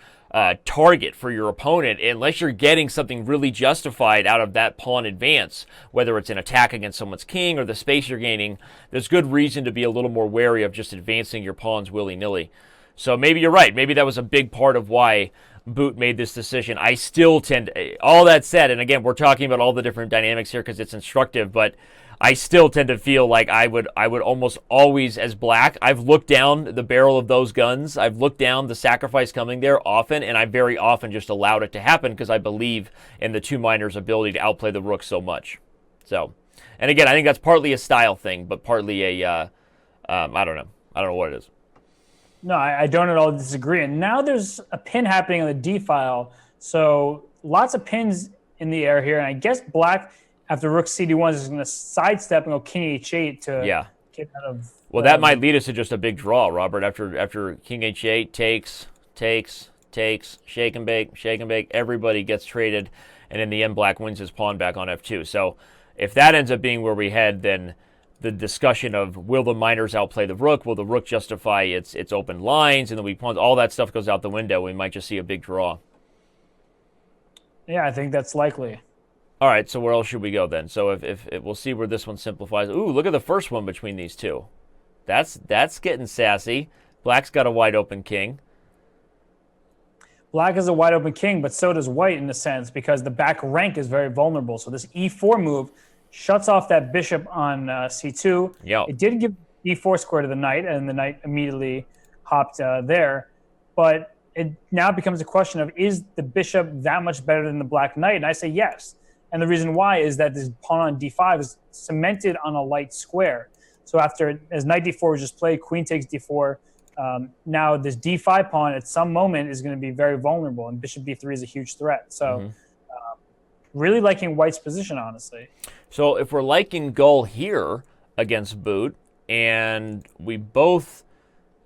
target for your opponent, unless you're getting something really justified out of that pawn advance, whether it's an attack against someone's king or the space you're gaining. There's good reason to be a little more wary of just advancing your pawns willy-nilly. So maybe you're right. Maybe that was a big part of why Boot made this decision. I still tend to, all that said, and again, we're talking about all the different dynamics here because it's instructive, but I still tend to feel like I would almost always, as black, I've looked down the barrel of those guns. I've looked down the sacrifice coming there often, and I very often just allowed it to happen because I believe in the 2 minors' ability to outplay the rook so much. So, and again, I think that's partly a style thing, but partly a, I don't know what it is. No, I don't at all disagree. And now there's a pin happening on the D file. So lots of pins in the air here. And I guess black, after rook cd1, is going to sidestep and go king h8 to get out of... Well, that might lead us to just a big draw, Robert. After king h8, takes, shake and bake, everybody gets traded. And in the end, black wins his pawn back on f2. So if that ends up being where we head, then the discussion of will the miners outplay the rook? Will the rook justify its open lines and the weak pawns? All that stuff goes out the window. We might just see a big draw. Yeah, I think that's likely. All right, so where else should we go then? So if we'll see where this one simplifies. Ooh, look at the first one between these two. That's getting sassy. Black's got a wide open king. Black is a wide open king, but so does white in a sense because the back rank is very vulnerable. So this e4 move shuts off that bishop on c2. Yep. It did give e4 square to the knight, and the knight immediately hopped there. But it now becomes a question of, is the bishop that much better than the black knight? And I say yes. And the reason why is that this pawn on d5 is cemented on a light square. So as knight d4 was just played, queen takes d4. Now this d5 pawn at some moment is going to be very vulnerable, and bishop b3 is a huge threat. So really liking white's position, honestly. So if we're liking Gull here against Boot, and we both...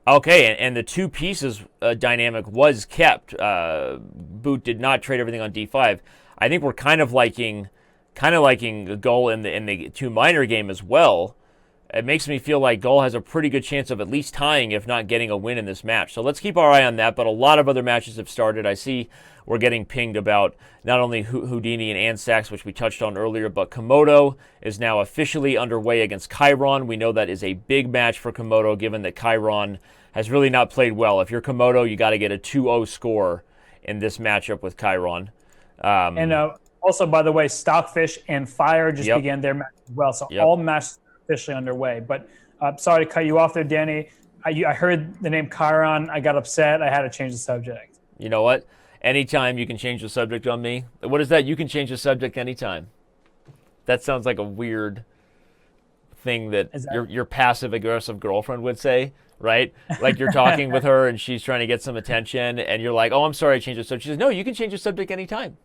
Okay, and the two pieces dynamic was kept. Boot did not trade everything on d5. I think we're kind of liking Gull in the two minor game as well. It makes me feel like Gull has a pretty good chance of at least tying, if not getting a win in this match. So let's keep our eye on that. But a lot of other matches have started. I see we're getting pinged about not only Houdini and Andscacs, which we touched on earlier, but Komodo is now officially underway against Chiron. We know that is a big match for Komodo, given that Chiron has really not played well. If you're Komodo, you got to get a 2-0 score in this matchup with Chiron. Also, by the way, Stockfish and Fire just began their match as well. So all matches officially underway. But sorry to cut you off there, Danny. I heard the name Chiron. I got upset. I had to change the subject. You know what? Anytime you can change the subject on me. What is that? You can change the subject anytime. That sounds like a weird thing that your passive-aggressive girlfriend would say, right? Like you're talking with her and she's trying to get some attention and you're like, oh, I'm sorry, I changed the subject. She says, no, you can change the subject anytime.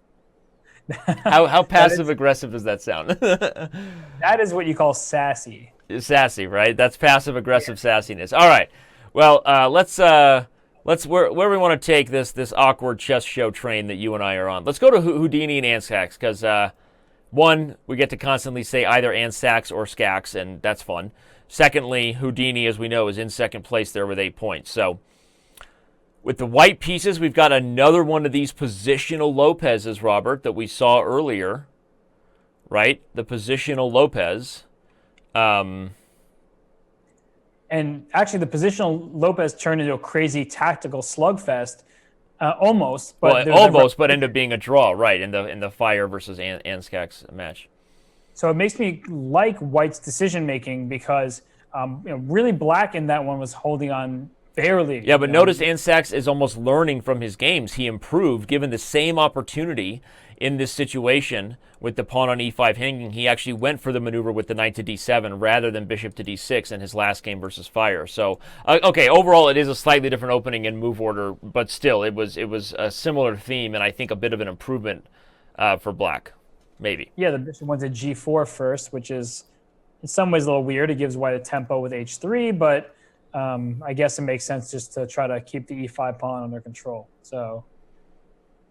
How passive-aggressive does that sound? That is what you call sassy. Sassy, right? That's passive-aggressive sassiness. All right. Well, let's where we want to take this awkward chess show train that you and I are on. Let's go to Houdini and Andscacs because one, we get to constantly say either Andscacs or Scacs, and that's fun. Secondly, Houdini, as we know, is in second place there with 8 points. So with the white pieces, we've got another one of these positional Lopez's, Robert, that we saw earlier, right? The positional Lopez. And actually, the positional Lopez turned into a crazy tactical slugfest, almost. But but ended up being a draw, right? In the Fire versus Andscacs match. So it makes me like White's decision making because really Black in that one was holding on barely. Yeah, but notice Andscacs is almost learning from his games. He improved, given the same opportunity in this situation with the pawn on e5 hanging. He actually went for the maneuver with the knight to d7 rather than bishop to d6 in his last game versus Fire. So, okay, overall it is a slightly different opening and move order, but still it was a similar theme and I think a bit of an improvement for Black, maybe. Yeah, the bishop went to g4 first, which is in some ways a little weird. It gives White a tempo with h3, but I guess it makes sense just to try to keep the e5 pawn under control. So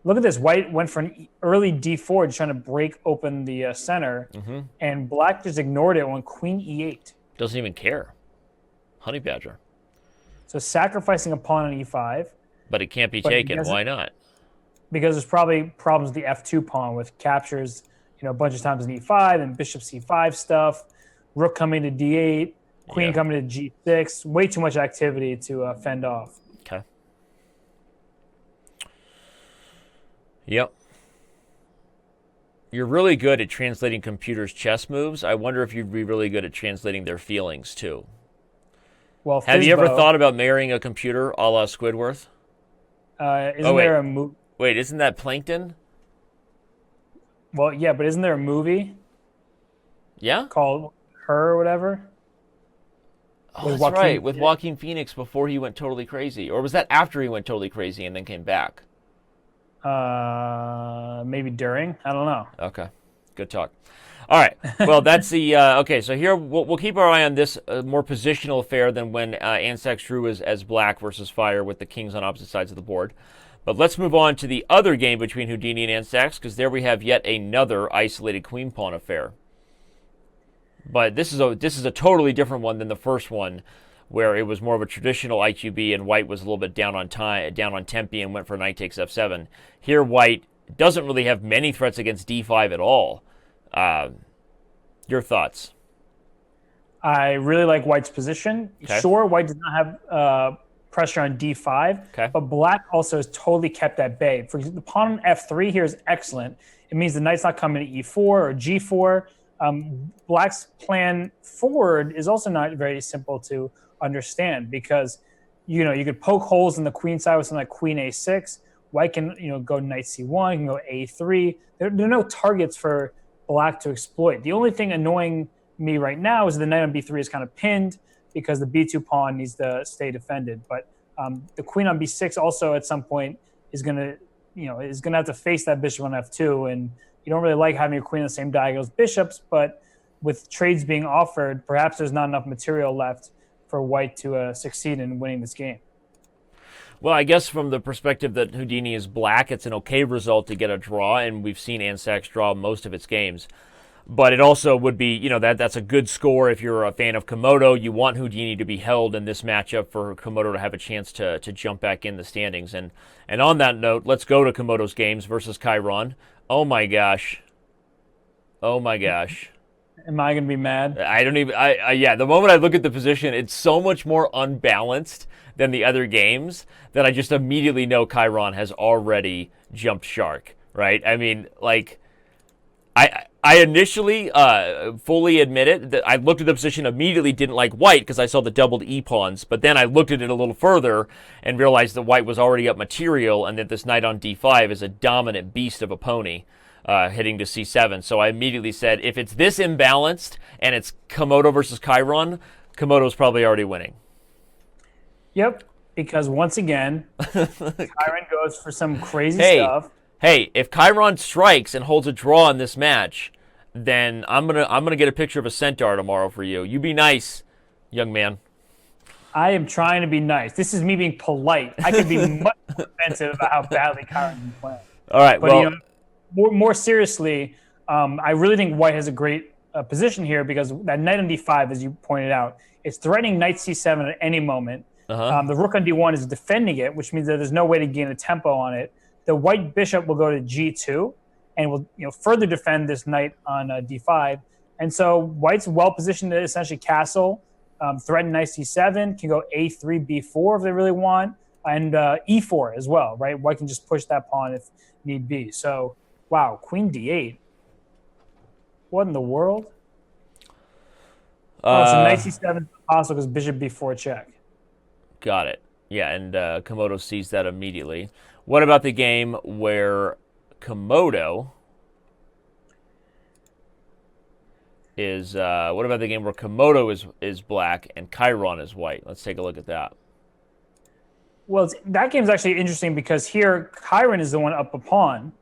look at this. White went for an early d4, just trying to break open the center, and Black just ignored it on queen e8. Doesn't even care. Honey Badger. So sacrificing a pawn on e5. But it can't be taken. Why not? Because there's probably problems with the f2 pawn with captures, a bunch of times in e5 and bishop c5 stuff, rook coming to d8, queen coming to g6. Way too much activity to fend off. Okay. Yep. You're really good at translating computers' chess moves. I wonder if you'd be really good at translating their feelings, too. Well, have you ever thought about marrying a computer a la Squidward? Isn't there a movie? Wait, isn't that Plankton? Well, yeah, but isn't there a movie? Yeah? Called Her or whatever? Oh, that's right, with Joaquin Phoenix before he went totally crazy. Or was that after he went totally crazy and then came back? Maybe during. I don't know. Okay, good talk. All right, well, that's the okay. So here we'll keep our eye on this more positional affair than when Andscacs drew as Black versus Fire with the kings on opposite sides of the board. But let's move on to the other game between Houdini and Andscacs because there we have yet another isolated queen pawn affair. But this is a totally different one than the first one, where it was more of a traditional IQB and white was a little bit down on tempi and went for knight takes f7. Here, white doesn't really have many threats against d5 at all. Your thoughts? I really like white's position. Okay. Sure, white does not have pressure on d5, Okay. but black also is totally kept at bay. For example, the pawn on f3 here is excellent. It means the knight's not coming to e4 or g4. Black's plan forward is also not very simple to understand because, you could poke holes in the queen side with something like queen a6. White can, go knight c1, can go a3. There are no targets for black to exploit. The only thing annoying me right now is the knight on b3 is kind of pinned because the b2 pawn needs to stay defended. But the queen on b6 also at some point is going to have to face that bishop on f2, and you don't really like having your queen on the same diagonal as bishops, but with trades being offered, perhaps there's not enough material left for white to succeed in winning this game. Well, I guess from the perspective that Houdini is black, it's an okay result to get a draw, and we've seen Andscacs draw most of its games. But it also would be, that's a good score if you're a fan of Komodo. You want Houdini to be held in this matchup for Komodo to have a chance to jump back in the standings. And on that note, let's go to Komodo's games versus Chiron. Oh my gosh. Oh my gosh. Am I going to be mad? The moment I look at the position, it's so much more unbalanced than the other games that I just immediately know Chiron has already jumped shark, right? I mean, like, I initially fully admitted that I looked at the position, immediately didn't like white because I saw the doubled e-pawns, but then I looked at it a little further and realized that white was already up material and that this knight on d5 is a dominant beast of a pony. Hitting to c7. So I immediately said, if it's this imbalanced and it's Komodo versus Chiron, Komodo's probably already winning. Yep, because once again, Chiron goes for some crazy stuff. Hey, if Chiron strikes and holds a draw in this match, then I'm gonna get a picture of a centaur tomorrow for you. You be nice, young man. I am trying to be nice. This is me being polite. I could be much more offensive about how badly Chiron is playing. All right, but, more seriously, I really think white has a great position here because that knight on d5, as you pointed out, is threatening knight c7 at any moment. The rook on d1 is defending it, which means that there's no way to gain a tempo on it. The white bishop will go to g2 and will further defend this knight on d5. And so white's well positioned to essentially castle, threaten knight c7, can go a3, b4 if they really want, and e4 as well, right? White can just push that pawn if need be. So, wow, queen d8. What in the world? So knight c7 is possible because bishop b4 check. Got it. Yeah, and Komodo sees that immediately. What about the game where Komodo is black and Chiron is white? Let's take a look at that. Well, that game's actually interesting because here Chiron is the one up a pawn.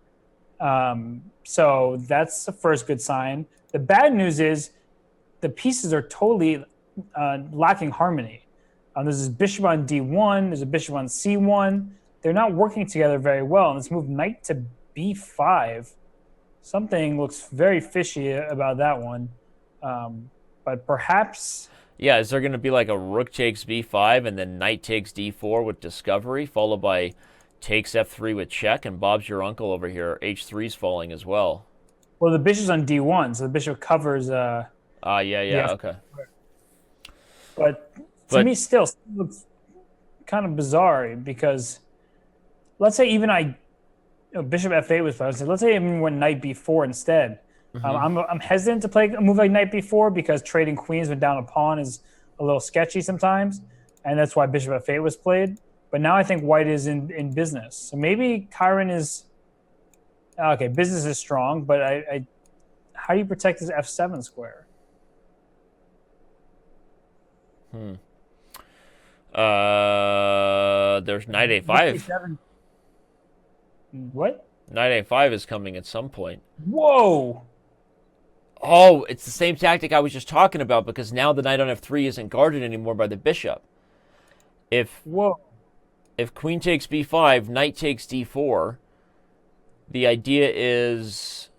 So that's the first good sign. The bad news is the pieces are totally lacking harmony. There's this bishop on d1. There's a bishop on c1. They're not working together very well. And let's move knight to b5. Something looks very fishy about that one. But perhaps... Yeah, is there going to be like a rook takes b5 and then knight takes d4 with discovery, followed by takes f3 with check, and Bob's your uncle over here. h3's falling as well. Well, the bishop's on d1, so the bishop covers... okay. But to me, still looks kind of bizarre because let's say even bishop f8 was fine. Let's say I even went knight b4 instead. I'm hesitant to play a move like knight b4 because trading queens with down a pawn is a little sketchy sometimes, and that's why bishop f8 was played. But now I think white is in business. So maybe Chiron is... Okay, business is strong, but how do you protect this f7 square? There's knight a5. What? Knight a5 is coming at some point. Whoa! Oh, it's the same tactic I was just talking about because now the knight on f3 isn't guarded anymore by the bishop. If queen takes b5, knight takes d4, the idea is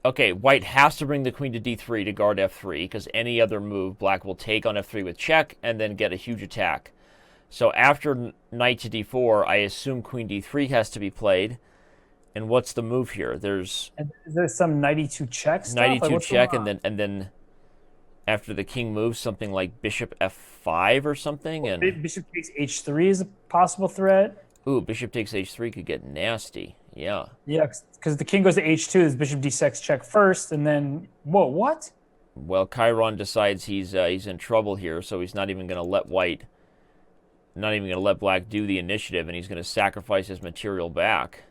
okay, white has to bring the queen to d3 to guard f3, because any other move, black will take on f3 with check and then get a huge attack. So after knight to d4, I assume queen d3 has to be played. And what's the move here? There's Is there some knight e2 check stuff? knight Like, e2 what's going check, on? and then after the king moves, something like bishop f5 or something. And Bishop takes h3 is a possible threat. ooh, bishop takes h3 could get nasty. Yeah. Yeah, because the king goes to h2, there's bishop d6 check first, and then whoa, what? Well, Chiron decides he's in trouble here, so he's not even going to let black do the initiative, and he's going to sacrifice his material back.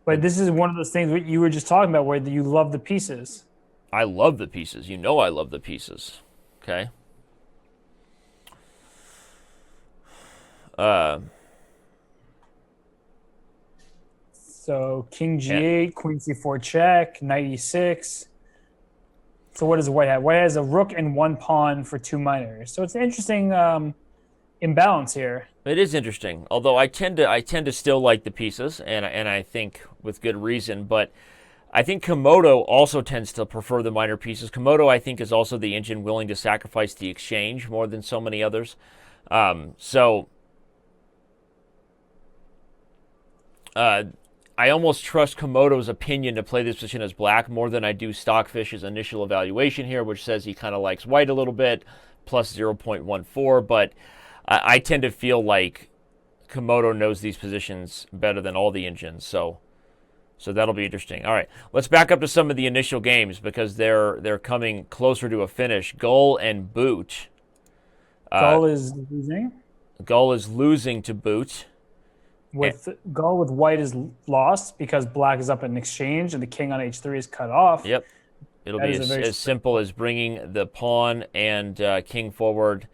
But this is one of those things that you were just talking about where you love the pieces. I love the pieces. You know I love the pieces. Okay. So king g8, queen c4 check, knight e6. So what does white have? White has a rook and one pawn for two minors. So it's an interesting imbalance here. It is interesting, although I tend to still like the pieces, and I think with good reason. But I think Komodo also tends to prefer the minor pieces. Komodo, I think, is also the engine willing to sacrifice the exchange more than so many others. I almost trust Komodo's opinion to play this position as black more than I do Stockfish's initial evaluation here, which says he kind of likes white a little bit, plus 0.14. But I tend to feel like Komodo knows these positions better than all the engines, so that'll be interesting. All right, let's back up to some of the initial games because they're coming closer to a finish. Gull and Boot. Gull is losing. Gull is losing to Boot. Gull with white is lost because black is up in exchange and the king on h3 is cut off. Yep. It'll be as simple as bringing the pawn and king forward.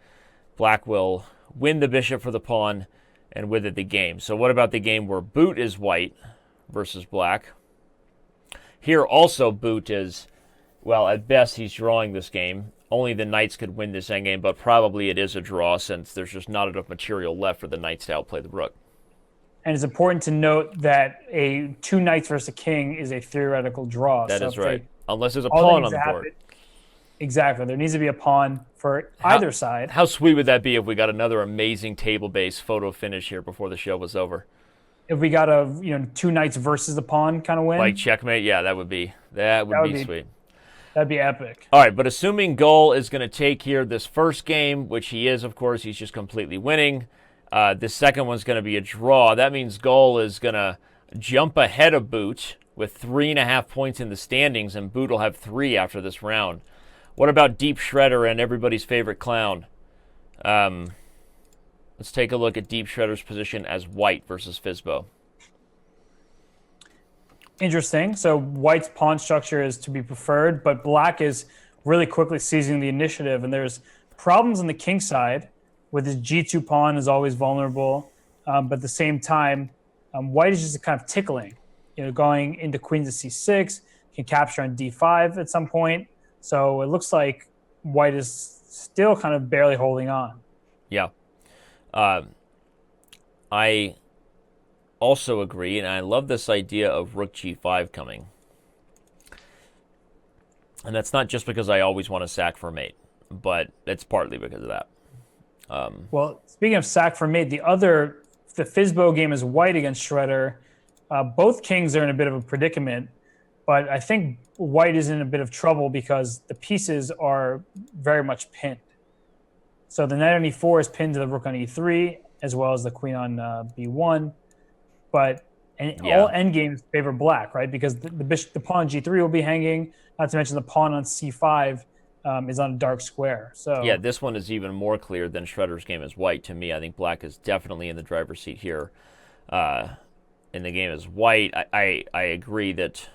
Black will win the bishop for the pawn and with it the game. So what about the game where Boot is white versus black? Here also Boot is, well, at best he's drawing this game. Only the knights could win this endgame, but probably it is a draw since there's just not enough material left for the knights to outplay the rook. And it's important to note that a two knights versus a king is a theoretical draw. That is right. Unless there's a pawn on the board. Exactly. There needs to be a pawn for either side. How sweet would that be if we got another amazing table-based photo finish here before the show was over? If we got a two knights versus the pawn kind of win. Like checkmate, yeah, that would be sweet. That'd be epic. All right, but assuming Gull is going to take here this first game, which he is, of course, he's just completely winning. This second one's going to be a draw. That means Gull is going to jump ahead of Boot with 3.5 points in the standings, and Boot will have 3 after this round. What about Deep Shredder and everybody's favorite clown? Let's take a look at Deep Shredder's position as white versus Fizbo. Interesting. So white's pawn structure is to be preferred, but black is really quickly seizing the initiative, and there's problems on the king side with his g2 pawn is always vulnerable, but at the same time, white is just kind of tickling, going into queen to c6, can capture on d5 at some point. So it looks like white is still kind of barely holding on. Yeah. I also agree, and I love this idea of rook g5 coming. And that's not just because I always want to sack for mate, but it's partly because of that. Well, speaking of sack for mate, the Fizbo game is white against Shredder. Both kings are in a bit of a predicament, but I think white is in a bit of trouble because the pieces are very much pinned. So the knight on e4 is pinned to the rook on e3, as well as the queen on b1. But all endgames favor black, right? Because the pawn on g3 will be hanging, not to mention the pawn on c5 is on a dark square. So yeah, this one is even more clear than Shredder's game as white to me. I think black is definitely in the driver's seat here. In the game as white, I agree that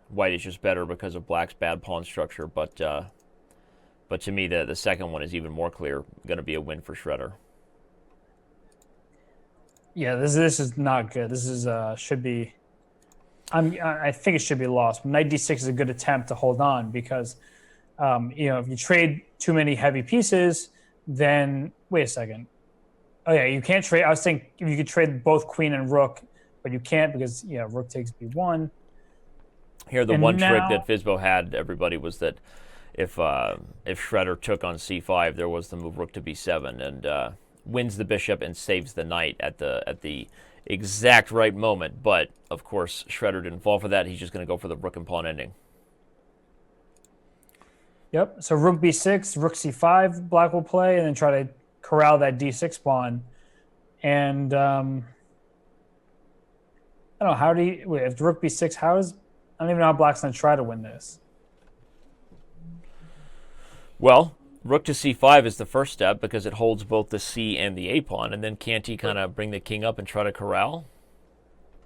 white is just better because of black's bad pawn structure, but to me the second one is even more clear, going to be a win for Shredder. Yeah, this is not good. This is should be. I think it should be lost. Knight d6 is a good attempt to hold on because, if you trade too many heavy pieces, then wait a second. Oh yeah, you can't trade. I was thinking if you could trade both queen and rook, but you can't because rook takes b1. Here, the And one trick now, that Fizbo had, everybody, was that if Shredder took on c5, there was the move rook to b7, and wins the bishop and saves the knight at the exact right moment. But of course, Shredder didn't fall for that. He's just going to go for the rook and pawn ending. yep. So rook b6, rook c5, black will play, and then try to corral that d6 pawn. And I don't know, how do you, wait, if rook b6, I don't even know how black's going to try to win this. Well, rook to c5 is the first step because it holds both the c and the a pawn, and then can't he kind of bring the king up and try to corral?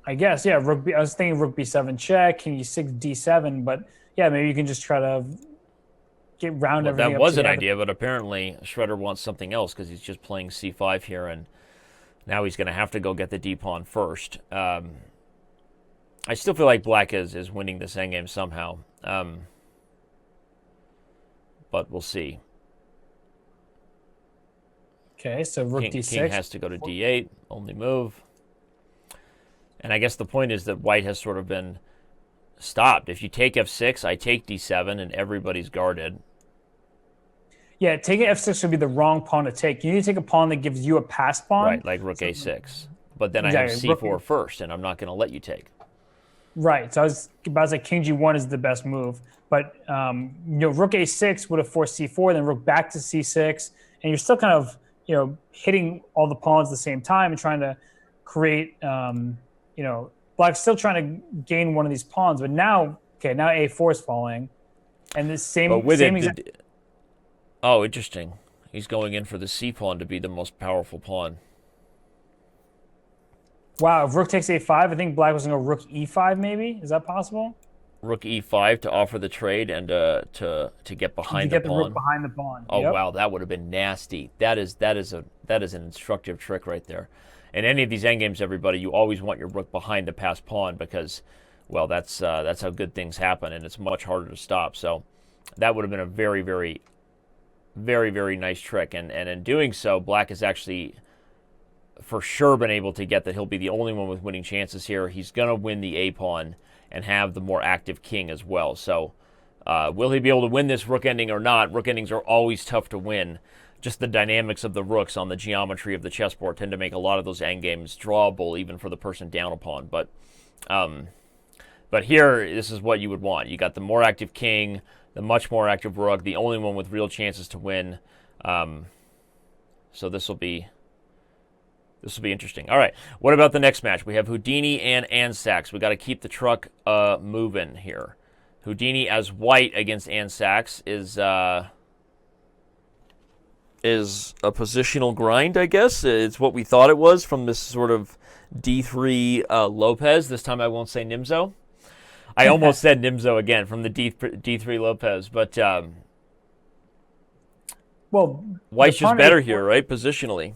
I guess, yeah. I was thinking rook b7 check, king e6, d7, but yeah, maybe you can just try to get round everything that up was an together. idea, but apparently Shredder wants something else because he's just playing c5 here, and now he's going to have to go get the d pawn first. I still feel like black is winning this endgame somehow, but we'll see. Okay, so rook d6. King has to go to d8, only move. And I guess the point is that white has sort of been stopped. If you take f6, I take d7, and everybody's guarded. Yeah, taking f6 would be the wrong pawn to take. You need to take a pawn that gives you a passed pawn. Right, like rook a6. But then Exactly. I have c4 first, and I'm not going to let you take. Right. So I was about to say king g1 is the best move. But, rook a6 would have forced c4, then rook back to c6. And you're still kind of, hitting all the pawns at the same time and trying to create, black's still trying to gain one of these pawns. But now a4 is falling. And the same, But with same it, exact... oh, interesting. He's going in for the c pawn to be the most powerful pawn. Wow, if rook takes a5, I think black was going to go rook e5 maybe. Is that possible? Rook e5 to offer the trade and to get behind the pawn. To get the rook behind the pawn. Oh, yep. wow, that would have been nasty. That is an instructive trick right there. In any of these endgames, everybody, you always want your rook behind the passed pawn because, well, that's how good things happen, and it's much harder to stop. So that would have been a very, very, very, very nice trick. And in doing so, black has actually for sure been able to get that he'll be the only one with winning chances here. He's going to win the a pawn and have the more active king as well. So will he be able to win this rook ending or not? Rook endings are always tough to win. Just the dynamics of the rooks on the geometry of the chessboard tend to make a lot of those endgames drawable even for the person down upon. But here, this is what you would want. You got the more active king, the much more active rook, the only one with real chances to win. So this will be interesting. All right, what about the next match? We have Houdini and Andscacs. We got to keep the truck moving here. Houdini as white against Andscacs is a positional grind, I guess. It's what we thought it was from this sort of D3 Lopez. This time I won't say Nimzo. I almost said Nimzo again from the D3 Lopez, but white's just better here, right, positionally.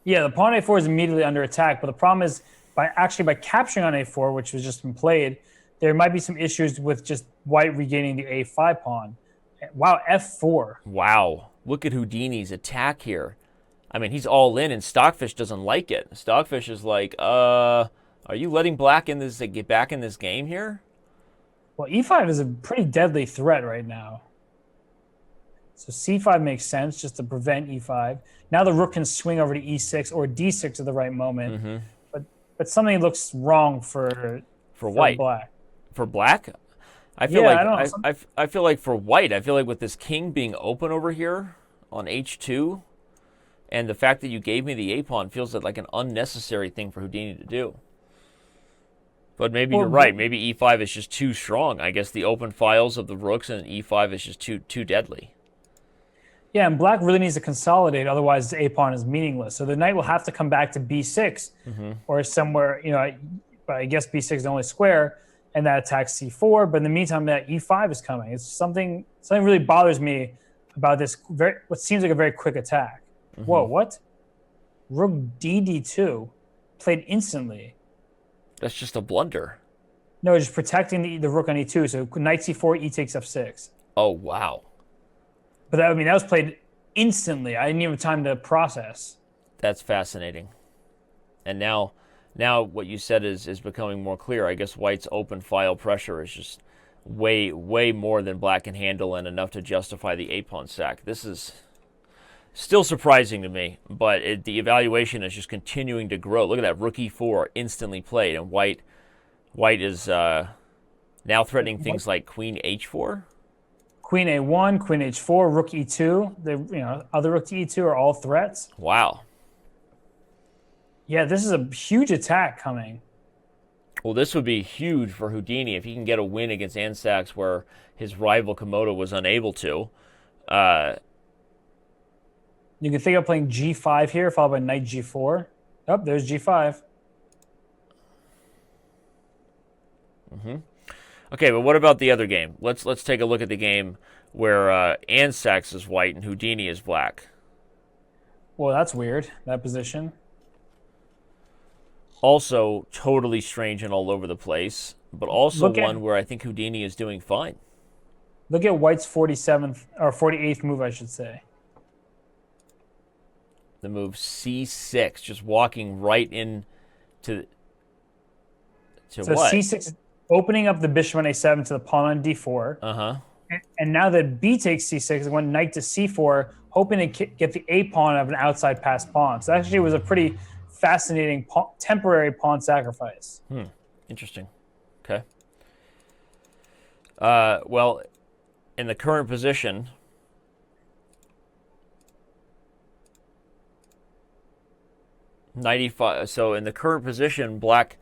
Yeah, the pawn a4 is immediately under attack, but the problem is by capturing on a4, which was just been played, there might be some issues with just white regaining the a5 pawn. Wow, f4. Wow, look at Houdini's attack here. I mean, he's all in, and Stockfish doesn't like it. Stockfish is like, are you letting black get back in this game here? Well, e5 is a pretty deadly threat right now. So c5 makes sense just to prevent e5. Now the rook can swing over to e6 or d6 at the right moment. Mm-hmm. But something looks wrong for white. Black. For black? I feel I feel like for white, I feel like with this king being open over here on h2, and the fact that you gave me the a pawn feels like an unnecessary thing for Houdini to do. But maybe you're right. Maybe e5 is just too strong. I guess the open files of the rooks and e5 is just too deadly. Yeah, and black really needs to consolidate, otherwise the a-pawn is meaningless. So the knight will have to come back to b6 or somewhere, but I guess b6 is the only square, and that attacks c4. But in the meantime, that e5 is coming. It's something really bothers me about this, what seems like a very quick attack. Whoa, what? Rook d2 played instantly. That's just a blunder. No, just protecting the rook on e2. So knight c4, e takes f6. Oh, wow. But that was played instantly. I didn't even have time to process. That's fascinating. And now Now what you said is becoming more clear. I guess white's open file pressure is just way more than black can handle and enough to justify the 8-pawn sack. This is still surprising to me, but the evaluation is just continuing to grow. Look at that, rook e4 instantly played, and white is now threatening things like queen h4. Queen a1, queen h4, rook e2. The other rook to e2 are all threats. Wow. Yeah, this is a huge attack coming. Well, this would be huge for Houdini if he can get a win against Andscacs where his rival Komodo was unable to. You can think of playing g5 here, followed by knight g4. Oh, there's g5. Okay, but what about the other game? Let's take a look at the game where Andscacs is white and Houdini is black. Well, that's weird, that position. Also totally strange and all over the place, but also one where I think Houdini is doing fine. Look at white's 47th or 48th move, I should say. The move c6, just walking right in to so what? c6, opening up the bishop on a7 to the pawn on d4. Uh-huh. And now that b takes c6, it went knight to c4, hoping to get the a pawn of an outside passed pawn. So actually it was a pretty fascinating temporary pawn sacrifice. Interesting. Okay. Well, in the current position, so in the current position, black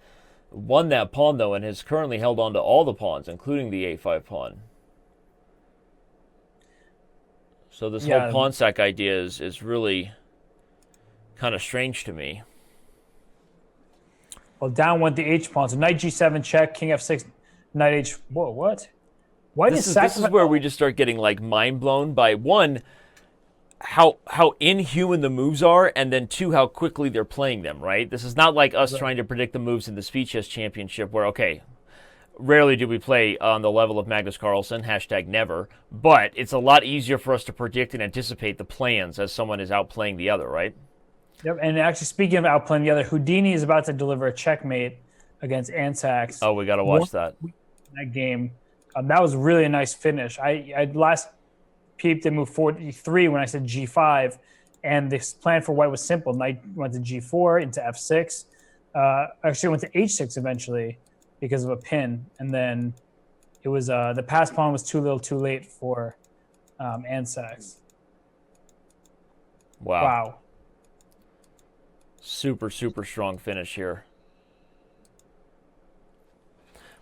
won that pawn though, and has currently held on to all the pawns, including the a5 pawn. So this whole pawn sack idea is really kind of strange to me. Well, down went the h pawn. So knight g7 check, king f6, knight h. Whoa, what? Why this is where we just start getting like mind blown by one, how inhuman the moves are, and then two, how quickly they're playing them. Right? This is not like us trying to predict the moves in the Speed Chess Championship, where rarely do we play on the level of Magnus Carlsen, #never, but it's a lot easier for us to predict and anticipate the plans as someone is outplaying the other, right? Yep, and actually speaking of outplaying the other, Houdini is about to deliver a checkmate against Andscacs. Oh, we got to watch that. That game. That was really a nice finish. I last peeped at move 43 when I said g5, and this plan for white was simple. Knight went to g4 into f6. Actually went to h6 eventually because of a pin, and then it was the pass pawn was too little too late for Andscacs. Wow. Super strong finish here.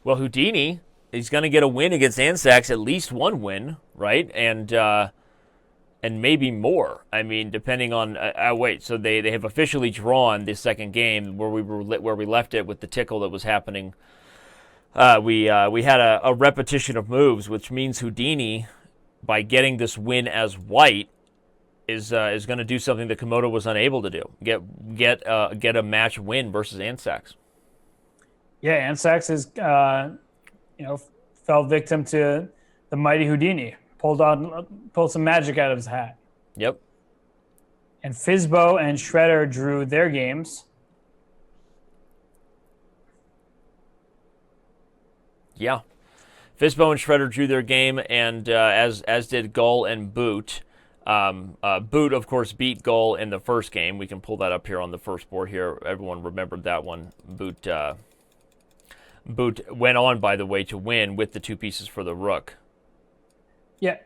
Well, Houdini, he's going to get a win against Andscacs, at least one win, right? And maybe more. I mean, depending on wait. So they have officially drawn this second game where we left it with the tickle that was happening. We had a repetition of moves, which means Houdini, by getting this win as white, is going to do something that Komodo was unable to do. Get a match win versus Andscacs. Yeah, Andscacs is fell victim to the mighty Houdini. Pulled some magic out of his hat. Yep. And Fizbo and Shredder drew their games. Yeah. Fizbo and Shredder drew their game, and as did Gull and Boot. Boot, of course, beat Gull in the first game. We can pull that up here on the first board here. Everyone remembered that one. Boot went on, by the way, to win with the two pieces for the rook. Yeah.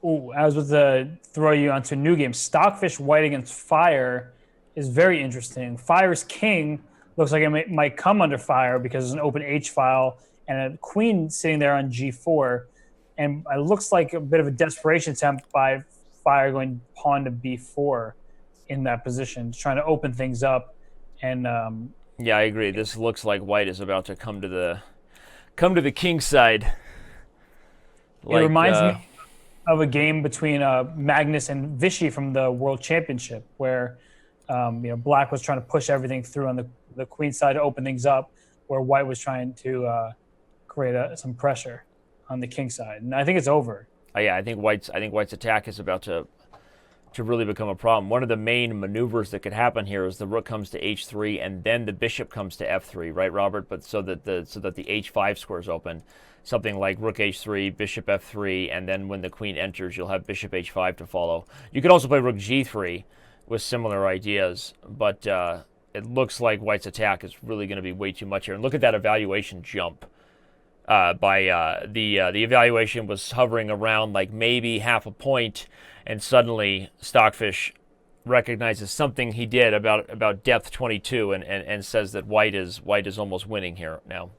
Ooh, I was about to throw you onto a new game. Stockfish white against Fire is very interesting. Fire's king looks like it might come under fire because there's an open H file and a queen sitting there on G4. And it looks like a bit of a desperation attempt by Fire going pawn to B4 in that position, trying to open things up. And yeah, I agree. This looks like white is about to come to the king side. It reminds me of a game between Magnus and Vichy from the World Championship, where black was trying to push everything through on the queen side to open things up, where white was trying to create some pressure on the king side. And I think it's over. Yeah, I think white's attack is about to to really become a problem. One of the main maneuvers that could happen here is the rook comes to h3 and then the bishop comes to f3, right, Robert? But so that the h5 square is open. Something like rook h3, bishop f3, and then when the queen enters, you'll have bishop h5 to follow. You could also play rook g3 with similar ideas, but it looks like White's attack is really going to be way too much here. And look at that evaluation jump. The evaluation was hovering around like maybe half a point, and suddenly Stockfish recognizes something he did about depth 22 and says that White is almost winning here now.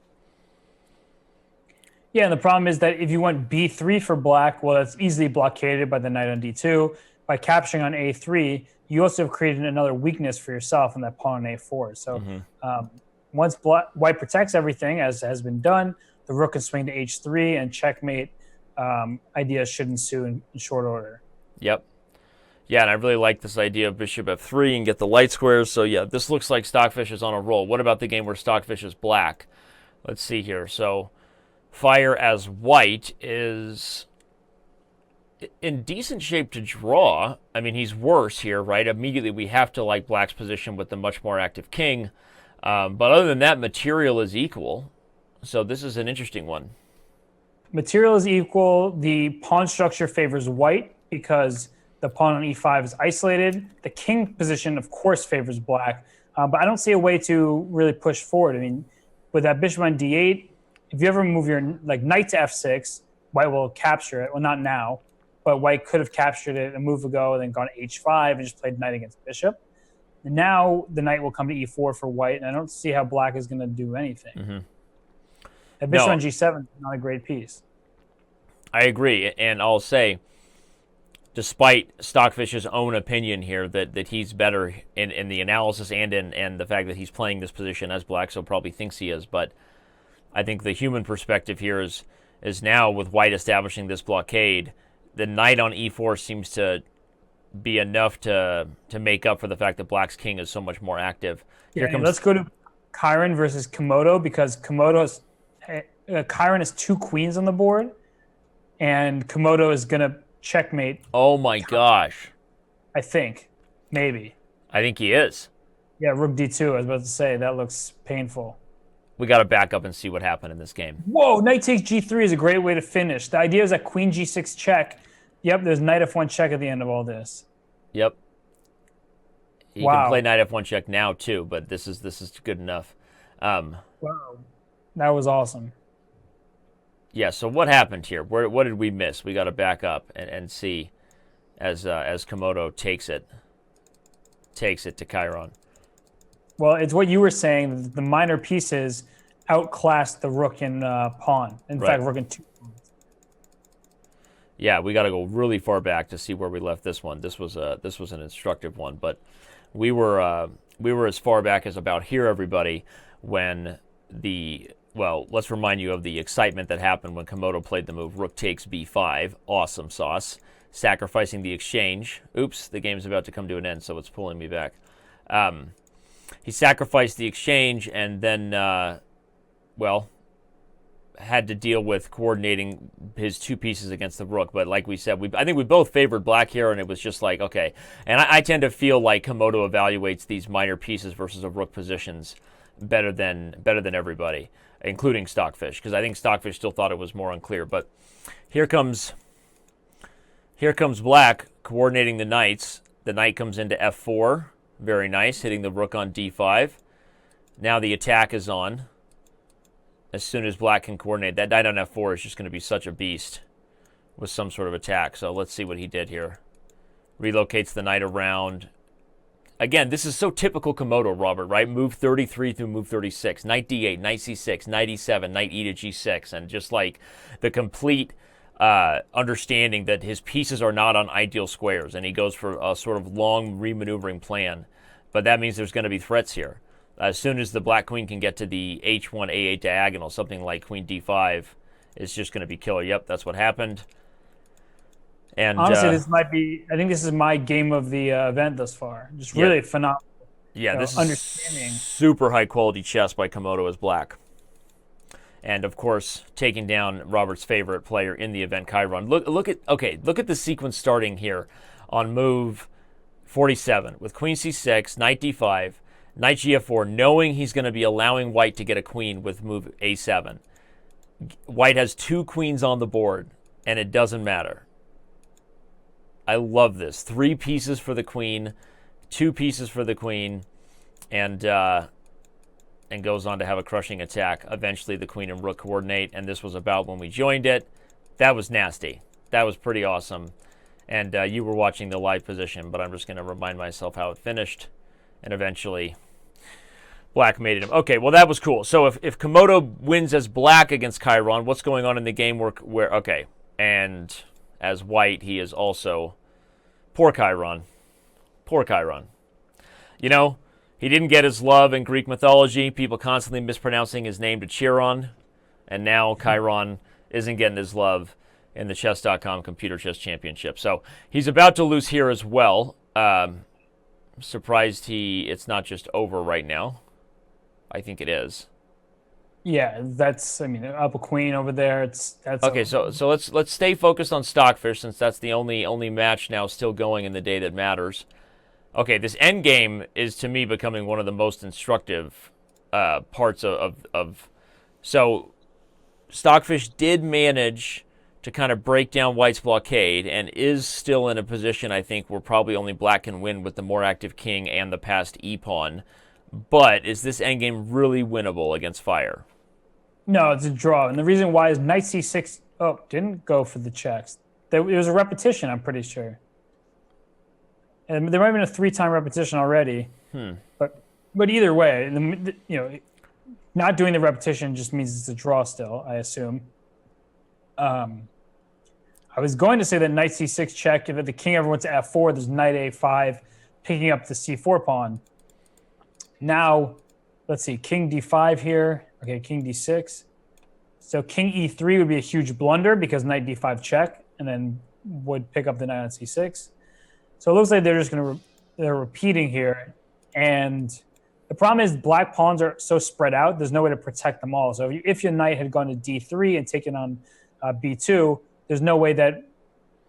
Yeah, and the problem is that if you went b3 for black, well, that's easily blockaded by the knight on d2. By capturing on a3, you also have created another weakness for yourself in that pawn on a4. So once White protects everything, as has been done, the rook can swing to h3, and checkmate ideas should ensue in short order. Yep. Yeah, and I really like this idea of bishop f3 and get the light squares. So yeah, this looks like Stockfish is on a roll. What about the game where Stockfish is black? Let's see here. So Fire as White is in decent shape to draw. I mean, he's worse here, right? Immediately we have to like Black's position with the much more active king. But other than that, material is equal. So this is an interesting one. Material is equal. The pawn structure favors White because the pawn on e5 is isolated. The king position, of course, favors Black. But I don't see a way to really push forward. I mean, with that bishop on d8, if you ever move your knight to f6, White will capture it. Well, not now, but White could have captured it a move ago and then gone to h5 and just played knight against bishop. And now the knight will come to e4 for White, and I don't see how Black is going to do anything. That bishop on g7 is not a great piece. I agree, and I'll say, despite Stockfish's own opinion here that he's better in the analysis and in the fact that he's playing this position as Black, so probably thinks he is, but I think the human perspective here is now with White establishing this blockade, the knight on e4 seems to be enough to make up for the fact that Black's king is so much more active. Yeah, let's go to Chiron versus Komodo, because Chiron has two queens on the board, and Komodo is going to checkmate. Oh my gosh. I think. Maybe. I think he is. Yeah, rook d2, I was about to say. That looks painful. We got to back up and see what happened in this game. Whoa, knight takes g3 is a great way to finish. The idea is that queen g6 check. Yep, there's knight f1 check at the end of all this. Yep. You can play knight f1 check now too, but this is good enough. Wow. That was awesome. Yeah, so what happened here? What did we miss? We got to back up and see as Komodo takes it to Chiron. Well, it's what you were saying. The minor pieces outclassed the rook and pawn. In fact, rook and two pawns. Yeah, we got to go really far back to see where we left this one. This was an instructive one, but we were as far back as about here, everybody, when let's remind you of the excitement that happened when Komodo played the move rook takes b5. Awesome sauce. Sacrificing the exchange. Oops, the game's about to come to an end, so it's pulling me back. He sacrificed the exchange and then, had to deal with coordinating his two pieces against the rook. But like we said, I think we both favored Black here, and it was just like, okay. And I tend to feel like Komodo evaluates these minor pieces versus a rook positions better than everybody, including Stockfish, because I think Stockfish still thought it was more unclear. But here comes Black coordinating the knights. The knight comes into f4. Very nice, hitting the rook on d5. Now the attack is on. As soon as Black can coordinate, that knight on f4 is just going to be such a beast with some sort of attack. So let's see what he did here. Relocates the knight around. Again, this is so typical Komodo, Robert, right? Move 33 through move 36. Knight d8, knight c6, knight e7, knight e to g6. And just like the complete understanding that his pieces are not on ideal squares. And he goes for a sort of long remaneuvering plan. But that means there's going to be threats here. As soon as the Black queen can get to the h1, a8 diagonal, something like queen d5 is just going to be killer. Yep, that's what happened. And honestly, I think this is my game of the event thus far. Just really phenomenal. Yeah, this is super high quality chess by Komodo as Black. And of course, taking down Robert's favorite player in the event, Chiron. Look at the sequence starting here. on move 47 with queen c6, knight d5, knight gf4, knowing he's going to be allowing white to get a queen with move a7. White has 2 queens on the board, and it doesn't matter. I love this. 3 pieces for the queen, 2 pieces for the queen, and goes on to have a crushing attack. Eventually, the queen and rook coordinate, and this was about when we joined it. That was nasty. That was pretty awesome. And you were watching the live position, but I'm just going to remind myself how it finished, and eventually black mated him. Okay, well, that was cool. So if Komodo wins as black against Chiron, what's going on in the game where okay, and as white, he is also poor Chiron. Poor Chiron. You know, he didn't get his love in Greek mythology, people constantly mispronouncing his name to Chiron, and now Chiron isn't getting his love in the Chess.com Computer Chess Championship. So he's about to lose here as well. Surprised it's not just over right now. I think it is. Yeah, up a queen over there. That's okay. So let's stay focused on Stockfish, since that's the only match now still going in the day that matters. Okay, this end game is to me becoming one of the most instructive parts of. So Stockfish did manage to kind of break down White's blockade and is still in a position, I think, where probably only Black can win with the more active king and the passed e-pawn. But is this endgame really winnable against Fire? No, it's a draw. And the reason why is knight c6. Oh, didn't go for the checks. It was a repetition, I'm pretty sure. And there might have been a 3-time repetition already. But either way, not doing the repetition just means it's a draw still, I assume. I was going to say that knight c6 check. If the king ever went to f4, there's knight a5, picking up the c4 pawn. Now, let's see, king d5 here. Okay, king d6. So king e3 would be a huge blunder because knight d5 check, and then would pick up the knight on c6. So it looks like they're repeating here. And the problem is black pawns are so spread out, there's no way to protect them all. So if your knight had gone to d3 and taken on b2, there's no way that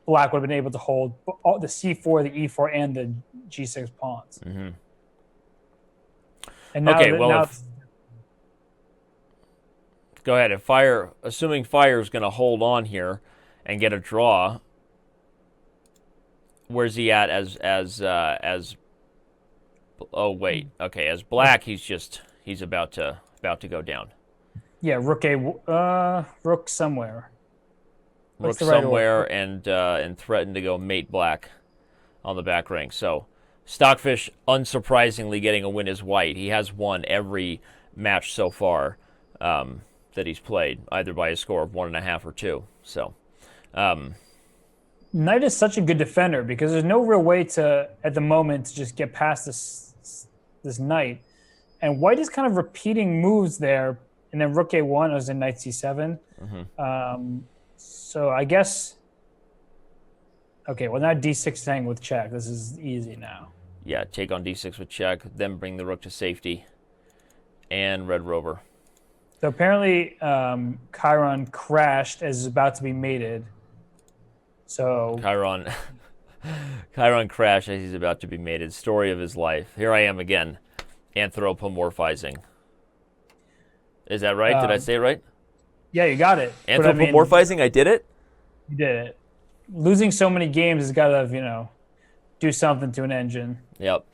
black would have been able to hold all the c4, the e4, and the g6 pawns. Mm-hmm. And now, go ahead. Assuming Fire is going to hold on here and get a draw, where's he at as oh wait, okay, as black he's about to go down. Yeah, rook somewhere. Rook somewhere and threaten to go mate black on the back ring. So Stockfish, unsurprisingly, getting a win as white. He has won every match so far that he's played, either by a score of 1.5 or 2. So Knight is such a good defender because there's no real way to, at the moment, to just get past this knight. And white is kind of repeating moves there. And then rook a1 was in knight c7. Mm-hmm. So I guess... Okay, well, now d6 hang with check. This is easy now. Yeah, take on d6 with check, then bring the rook to safety, and red rover. So apparently Chiron crashed as is about to be mated. So Chiron crashed as he's about to be mated. Story of his life. Here I am again, anthropomorphizing. Is that right? Did I say it right? Yeah, you got it. Anthropomorphizing? I did it? You did it. Losing so many games has got to, do something to an engine. Yep.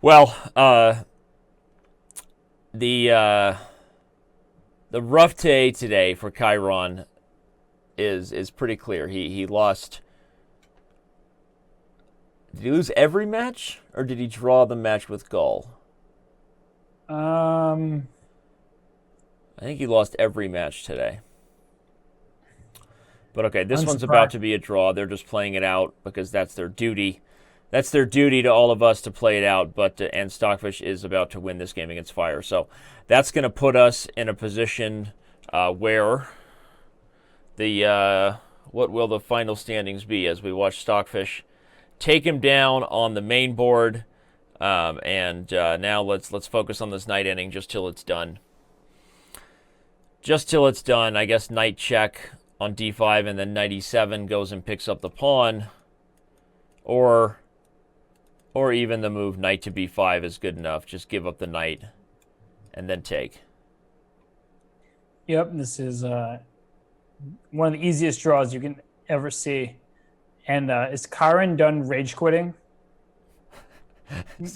Well, the rough day today for Chiron is pretty clear. He lost. Did he lose every match, or did he draw the match with Gull? I think he lost every match today. But okay, this one's about to be a draw. They're just playing it out because that's their duty. That's their duty to all of us to play it out. And Stockfish is about to win this game against Fire. So that's going to put us in a position where what will the final standings be as we watch Stockfish take him down on the main board. Now let's focus on this knight ending just till it's done. Just till it's done. I guess knight check on d5, and then knight e7 goes and picks up the pawn. or even the move knight to b5 is good enough. Just give up the knight and then take. Yep, this is one of the easiest draws you can ever see. And is Chiron done rage quitting?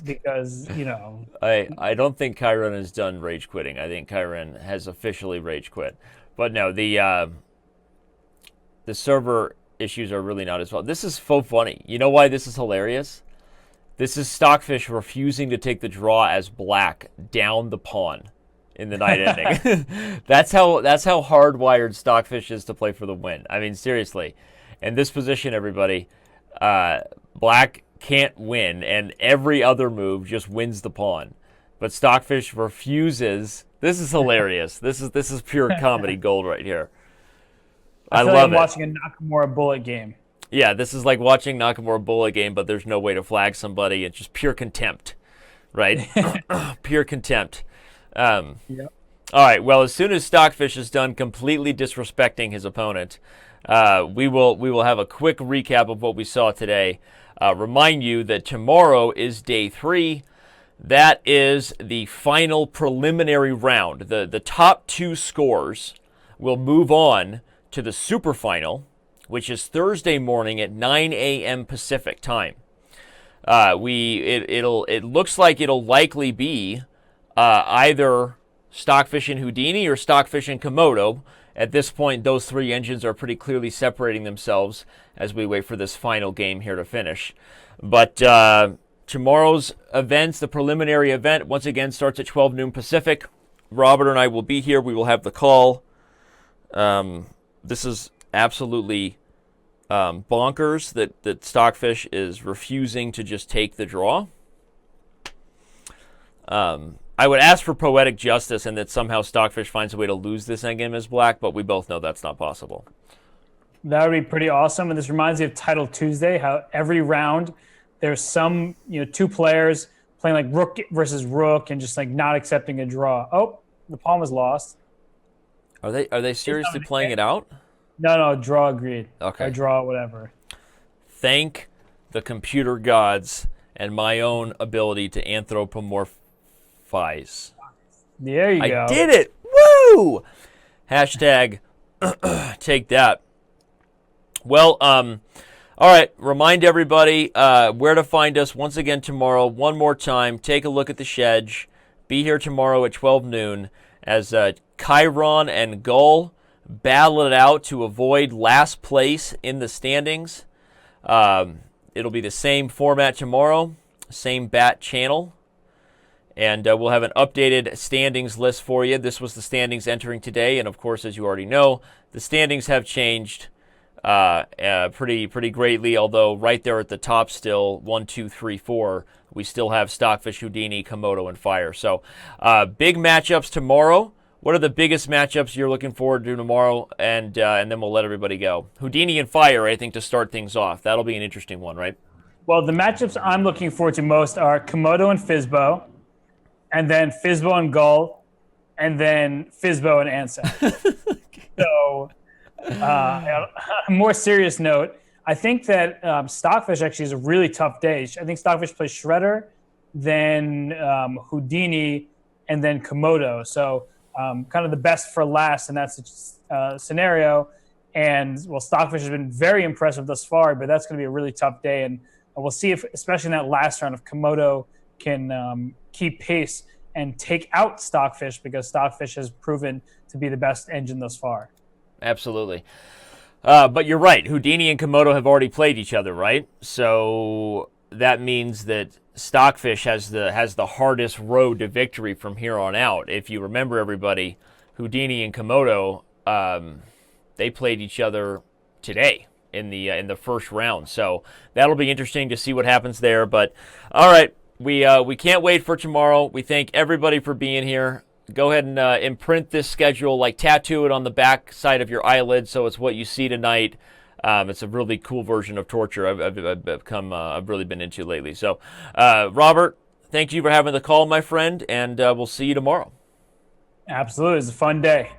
Because, I don't think Chiron is done rage quitting. I think Chiron has officially rage quit. But no, the server issues are really not as well. This is so funny. You know why this is hilarious? This is Stockfish refusing to take the draw as black down the pawn in the night ending. That's how hardwired Stockfish is to play for the win. I mean, seriously. In this position, everybody, black can't win, and every other move just wins the pawn. But Stockfish refuses. This is hilarious. This is pure comedy gold right here. I feel love like I'm watching a Nakamura bullet game. Yeah, this is like watching Nakamura bullet game, but there's no way to flag somebody. It's just pure contempt, right? Pure contempt. Yep. All right. Well, as soon as Stockfish is done completely disrespecting his opponent, we will have a quick recap of what we saw today. Remind you that tomorrow is day 3. That is the final preliminary round. The top 2 scores will move on to the super final, which is Thursday morning at 9 a.m. Pacific time. It looks like it'll likely be either Stockfish and Houdini or Stockfish and Komodo. At this point, those 3 engines are pretty clearly separating themselves as we wait for this final game here to finish. But tomorrow's events, the preliminary event, once again starts at 12 noon Pacific. Robert and I will be here. We will have the call. This is absolutely bonkers that Stockfish is refusing to just take the draw. I would ask for poetic justice and that somehow Stockfish finds a way to lose this endgame as black, but we both know that's not possible. That would be pretty awesome. And this reminds me of Title Tuesday, how every round there's some, 2 players playing like rook versus rook and just like not accepting a draw. Oh, the pawn was lost. Are they seriously playing it out? No, draw agreed. Okay. Or draw, whatever. Thank the computer gods and my own ability to anthropomorphize. There you go. I did it! Woo! Hashtag take that. Well, all right. Remind everybody where to find us once again tomorrow. One more time. Take a look at the Shedge. Be here tomorrow at 12 noon as Chiron and Gull battle it out to avoid last place in the standings. It'll be the same format tomorrow, same bat channel. And we'll have an updated standings list for you. This was the standings entering today. And, of course, as you already know, the standings have changed pretty greatly, although right there at the top still, 1, 2, 3, 4, we still have Stockfish, Houdini, Komodo, and Fire. So big matchups tomorrow. What are the biggest matchups you're looking forward to tomorrow? And then we'll let everybody go. Houdini and Fire, I think, to start things off. That'll be an interesting one, right? Well, the matchups I'm looking forward to most are Komodo and Fizbo, and then Fizbo and Gull, and then Fizbo and Andscacs. So, on a more serious note, I think that Stockfish actually is a really tough day. I think Stockfish plays Shredder, then Houdini, and then Komodo. So kind of the best for last in that scenario. And, well, Stockfish has been very impressive thus far, but that's going to be a really tough day. And we'll see if, especially in that last round, if Komodo can keep pace and take out Stockfish, because Stockfish has proven to be the best engine thus far. Absolutely. But you're right. Houdini and Komodo have already played each other, right? So that means that Stockfish has the hardest road to victory from here on out. If you remember, everybody, Houdini and Komodo, they played each other today in the first round. So that'll be interesting to see what happens there. But all right, we can't wait for tomorrow. We thank everybody for being here. Go ahead and imprint this schedule, like tattoo it on the back side of your eyelid, so it's what you see tonight. It's a really cool version of torture I've really been into lately. So, Robert, thank you for having the call, my friend, and we'll see you tomorrow. Absolutely. It's a fun day.